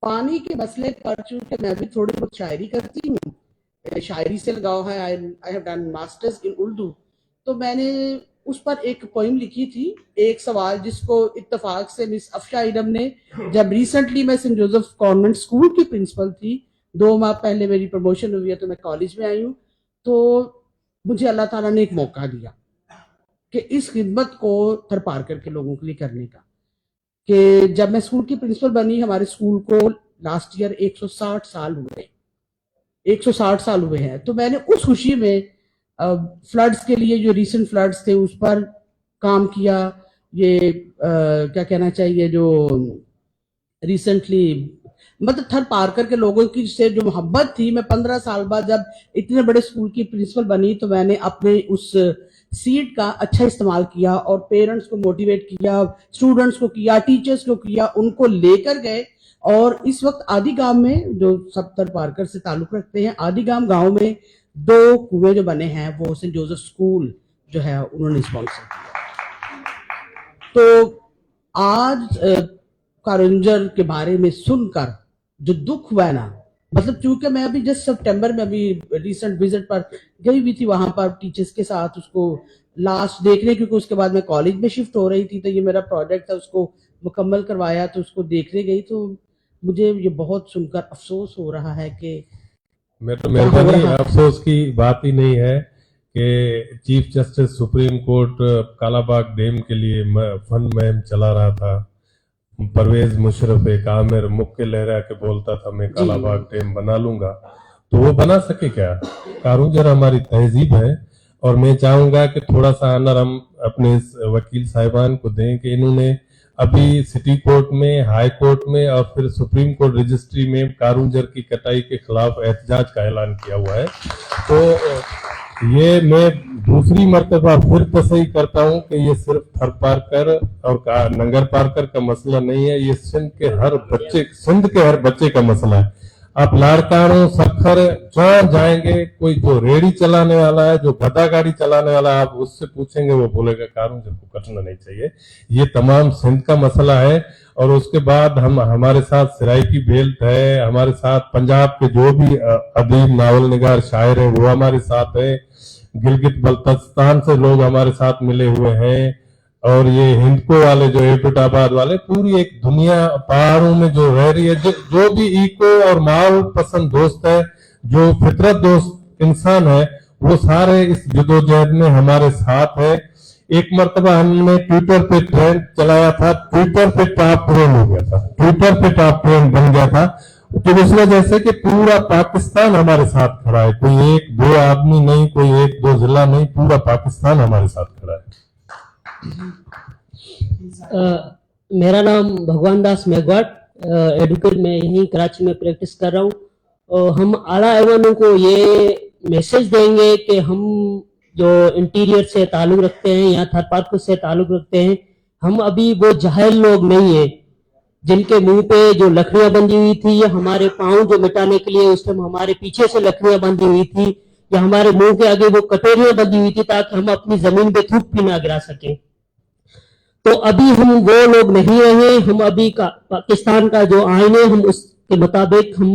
S12: پانی کے مسئلے پر چونکہ میں بھی تھوڑی بہت شاعری کرتی ہوں, شاعری سے لگاؤ ہے, I have done masters in Urdu, تو میں نے اس پر ایک پوئم لکھی تھی, ایک سوال, جس کو اتفاق سے مس افشا ادم نے, جب ریسنٹلی میں سینٹ جوزف کانوینٹ اسکول کی پرنسپل تھی, 2 ماہ پہلے میری پروموشن ہوئی ہے تو میں کالج میں آئی ہوں, تو مجھے اللہ تعالیٰ نے ایک موقع دیا کہ اس خدمت کو تھر پارکر کے لوگوں کے لیے کرنے کا, کہ جب میں اسکول کی پرنسپل بنی, ہمارے اسکول کو لاسٹ ایئر 160 سال ہوئے, 160 سال ہوئے ہیں, تو میں نے اس خوشی میں فلڈز کے لیے جو ریسنٹ فلڈز تھے اس پر کام کیا. یہ کیا کہنا چاہیے, جو ریسنٹلی مطلب تھر پارکر کے لوگوں کی سے جو محبت تھی, میں 15 سال بعد جب اتنے بڑے اسکول کی پرنسپل بنی تو میں نے اپنے اس سیٹ کا اچھا استعمال کیا اور پیرنٹس کو موٹیویٹ کیا, اسٹوڈنٹس کو کیا, ٹیچرس کو کیا, ان کو لے کر گئے. اور اس وقت آدی گام میں جو سب تھر پارکر سے تعلق رکھتے ہیں, آدی گام گاؤں میں 2 کنویں جو بنے ہیں وہ سینٹ جوزف اسکول جو ہے انہوں نے اسپانسر کیا. تو آج کارونجر کے بارے میں سن کر جو دکھ ہوا ہے نا, مطلب چونکہ میں ابھی جسٹ سپٹمبر میں ابھی ریسنٹ وزٹ پر گئی ہوئی تھی وہاں پر ٹیچرز کے ساتھ اس کو لاسٹ دیکھنے, کیونکہ اس کے بعد میں کالج میں شفٹ ہو رہی تھی, تو یہ میرا پروجیکٹ تھا, اس کو مکمل کروایا, تو اس کو دیکھنے گئی. تو مجھے یہ بہت سن کر افسوس ہو رہا ہے کہ
S6: مہربانی, افسوس کی بات ہی نہیں ہے کہ chief justice supreme court Kala Bagh dam کے لیے فنڈ مہم چلا رہا تھا. پرویز مشرف ایک عامر مکہ لہرا کے بولتا تھا میں کالا باغ ڈیم بنا لوں گا, تو وہ بنا سکے کیا؟ کارونجر ہماری تہذیب ہے, اور میں چاہوں گا کہ تھوڑا سا آنر ہم اپنے وکیل صاحبان کو دیں کہ انہوں نے ابھی سٹی کورٹ میں, ہائی کورٹ میں اور پھر سپریم کورٹ رجسٹری میں کارونجر کی کٹائی کے خلاف احتجاج کا اعلان کیا ہوا ہے. تو یہ میں دوسری مرتبہ پھر تصحیح کرتا ہوں کہ یہ صرف تھر پارکر اور ننگر پارکر کا مسئلہ نہیں ہے, یہ سندھ کے ہر بچے کا مسئلہ ہے. آپ لاڑکانوں, سکھر جہاں جائیں گے, کوئی جو ریڑھی چلانے والا ہے, جو گدا گاڑی چلانے والا ہے, آپ اس سے پوچھیں گے وہ بولے گا کارونجر کو کٹنا نہیں چاہیے. یہ تمام سندھ کا مسئلہ ہے. اور اس کے بعد ہمارے ساتھ سرائکی بیلٹ ہے, ہمارے ساتھ پنجاب کے جو بھی ادیب, ناول نگار, شاعر ہیں وہ ہمارے ساتھ ہیں, گلگت بلتستان سے لوگ ہمارے ساتھ ملے ہوئے ہیں, اور یہ ہندکو والے جو ایبٹ آباد والے, پوری ایک دنیا پہاڑوں میں جو رہ رہی ہے, جو بھی ایکو اور ماحول پسند دوست ہے, جو فطرت دوست انسان ہے, وہ سارے اس جدوجہد میں ہمارے ساتھ ہے. ایک مرتبہ ہم نے ٹویٹر پہ ٹرینڈ چلایا تھا, ٹویٹر پہ ٹاپ ٹرینڈ ہو گیا تھا, ٹویٹر پہ ٹاپ ٹرینڈ بن گیا تھا. تو اس وجہ سے کہ پورا پاکستان ہمارے ساتھ کھڑا ہے, کوئی 1-2 آدمی نہیں, کوئی 1-2 ضلع نہیں, پورا پاکستان ہمارے ساتھ کھڑا ہے.
S3: میرا نام بھگوان داس میگواٹ, ایڈوکیٹ, میں یہیں کراچی میں پریکٹس کر رہا ہوں. ہم اعلیٰ ایوانوں کو یہ میسج دیں گے کہ ہم جو انٹیریئر سے تعلق رکھتے ہیں یا تھر پارکر سے تعلق رکھتے ہیں, ہم ابھی وہ جاہل لوگ نہیں ہیں جن کے منہ پہ جو لکڑیاں بندھی ہوئی تھی, یا ہمارے پاؤں جو مٹانے کے لیے اس ٹائم ہمارے پیچھے سے لکڑیاں بندھی ہوئی تھی, یا ہمارے منہ کے آگے وہ کٹوریاں بندھی ہوئی تھی تاکہ ہم اپنی زمین پہ تھوک بھی نہ گرا سکیں. تو ابھی ہم وہ لوگ نہیں رہے. ہم ابھی پاکستان کا جو آئین ہے, ہم اس کے مطابق ہم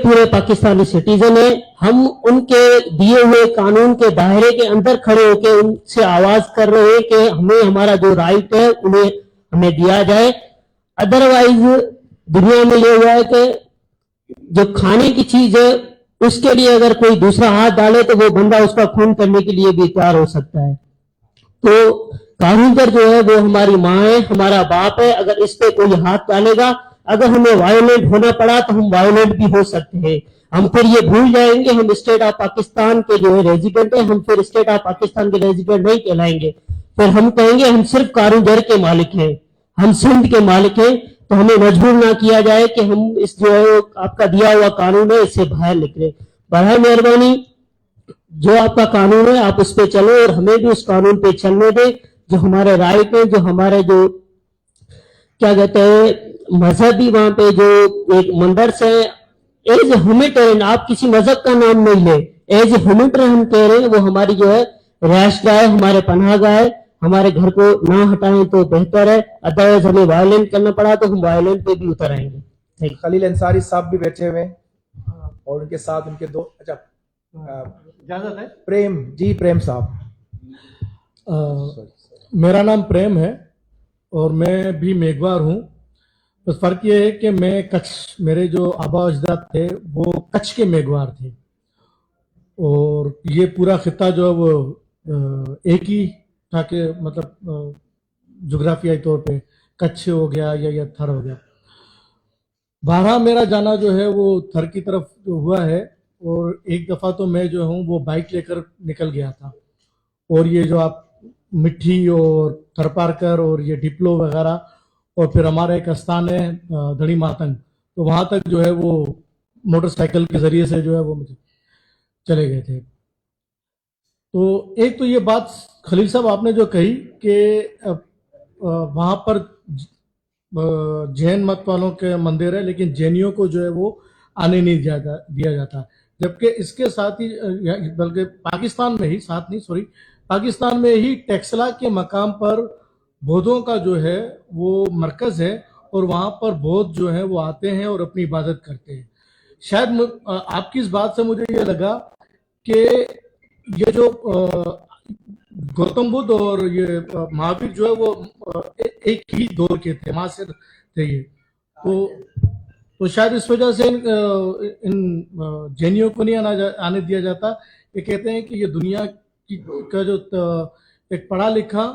S3: پورے پاکستانی سٹیزن ہیں. ہم ان کے دیے ہوئے قانون کے دائرے کے اندر کھڑے ہو کے ان سے آواز کر رہے ہیں کہ ہمیں ہمارا جو رائٹ ہے انہیں ہمیں دیا جائے. ادروائز دنیا میں یہ ہوا ہے کہ جو کھانے کی چیز ہے اس کے لیے اگر کوئی دوسرا ہاتھ ڈالے تو وہ بندہ اس کا خون کرنے کے لیے بھی تیار ہو سکتا ہے. تو کارونجر جو ہے وہ ہماری ماں ہے, ہمارا باپ ہے. اگر اس پہ کوئی ہاتھ ڈالے گا, اگر ہمیں وائلنٹ ہونا پڑا تو ہم وائلنٹ بھی ہو سکتے ہیں.
S13: हम फिर ये भूल जाएंगे हम स्टेट ऑफ पाकिस्तान के जो है रेजिडेंट है, हम फिर स्टेट ऑफ पाकिस्तान के रेजिडेंट नहीं कहलाएंगे, फिर हम कहेंगे हम सिर्फ कारूंझर के मालिक हैं, हम सिंध के मालिक हैं। तो हमें मजबूर ना किया जाए कि हम इस जो है आपका दिया हुआ कानून है इससे बाहर निकले। बराए मेहरबानी जो आपका कानून है आप उस पे चलो और हमें भी उस कानून पे चलने दें, जो हमारे राइट है, जो हमारे जो क्या कहते हैं मजहबी वहां पे जो एक मंदर्स है, एज ह्यूमैनिटेरियन, आप किसी मजहब का नाम नहीं ले, एज ह्यूमैनिटेरियन हम कह रहे हैं, वो हमारी जो है रहायश गाह है, हमारे पनाह गाह है, हमारे घर को ना हटाएं तो बेहतर है, अदरवाइज हमें वायलेंट करना पड़ा तो हम वायलेंट पे भी उतर आएंगे।
S2: खलील अंसारी साहब भी बैठे हुए हैं और उनके साथ उनके दो, अच्छा
S4: इजाजत है?
S2: प्रेम साहब।
S4: मेरा नाम प्रेम है और मैं भी मेघवार हूँ। बस फर्क ये है कि मैं कच्छ, मेरे जो आबा अजदाद थे वो कच्छ के मेघवार थे और ये पूरा खिता जो है वो एक ही था कि मतलब जोग्राफियाई तौर पे कच्छ हो गया या थर हो गया। बारह मेरा जाना जो है वो थर की तरफ हुआ है और एक दफ़ा तो मैं जो हूँ वो बाइक लेकर निकल गया था और ये जो आप मिट्टी और थरपारकर और ये डिप्लो वगैरह और फिर हमारा एक स्थान है धड़ी मातंग, तो वहाँ तक जो है वो मोटरसाइकिल के ज़रिए से जो है वो मुझे चले गए थे। तो एक तो ये बात खलील साहब आपने जो कही कि वहाँ पर जैन मत वालों के मंदिर है लेकिन जैनियों को जो है वो आने नहीं दिया जाता, जबकि इसके साथ ही बल्कि पाकिस्तान में ही साथ नहीं सॉरी पाकिस्तान में ही टेक्सला के मकाम पर बौद्धों का जो है वो मरकज है और वहाँ पर बौद्ध जो है वो आते हैं और अपनी इबादत करते हैं। शायद आपकी इस बात से मुझे ये लगा कि ये जो गौतम बुद्ध और ये महावीर जो है वो एक ही दौर के थे, मासिर थे ये, तो शायद इस वजह से इन जैनियों को नहीं आने दिया जाता। ये कहते हैं कि ये दुनिया का जो एक पढ़ा लिखा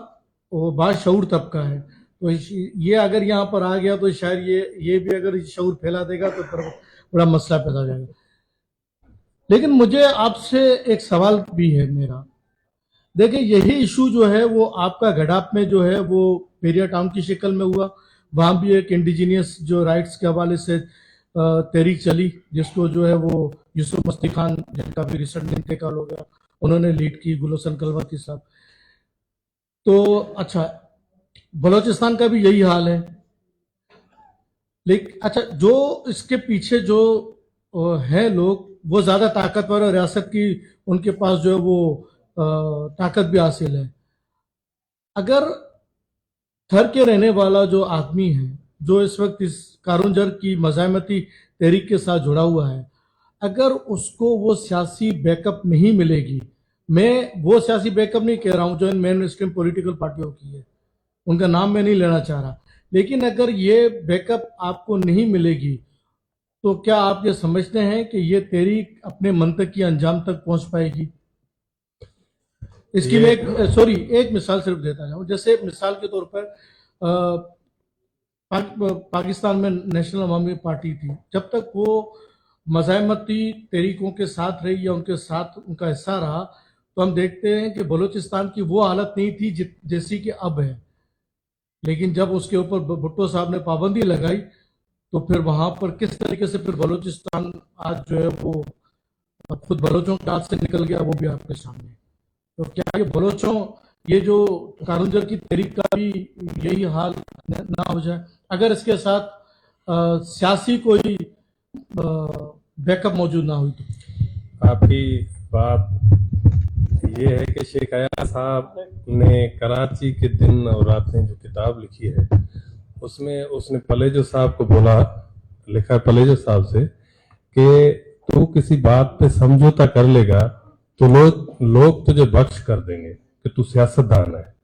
S4: वो बाशऊर तबका है, तो ये अगर यहाँ पर आ गया तो शायद ये भी अगर शऊर फैला देगा तो बड़ा मसला पैदा हो जाएगा। लेकिन मुझे आपसे एक सवाल भी है मेरा, देखिए यही इशू जो है वो आपका गडाप में जो है वो पेरिया टाउन की शक्ल में हुआ, वहाँ भी एक इंडिजीनियस जो राइट्स के हवाले से तहरीक चली जिसको जो है वो यूसुफ मस्ती खान जिनका भी रिसेंट इंतकाल हो गया उन्होंने लीड की, गुलशन कलवती साहब। तो अच्छा बलोचिस्तान का भी यही हाल है, लेकिन अच्छा जो इसके पीछे जो है लोग वो ज्यादा ताकतवर और रियासत की उनके पास जो है वो ताकत भी हासिल है। अगर थर के रहने वाला जो आदमी है जो इस वक्त इस कारूंझर की मज़ाहमती तहरीक के साथ जुड़ा हुआ है, अगर उसको वो सियासी बैकअप नहीं मिलेगी, मैं वो सियासी बैकअप नहीं कह रहा हूं जो इन मेन स्ट्रीम पॉलिटिकल पार्टियों की है, उनका नाम मैं नहीं लेना चाह रहा, लेकिन अगर ये बैकअप आपको नहीं मिलेगी तो क्या आप ये समझते हैं कि ये तहरीक अपने मंतक की अंजाम तक पहुंच पाएगी? इसकी मैं एक मिसाल सिर्फ देता जाऊं। जैसे मिसाल के तौर पर पाकिस्तान में नेशनल अवामी पार्टी थी, जब तक वो मज़ाहमती तहरीकों के साथ रही या उनके साथ उनका हिस्सा रहा, तो हम देखते हैं कि बलूचिस्तान की वो हालत नहीं थी जैसी कि अब है। लेकिन जब उसके ऊपर भुट्टो साहब ने पाबंदी लगाई तो फिर वहां पर किस तरीके से फिर बलूचिस्तान आज जो है वो खुद बलोचों के हाथ से निकल गया, वो भी आपके सामने। तो क्या ये बलोचों ये जो कारूंझर की तहरीक का भी यही हाल ना हो जाए अगर इसके साथ सियासी कोई बैकअप मौजूद ना हुई? तो
S6: आपकी बात ये है कि शेख अयाज साहब ने कराची के दिन और रातें जो किताब लिखी है उसमें उसने पलेजो साहब को बोला, लिखा पलेजो साहब से कि तू किसी बात पे समझौता कर लेगा तो लोग तुझे बख्श कर देंगे कि तू सियासतदान है,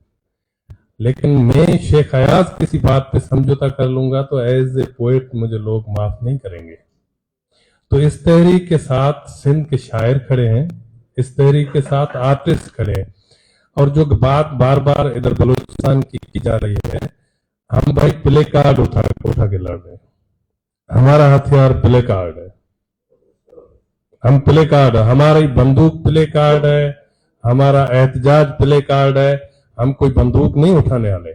S6: लेकिन मैं शेख अयाज किसी बात पे समझौता कर लूंगा तो एज ए पोएट मुझे लोग माफ नहीं करेंगे। तो इस तहरीक के साथ सिंध के शायर खड़े हैं, इस तहरीक के साथ आर्टिस्ट खड़े हैं, और जो बात बार बार इधर बलूचिस्तान की जा रही है, हम भाई प्ले कार्ड उठा के लड़ रहे हैं, हमारा हथियार प्ले कार्ड है। हम प्ले कार्ड, हमारी बंदूक प्ले कार्ड है, हमारा एहतजाज प्ले कार्ड है, हम कोई बंदूक नहीं उठाने वाले,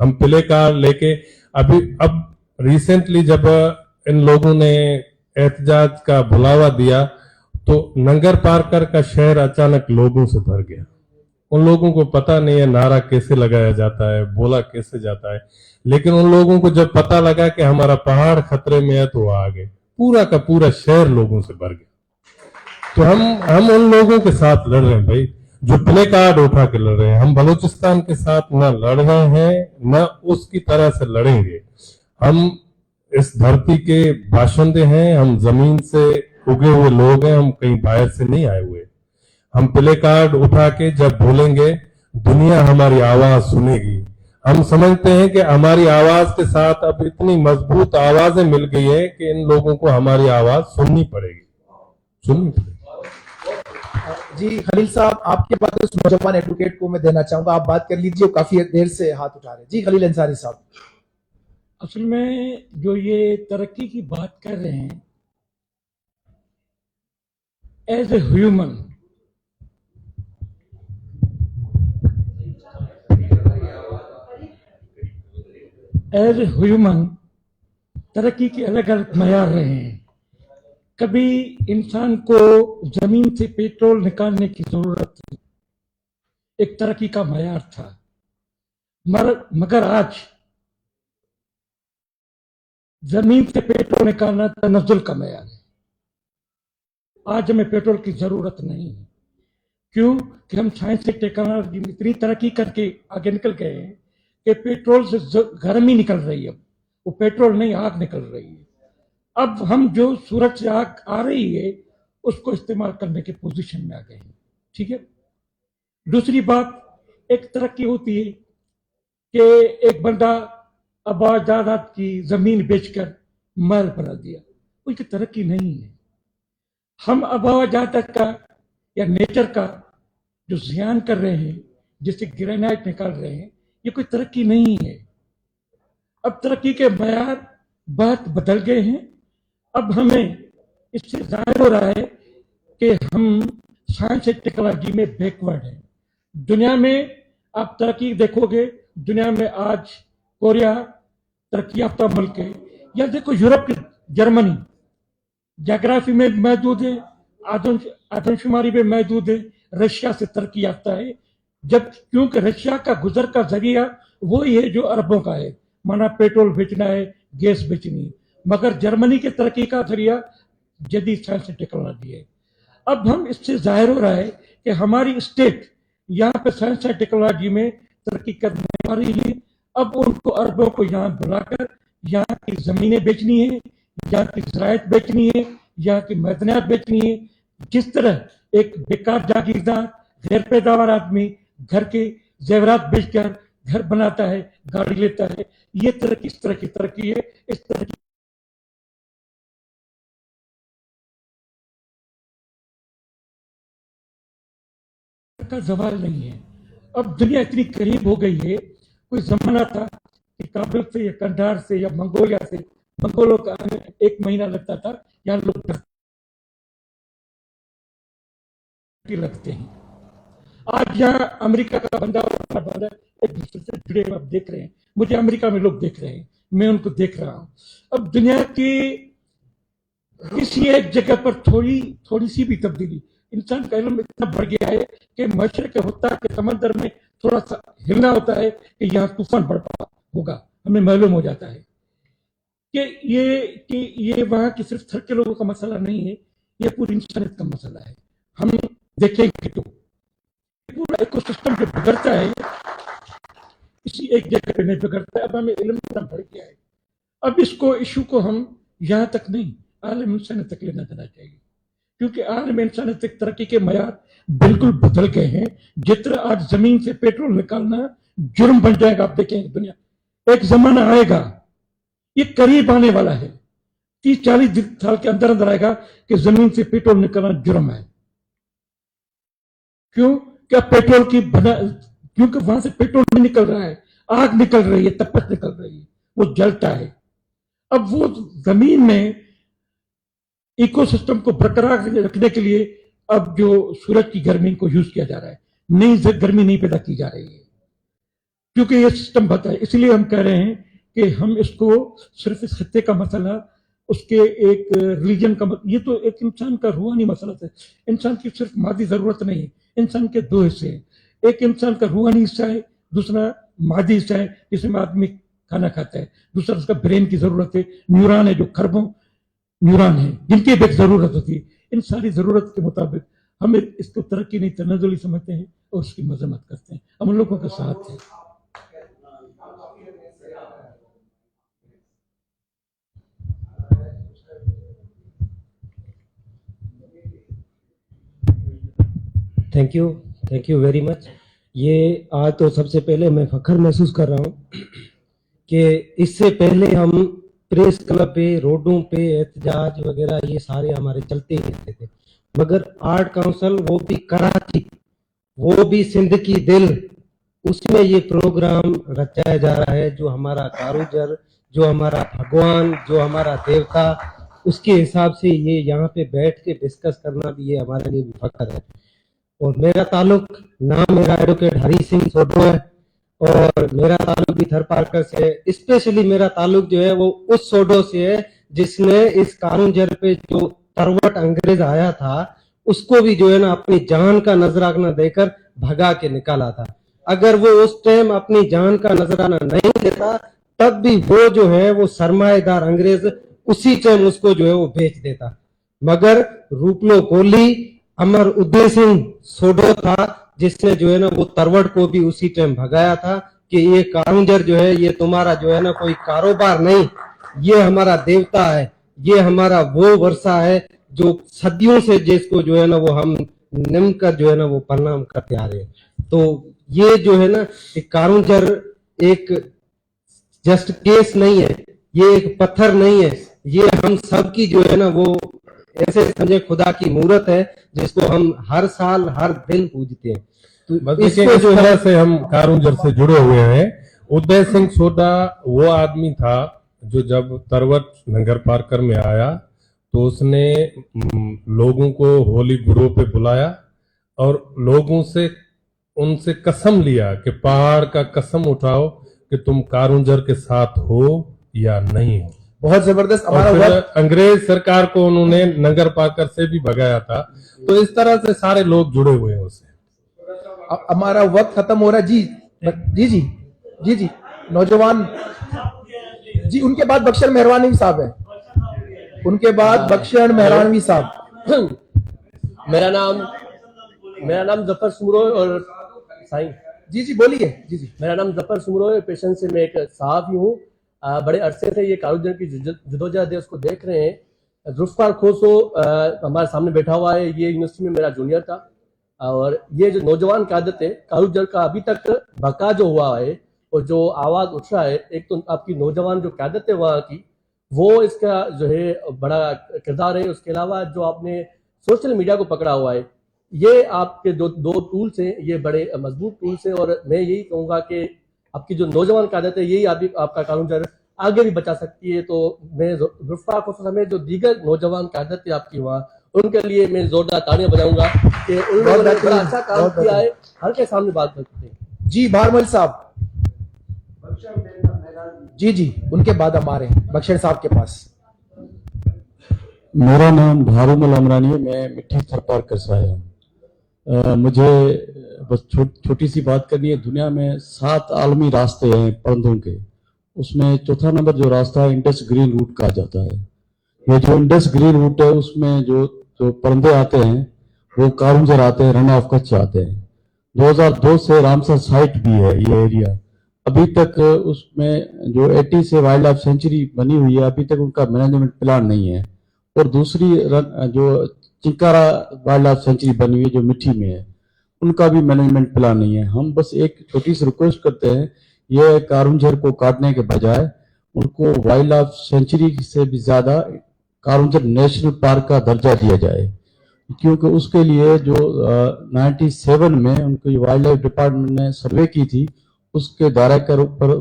S6: हम प्ले कार्ड लेके अब रिसेंटली जब इन लोगों ने एहतजाज का बुलावा दिया तो नंगर पार्कर का शहर अचानक लोगों से भर गया। उन लोगों को पता नहीं है नारा कैसे लगाया जाता है, बोला कैसे जाता है, लेकिन उन लोगों को जब पता लगा कि हमारा पहाड़ खतरे में है तो वो आ गए, पूरा का पूरा शहर लोगों से भर गया। तो हम उन लोगों के साथ लड़ रहे हैं भाई, जो प्ले कार्ड उठा के लड़ रहे हैं। हम बलूचिस्तान के साथ न लड़ रहे हैं न उसकी तरह से लड़ेंगे। हम इस धरती के बाशिंदे हैं, हम जमीन से उगे हुए लोग हैं, हम कहीं बाहर से नहीं आए हुए। हम प्ले कार्ड उठा के जब बोलेंगे दुनिया हमारी आवाज सुनेगी। हम समझते हैं कि हमारी आवाज के साथ अब इतनी मजबूत आवाजें मिल गई है कि इन लोगों को हमारी आवाज सुननी पड़ेगी।
S2: जी खलील साहब, आपके बाद उस नौजवान एडवोकेट को मैं देना चाहूंगा, आप बात कर लीजिए, काफी देर से हाथ उठा रहे हैं। जी खलील अंसारी साहब।
S9: असल में जो ये तरक्की की बात कर रहे हैं, एज ए ह्यूमन, तरक्की के अलग अलग मयार रहे हैं। कभी इंसान को जमीन से पेट्रोल निकालने की जरूरत थी, एक तरक्की का मयार था, मगर आज जमीन से पेट्रोल निकालना तनज़्ज़ुल का मयार है। आज हमें पेट्रोल की जरूरत नहीं है। क्यों? कि हम साइंस से टेक्नोलॉजी में इतनी तरक्की करके आगे निकल गए हैं कि पेट्रोल से गर्मी निकल रही है, वो पेट्रोल नहीं आग निकल रही है। अब हम जो सूरज से आग आ रही है उसको इस्तेमाल करने के पोजीशन में आ गए हैं। ठीक है। दूसरी बात, एक तरक्की होती है कि एक बंदा आबाद जायदाद की जमीन बेचकर महल बना दिया, उसकी तरक्की नहीं है। हम आबाद जायदाद का या नेचर का जो जियान कर रहे हैं, जिससे ग्रेनाइट निकाल रहे हैं, ये कोई तरक्की नहीं है। अब तरक्की के मयार बहुत बदल गए हैं। अब हमें इससे जाहिर हो रहा है कि हम साइंस एंड टेक्नोलॉजी में बैकवर्ड हैं। दुनिया में आप तरक्की देखोगे, दुनिया में आज कोरिया तरक्की याफ्ता मुल्क है, या देखो यूरोप की जर्मनी जोग्राफी में महदूद है, आदमशुमारी में महदूद है, रशिया से तरक्की याफ्ता है। जब क्योंकि रशिया का गुजर का जरिया वही है जो अरबों का है, माना पेट्रोल बेचना है, गैस बेचनी है, मगर जर्मनी के तरक्की का जरिया जदीद साइंस एंड टेक्नोलॉजी है। अब हम इससे जाहिर हो रहा है कि हमारी स्टेट यहाँ पे साइंस एंड टेक्नोलॉजी में तरक्की करने वाली है। अब उनको अरबों को यहाँ बुलाकर यहाँ की जमीनें बेचनी है, यहाँ की ज़राअत बेचनी है, यहाँ की मैदानियात बेचनी है। जिस तरह एक बेकार जागीरदार गैर पैदावार आदमी घर के जेवरात बेचकर घर बनाता है, गाड़ी लेता है, ये तरक्की इस तरह की तरक्की है। इस तरह की का सवाल नहीं है। अब दुनिया इतनी करीब हो गई है। कोई जमाना था कि काबुल से या कंधार से या मंगोलिया से मंगोलों का आने 1 महीना लगता था, यहाँ लोग लगते हैं। आज यहाँ अमेरिका का बंदा एक दूसरे से जुड़े हुए आप देख रहे हैं। मुझे अमेरिका में लोग देख रहे हैं, मैं उनको देख रहा हूं। अब दुनिया की किसी एक जगह पर थोड़ी सी भी तब्दीली, इंसान का इल्म इतना बढ़ गया है कि मशरक होता है कि समंदर में थोड़ा सा हिलना होता है कि यहाँ तूफान बढ़ होगा, हमें मालूम हो जाता है कि ये वहां की सिर्फ थर के लोगों का मसला नहीं है, ये पूरी इंसानियत का मसला है। हम देखेंगे तो पूरा इकोसिस्टम जो बिगड़ता है इसी एक जगह पे नहीं बिगड़ता है। अब हमें इल्म इतना बढ़ गया है। अब इसको इशू को हम यहाँ तक नहीं, आलम इंसानियत तक लेना देना चाहिए, क्योंकि आलम इंसानियत तक तरक्की के मयार बिल्कुल बदल गए हैं। जिस तरह आज जमीन से पेट्रोल निकालना जुर्म बन जाएगा, आप देखेंगे दुनिया एक जमाना आएगा, ये करीब आने वाला है, 30-40 साल के अंदर अंदर आएगा कि जमीन से पेट्रोल निकालना जुर्म है। क्यों? क्या पेट्रोल की क्योंकि वहां से पेट्रोल नहीं निकल रहा है, आग निकल रही है, तपस निकल रही है, वो जलता है। अब वो जमीन में इकोसिस्टम को बरकरार रखने के लिए अब जो सूरज की गर्मी को यूज किया जा रहा है, नई गर्मी नहीं पैदा की जा रही है, क्योंकि ये सिस्टम बता है। इसलिए हम कह रहे हैं कि हम इसको सिर्फ इस खत्ते का मसला, उसके एक रिलीजन का, ये तो एक इंसान का रूहानी मसला है। इंसान की सिर्फ मादी जरूरत नहीं है, इंसान के दो हिस्से हैं, एक इंसान का रूहानी हिस्सा है, दूसरा मादी हिस्सा है जिसमें आदमी खाना खाता है, दूसरा उसका ब्रेन की जरूरत है, न्यूरॉन है जो खरबों न्यूरॉन है जिनकी भी जरूरत होती है। इन सारी जरूरत के मुताबिक हम इसको तरक्की नहीं तनाजुली समझते हैं और उसकी मजम्मत करते हैं। हम लोगों के साथ हैं।
S14: Thank you very much. ये आज तो सबसे पहले मैं फख्र महसूस कर रहा हूँ कि इससे पहले हम प्रेस क्लब पे, रोडों पे एहतजाज वगैरह ये सारे हमारे चलते ही रहते थे, मगर आर्ट काउंसिल, वो भी कराची, वो भी सिंध की दिल, उसमें ये प्रोग्राम रचाया जा रहा है। जो हमारा कारूगर, जो हमारा भगवान, जो हमारा देवता, उसके हिसाब से ये यहाँ पे बैठ के डिस्कस करना भी ये हमारे लिए भी फख्र है। और मेरा ताल्लुक, नाम मेरा एडवोकेट हरी सिंह सोडो है और मेरा ताल्लुक भी थरपारकर से है। स्पेशली मेरा ताल्लुक जो है वो उस सोडो से है जिसने इस कारूंजर पे जो तरवट अंग्रेज आया था उसको भी जो है ना अपनी जान का नजराना देकर भगा के निकाला था। अगर वो उस टाइम अपनी जान का नजराना नहीं देता तब भी वो जो है वो सरमाएदार अंग्रेज उसी टाइम उसको जो है वो बेच देता। मगर रूपलो कोहली, अमर उदय सिंह सोडो था जिसने जो है ना वो तरवड़ को भी उसी टाइम भगाया था कि ये कारूंजर जो है ये तुम्हारा जो है ना कोई कारोबार नहीं, ये हमारा देवता है, ये हमारा वो वर्षा है जो सदियों से जिसको जो है ना वो हम निम्न कर जो है ना वो प्रणाम करते आ रहे हैं। तो ये जो है ना कारूंजर एक जस्ट केस नहीं है, ये एक पत्थर नहीं है, ये हम सब की जो है ना वो ऐसे समझे खुदा की मूर्त है जिसको हम हर साल हर दिन पूजते हैं। तो
S6: इसको जो है से हम कारूंजर से जुड़े हुए हैं। उदय सिंह सोडा वो आदमी था जो जब तरवट नगर पार्कर में आया तो उसने लोगों को होली बुरो पे बुलाया और लोगों से उनसे कसम लिया कि पहाड़ का कसम उठाओ कि तुम कारूंजर के साथ हो या नहीं हो।
S2: बहुत जबरदस्त।
S6: हमारा अंग्रेज सरकार को उन्होंने नगर पार्कर से भी भगाया था। तो इस तरह से सारे लोग जुड़े हुए हैं उससे।
S2: हमारा वक्त खत्म हो रहा है जी। जी जी जी जी नौजवान जी, उनके बाद बख्शर मेहरवानी साहब है, उनके बाद बख्शर मेहरवानी साहब।
S15: मेरा नाम जफर सुमरो और साईं।
S2: जी जी बोलिए। जी जी
S15: मेरा नाम जफर सुमरो है, पेशन से मैं एक सहाफी हूँ। बड़े अरसे से ये कारूंजर की जदोजहद है उसको देख रहे हैं। जुल्फकार खोसो हमारे सामने बैठा हुआ है, ये यूनिवर्सिटी में मेरा जूनियर था और ये जो नौजवान क़यादत है कारूंजर का अभी तक बका जो हुआ है और जो आवाज उठ रहा है, एक तो आपकी नौजवान जो क़यादत है वहाँ की, वो इसका जो है बड़ा किरदार है। उसके अलावा जो आपने सोशल मीडिया को पकड़ा हुआ है, ये आपके जो दो टूल्स हैं ये बड़े मजबूत टूल्स हैं और मैं यही कहूँगा कि आपकी जो नौजवान क़यादत है यही आपका कारूंजर आगे भी बचा सकती है। तो मैं जुल्फकार खोसो समेत जो दीगर नौजवान क़यादत है आपकी वहाँ, उनके लिए मैं जोरदार तालियां बजाऊंगा कि उन्होंने बड़ा अच्छा काम किया है, हर के सामने बात करते हैं।
S2: जी भारमल साहब। जी जी उनके बाद हमारे बख्शर साहब के पास।
S6: मेरा नाम भारूमल अमरानी है, मैं मिट्टी थरपारकर से आया हूँ। मुझे बस छोटी सी बात करनी है। दुनिया में 7 आलमी रास्ते हैं परिंदों के, उसमें चौथा नंबर जो रास्ता है इंडस ग्रीन रूट कहा जाता है। ये जो इंडस ग्रीन रूट है उसमें जो परिंदे आते हैं वो कारूंजर आते हैं, रन ऑफ कच्छ आते हैं। 2002 से रामसर साइट भी है ये एरिया। अभी तक उसमें जो 80 से वाइल्ड लाइफ सेंचुरी बनी हुई है, अभी तक उनका मैनेजमेंट प्लान नहीं है। और दूसरी जो चिंकारा वाइल्ड लाइफ सेंचुरी बनी हुई है जो मिट्टी में है, उनका भी मैनेजमेंट प्लान नहीं है। हम बस एक छोटी सी रिक्वेस्ट करते हैं, ये कारूंजर को काटने के बजाय उनको वाइल्ड लाइफ सेंचुरी से भी ज्यादा कारूंजर नेशनल पार्क का दर्जा दिया जाए, क्योंकि उसके लिए जो 97 में उनकी वाइल्ड लाइफ डिपार्टमेंट ने सर्वे की थी उसके दायरे के ऊपर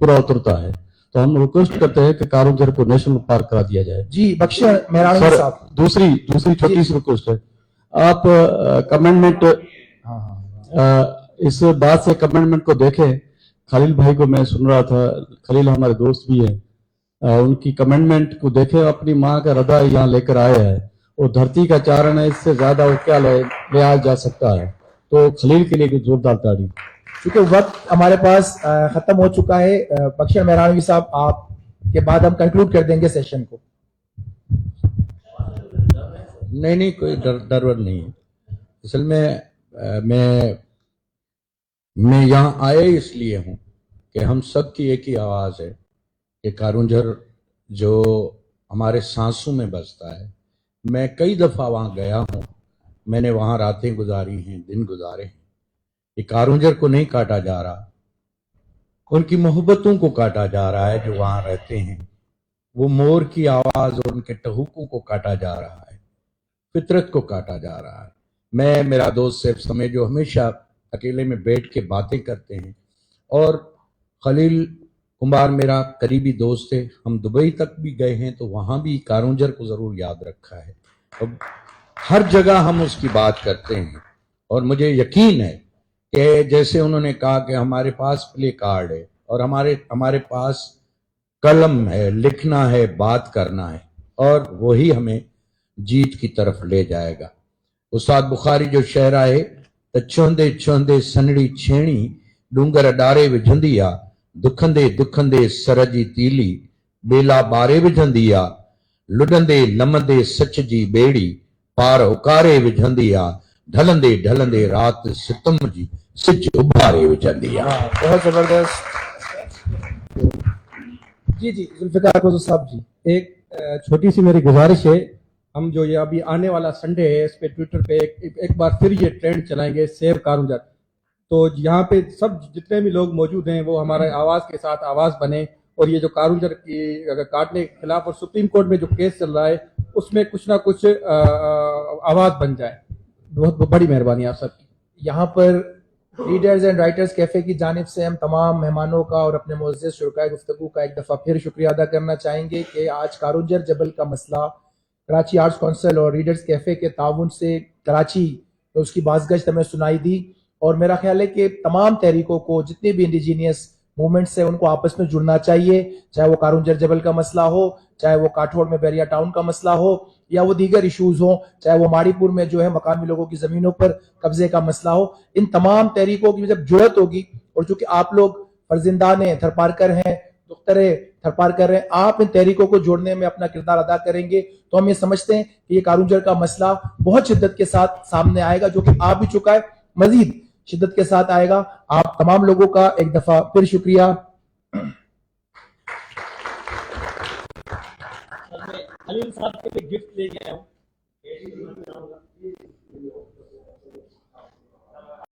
S6: पूरा उतरता है। तो हम रिक्वेस्ट करते हैं कि कारूंझर को नेशनल पार्क करा दिया जाए।
S2: जी बख्शिया मेहरानी
S6: सर,
S2: साहब,
S6: दूसरी छोटी सी रिक्वेस्ट है, आप कमेंटमेंट इस बात से कमेंटमेंट को देखें। खलील भाई को मैं सुन रहा था, खलील हमारे दोस्त भी है, उनकी कमेंटमेंट को देखें। अपनी माँ का हृदय यहाँ लेकर आए हैं, वो धरती का चारण है, इससे ज्यादा वो क्या ले आ जा सकता है। तो खलील के लिए एक जोरदार ताड़ी।
S2: क्योंकि वक्त हमारे पास खत्म हो चुका है। बख्शिया मेहरानी साहब, आप के बाद हम कंक्लूड कर देंगे सेशन को।
S16: नहीं, कोई डर नहीं है। असल में मैं यहाँ आए इसलिए हूँ कि हम सब की एक ही आवाज़ है कि कारूंझर जो हमारे सांसों में बसता है। मैं कई दफ़ा वहाँ गया हूँ, मैंने वहाँ रातें गुजारी हैं, दिन गुजारे हैं। ये कारूंझर को नहीं काटा जा रहा, उनकी मोहब्बतों को काटा जा रहा है जो वहाँ रहते हैं। वो मोर की आवाज़ और उनके टहूकों को काटा जा रहा है, फितरत को काटा जा रहा है। मैं, मेरा दोस्त सैफ समेत जो हमेशा अकेले में बैठ के बातें करते हैं, और खलील कुमार मेरा करीबी दोस्त है, हम दुबई तक भी गए हैं तो वहाँ भी कारूंझर को ज़रूर याद रखा है। अब हर जगह हम उसकी बात करते हैं, और मुझे यकीन है कि जैसे उन्होंने कहा कि हमारे पास प्ले कार्ड है और हमारे पास कलम है, लिखना है, बात करना है, और वही हमें जीत की तरफ ले जाएगा। उस्ताद बुखारी जो शेर आए, त चोंदे चोंदे सनड़ी छेणी डूंगर डारे विझंदी आ, दुखंदे दुखंदे सरजी तीली बेला बारे विझंदी आ, लुडंदे लमंदे सच जी बेड़ी पार उकारे विझंदी आ, ढलंदे ढलंदे रात सितम जी सिज उभारे विझंदी आ।
S2: बहुत जबरदस्त। जी जुल्फिकार को साहब जी,
S14: एक छोटी सी मेरी गुजारिश है, हम जो ये अभी आने वाला संडे है इस पे ट्विटर पे एक बार फिर ये ट्रेंड चलाएंगे, सेव कारूंझर। तो यहाँ पे सब जितने भी लोग मौजूद हैं वो हमारे आवाज़ के साथ आवाज़ बने, और ये जो कारूंझर की अगर काटने के खिलाफ और सुप्रीम कोर्ट में जो केस चल रहा है उसमें कुछ ना कुछ आवाज़ बन जाए। बहुत बड़ी मेहरबानी आप सबकी।
S2: यहाँ पर रीडर्स एंड राइटर्स कैफे की जानिब से हम तमाम मेहमानों का और अपने मुअज़्ज़ज़ शुरकाए गुफ्तगू का एक दफ़ा फिर शुक्रिया अदा करना चाहेंगे कि आज कारूंझर जबल का मसला कराची आर्ट्स काउंसिल और रीडर्स कैफे के ताउन से कराची तो उसकी बाज़गश्त हमें सुनाई दी। और मेरा ख्याल है कि तमाम तहरीकों को, जितने भी इंडिजीनियस मूवमेंट्स है, उनको आपस में जुड़ना चाहिए, चाहे वो कारूंझर जबल का मसला हो, चाहे वो काठोड़ में बैरिया टाउन का मसला हो, या वो दीगर इशूज़ हो, चाहे वो माड़ीपुर में जो है मकामी लोगों की ज़मीनों पर कब्जे का मसला हो। इन तमाम तहरीकों की जब जुड़त होगी, और चूंकि आप लोग फर्जिंदान हैं, थरपारकर हैं, दुख्तर थरपारकर हैं, आप इन तहरीकों को जोड़ने में अपना किरदार अदा करेंगे तो हम ये समझते हैं कि ये कारूंझर का मसला बहुत शिद्दत के साथ सामने आएगा, जो कि आ भी चुका है, मजीद शिद्दत के साथ आएगा। आप तमाम लोगों का एक दफा फिर शुक्रिया।
S7: खलील साहब के लिए गिफ्ट ले गया हूँ।